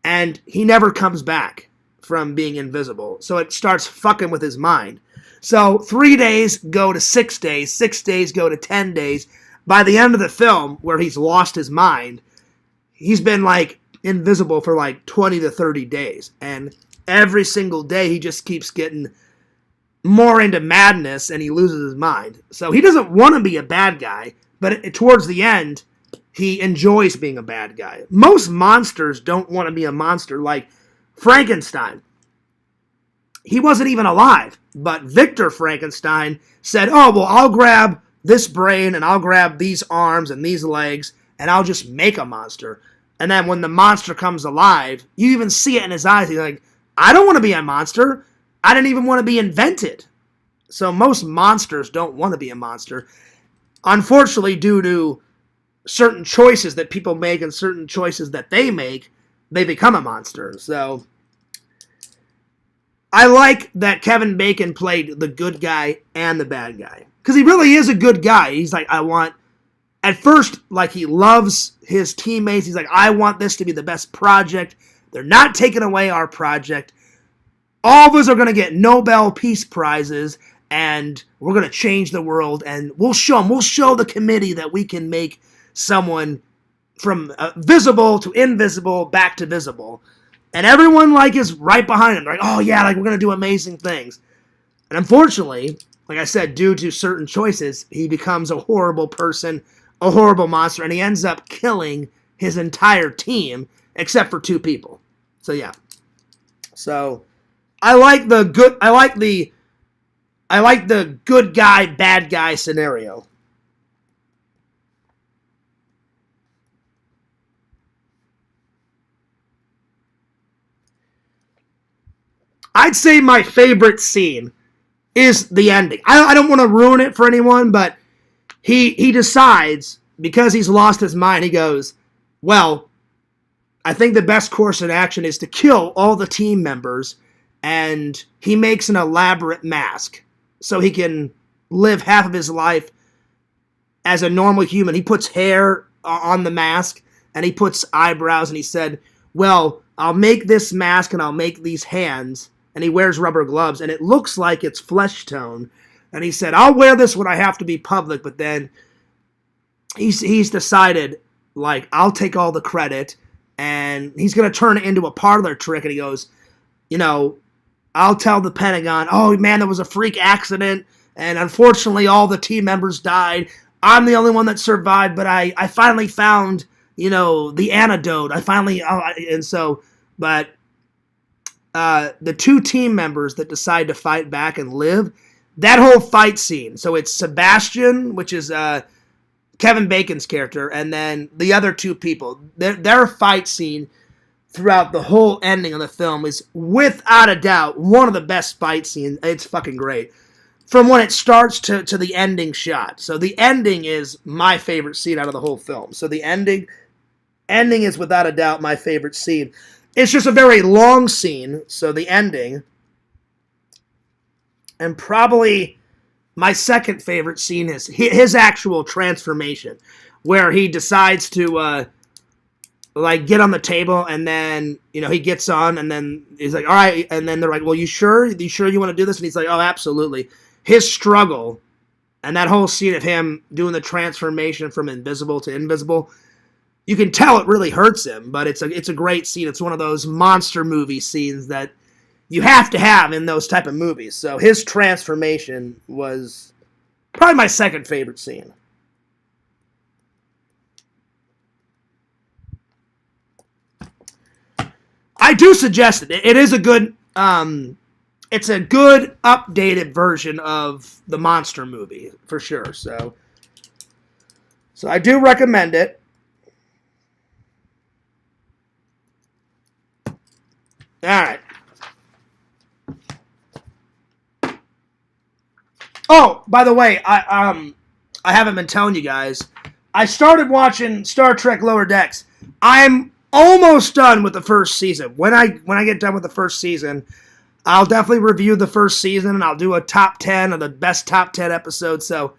and he never comes back from being invisible. So it starts fucking with his mind. So 3 days go to 6 days, 6 days go to 10 days. By the end of the film, where he's lost his mind, he's been like invisible for like 20 to 30 days. And every single day he just keeps getting more into madness and he loses his mind. So he doesn't want to be a bad guy, but towards the end, he enjoys being a bad guy. Most monsters don't want to be a monster, like Frankenstein. He wasn't even alive, but Victor Frankenstein said, oh, well, I'll grab this brain and I'll grab these arms and these legs and I'll just make a monster. And then when the monster comes alive, you even see it in his eyes. He's like, I don't want to be a monster. I didn't even want to be invented. So most monsters don't want to be a monster. Unfortunately, due to certain choices that people make and certain choices that they make, they become a monster. So I like that Kevin Bacon played the good guy and the bad guy. Because he really is a good guy. He's like, at first, like, he loves his teammates. He's like, I want this to be the best project. They're not taking away our project. All of us are going to get Nobel Peace Prizes, and we're going to change the world, and we'll show them. We'll show the committee that we can make someone from visible to invisible back to visible. And everyone, like, is right behind him. They're like, oh, yeah, like, we're going to do amazing things. And unfortunately, like I said, due to certain choices, he becomes a horrible person, a horrible monster, and he ends up killing his entire team, except for 2 people. So, yeah. So, I like the I like the good guy, bad guy scenario. I'd say my favorite scene is the ending. I don't want to ruin it for anyone, but he decides, because he's lost his mind, he goes, well, I think the best course of action is to kill all the team members, and he makes an elaborate mask so he can live half of his life as a normal human. He puts hair on the mask, and he puts eyebrows, and he said, well, I'll make this mask and I'll make these hands, and he wears rubber gloves, and it looks like it's flesh tone. And he said, I'll wear this when I have to be public, but then he's decided, like, I'll take all the credit, and he's going to turn it into a parlor trick, and he goes, you know, I'll tell the Pentagon, oh, man, there was a freak accident, and unfortunately all the team members died. I'm the only one that survived, but I finally found, you know, the antidote. The two team members that decide to fight back and live, that whole fight scene. So it's Sebastian, which is Kevin Bacon's character, and then the other two people. Their fight scene throughout the whole ending of the film is, without a doubt, one of the best fight scenes. It's fucking great. From when it starts to the ending shot. So the ending is my favorite scene out of the whole film. So the ending is without a doubt my favorite scene. It's just a very long scene, so the ending. And probably my second favorite scene is his actual transformation, where he decides to get on the table, and then, you know, he gets on, and then he's like, all right, and then they're like, well, you sure you want to do this? And he's like, oh, absolutely. His struggle, and that whole scene of him doing the transformation from invisible to invisible, you can tell it really hurts him, but it's a great scene. It's one of those monster movie scenes that you have to have in those type of movies. So his transformation was probably my second favorite scene. I do suggest it. It is a good, it's a good updated version of the monster movie, for sure. So I do recommend it. All right. Oh, by the way, I haven't been telling you guys. I started watching Star Trek Lower Decks. I'm almost done with the first season. When I get done with the first season, I'll definitely review the first season, and I'll do a top 10 of the best top 10 episodes. So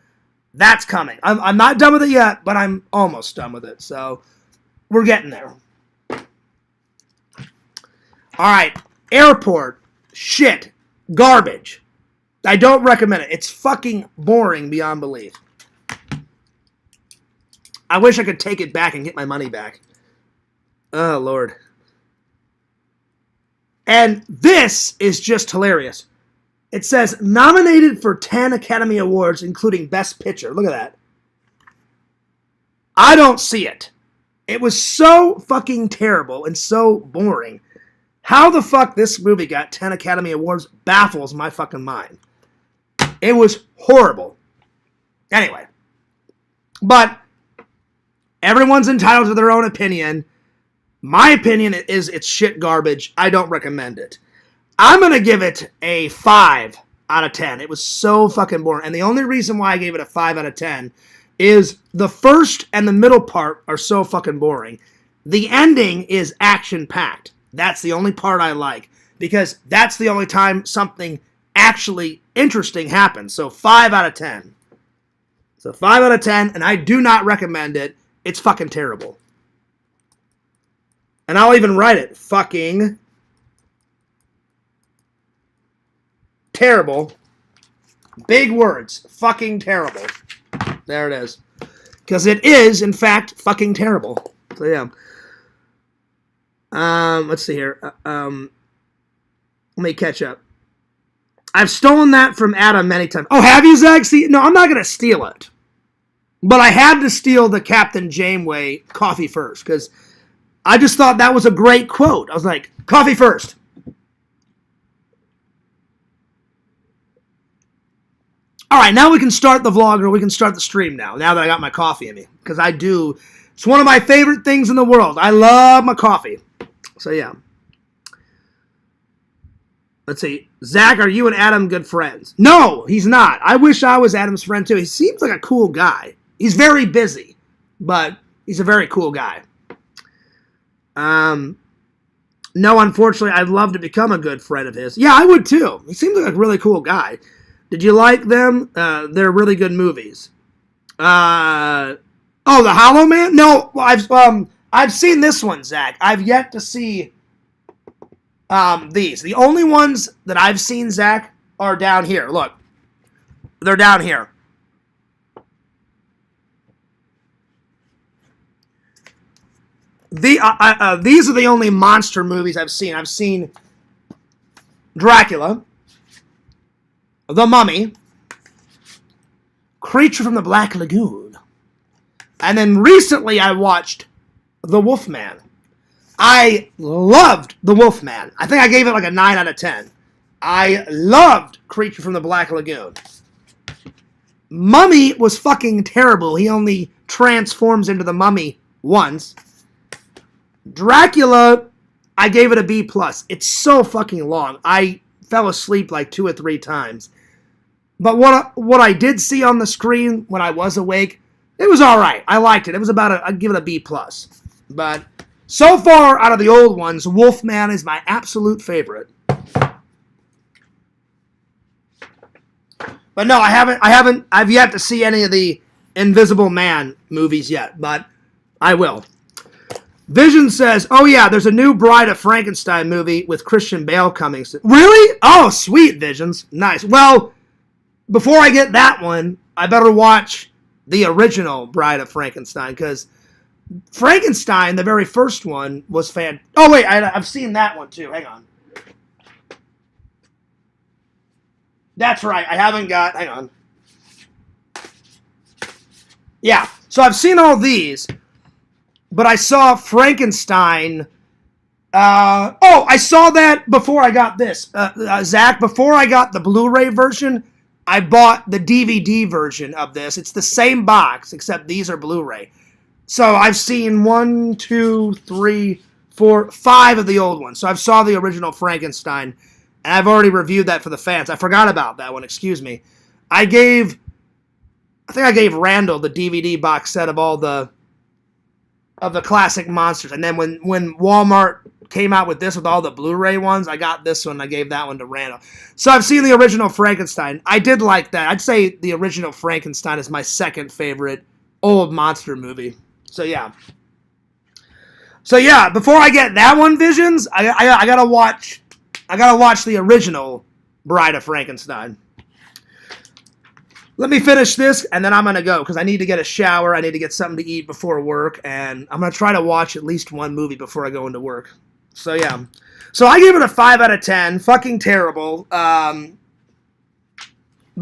that's coming. I'm not done with it yet, but I'm almost done with it. So we're getting there. All right, Airport, shit, garbage. I don't recommend it. It's fucking boring beyond belief. I wish I could take it back and get my money back. Oh, Lord. And this is just hilarious. It says, nominated for 10 Academy Awards, including Best Picture. Look at that. I don't see it. It was so fucking terrible and so boring. How the fuck this movie got 10 Academy Awards baffles my fucking mind. It was horrible. Anyway. But everyone's entitled to their own opinion. My opinion is it's shit garbage. I don't recommend it. I'm going to give it a 5 out of 10. It was so fucking boring. And the only reason why I gave it a 5 out of 10 is the first and the middle part are so fucking boring. The ending is action-packed. That's the only part I like, because that's the only time something actually interesting happens. So 5 out of 10. So 5 out of 10, and I do not recommend it. It's fucking terrible. And I'll even write it. Fucking terrible. Big words. Fucking terrible. There it is. Because it is, in fact, fucking terrible. So, yeah. Let's see here. Let me catch up. I've stolen that from Adam many times. Oh, have you, Zach? See, no, I'm not going to steal it. But I had to steal the Captain Janeway coffee first, because I just thought that was a great quote. I was like, coffee first. All right, now we can start the vlog, or we can start the stream now that I got my coffee in me. Because I do. It's one of my favorite things in the world. I love my coffee. So, yeah. Let's see. Zach, are you and Adam good friends? No, he's not. I wish I was Adam's friend, too. He seems like a cool guy. He's very busy, but he's a very cool guy. No, unfortunately, I'd love to become a good friend of his. Yeah, I would, too. He seems like a really cool guy. Did you like them? They're really good movies. The Hollow Man? No, I've seen this one, Zach. I've yet to see these. The only ones that I've seen, Zach, are down here. Look, they're down here. These are the only monster movies I've seen. I've seen Dracula, The Mummy, Creature from the Black Lagoon, and then recently I watched The Wolfman. I loved The Wolfman. I think I gave it like a 9 out of 10. I loved Creature from the Black Lagoon. Mummy was fucking terrible. He only transforms into the mummy once. Dracula, I gave it a B+. It's so fucking long. I fell asleep like 2 or 3 times. But what I did see on the screen when I was awake, it was alright. I liked it. It was I'd give it a B+. But so far, out of the old ones, Wolfman is my absolute favorite. But no, I've yet to see any of the Invisible Man movies yet, but I will. Vision says, oh yeah, there's a new Bride of Frankenstein movie with Christian Bale coming soon. Really? Oh, sweet, Visions. Nice. Well, before I get that one, I better watch the original Bride of Frankenstein, because Frankenstein, the very first one, was Oh, wait, I've seen that one, too. Hang on. That's right, I haven't got... Hang on. Yeah, so I've seen all these, but I saw Frankenstein... I saw that before I got this. Zach, before I got the Blu-ray version, I bought the DVD version of this. It's the same box, except these are Blu-ray. So I've seen 1, 2, 3, 4, 5 of the old ones. So I've saw the original Frankenstein, and I've already reviewed that for the fans. I forgot about that one, excuse me. I think I gave Randall the DVD box set of all the classic monsters. And then when Walmart came out with this with all the Blu-ray ones, I got this one. I gave that one to Randall. So I've seen the original Frankenstein. I did like that. I'd say the original Frankenstein is my second favorite old monster movie. So yeah. Before I get that one, Visions, I gotta watch the original Bride of Frankenstein. Let me finish this, and then I'm going to go, because I need to get a shower, I need to get something to eat before work, and I'm going to try to watch at least one movie before I go into work. So, yeah. So, I gave it a 5 out of 10. Fucking terrible. The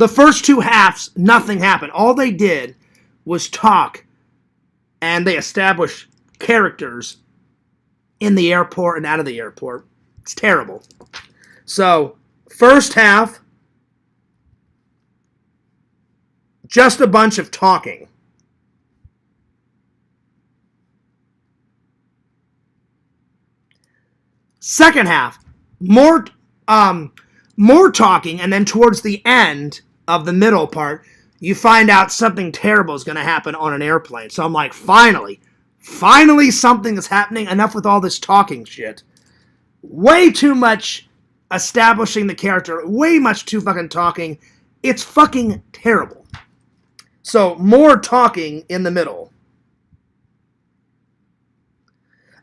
first 2 halves, nothing happened. All they did was talk, and they established characters in the airport and out of the airport. It's terrible. So, first half, just a bunch of talking. Second half, more talking, and then towards the end of the middle part, you find out something terrible is going to happen on an airplane. So I'm like, finally something is happening. Enough with all this talking shit. Way too much establishing the character. Way much too fucking talking. It's fucking terrible. So more talking in the middle.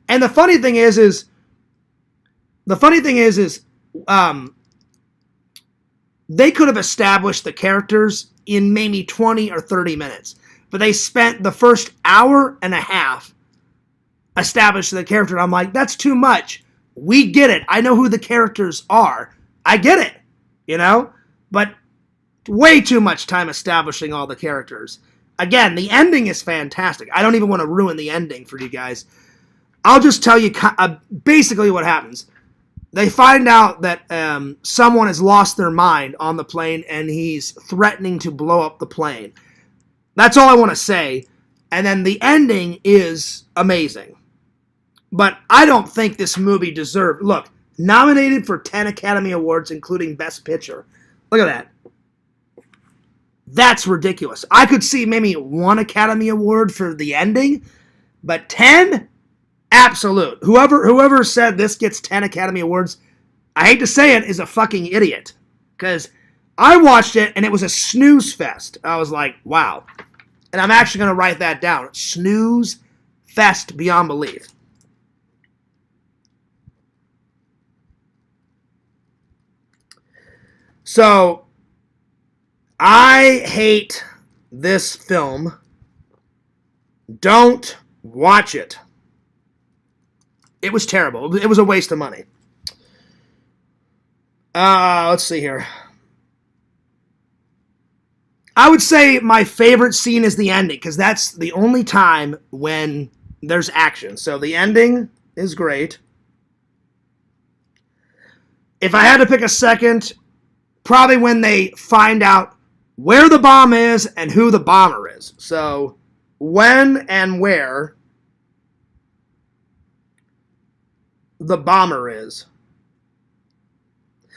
And the funny thing is they could have established the characters in maybe 20 or 30 minutes. But they spent the first hour and a half establishing the character. And I'm like, that's too much. We get it. I know who the characters are. I get it. You know? But way too much time establishing all the characters. Again, the ending is fantastic. I don't even want to ruin the ending for you guys. I'll just tell you basically what happens. they find out that someone has lost their mind on the plane and he's threatening to blow up the plane. That's all I want to say. And then the ending is amazing. But I don't think this movie deserved... Look, nominated for 10 Academy Awards, including Best Picture. Look at that. That's ridiculous. I could see maybe 1 Academy Award for the ending, but 10? Absolute. Whoever said this gets 10 Academy Awards, I hate to say it, is a fucking idiot. Because I watched it, and it was a snooze fest. I was like, wow. And I'm actually going to write that down. Snooze fest beyond belief. So, I hate this film. Don't watch it. It was terrible. It was a waste of money. Let's see here. I would say my favorite scene is the ending, because that's the only time when there's action. So the ending is great. If I had to pick a second, probably when they find out where the bomb is and who the bomber is. So when and where the bomber is.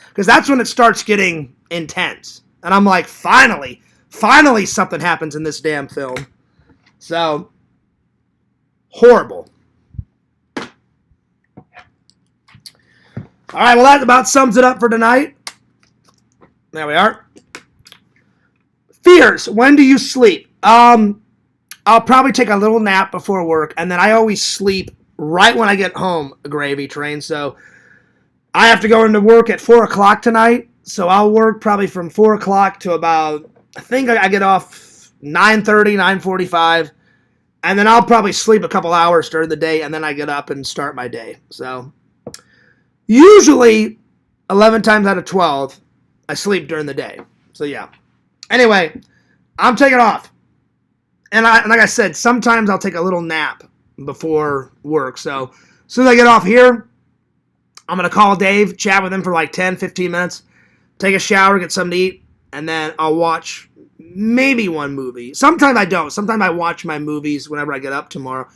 Because that's when it starts getting intense. And I'm like, finally something happens in this damn film. So, horrible. All right, well, that about sums it up for tonight. There we are. Fears, when do you sleep? I'll probably take a little nap before work, and then I always sleep right when I get home, Gravy Train. So, I have to go into work at 4 o'clock tonight, so I'll work probably from 4 o'clock to about, I think I get off 9:30, 9:45, and then I'll probably sleep a couple hours during the day, and then I get up and start my day. So, usually, 11 times out of 12, I sleep during the day. So, yeah. Anyway, I'm taking off. And like I said, sometimes I'll take a little nap before work. So, as soon as I get off here, I'm going to call Dave, chat with him for like 10, 15 minutes, take a shower, get something to eat, and then I'll watch maybe one movie. Sometimes I don't. Sometimes I watch my movies whenever I get up tomorrow.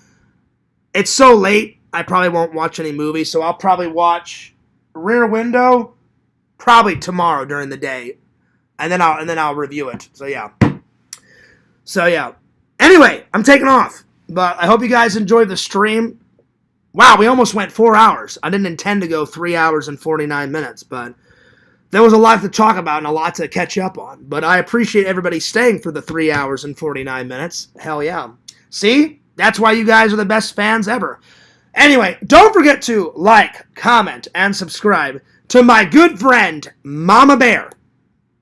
It's so late, I probably won't watch any movies, so I'll probably watch Rear Window probably tomorrow during the day, and then I'll review it. So yeah. Anyway, I'm taking off, but I hope you guys enjoyed the stream. Wow, we almost went 4 hours. I didn't intend to go 3 hours and 49 minutes, but there was a lot to talk about and a lot to catch up on. But I appreciate everybody staying for the 3 hours and 49 minutes. Hell yeah. See? That's why you guys are the best fans ever. Anyway, don't forget to like, comment, and subscribe to my good friend, Mama Bear.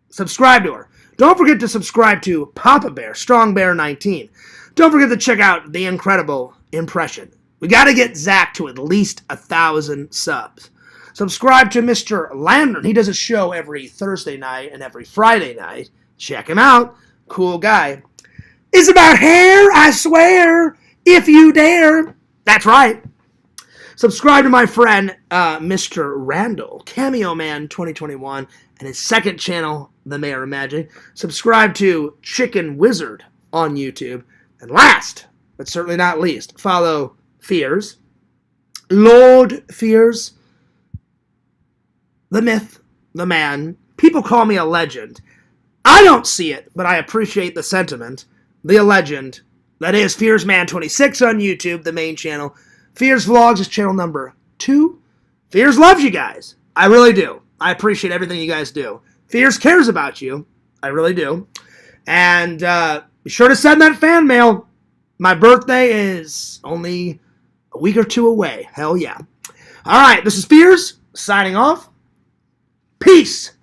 Subscribe to her. Don't forget to subscribe to Papa Bear, Strong Bear 19. Don't forget to check out The Incredible Impression. We got to get Zach to at least 1,000 subs. Subscribe to Mr. Lantern. He does a show every Thursday night and every Friday night. Check him out. Cool guy. It's about hair, I swear, if you dare. That's right. Subscribe to my friend, Mr. Randall, Cameo Man 2021, and his second channel, The Mayor Imagine. Subscribe to Chicken Wizard on YouTube. And last, but certainly not least, follow Fears, Lord Fears, the myth, the man. People call me a legend. I don't see it, but I appreciate the sentiment. The legend. That is Fears Man 26 on YouTube, the main channel. Fears Vlogs is channel number 2. Fears loves you guys. I really do. I appreciate everything you guys do. Fears cares about you. I really do. And be sure to send that fan mail. My birthday is only a week or 2 away. Hell yeah. All right, this is Fears signing off. Peace.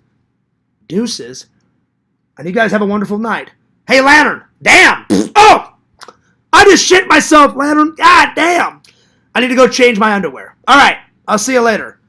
Deuces. And you guys have a wonderful night. Hey, Lantern. Damn. Oh! I just shit myself, Lantern. God damn. I need to go change my underwear. All right. I'll see you later.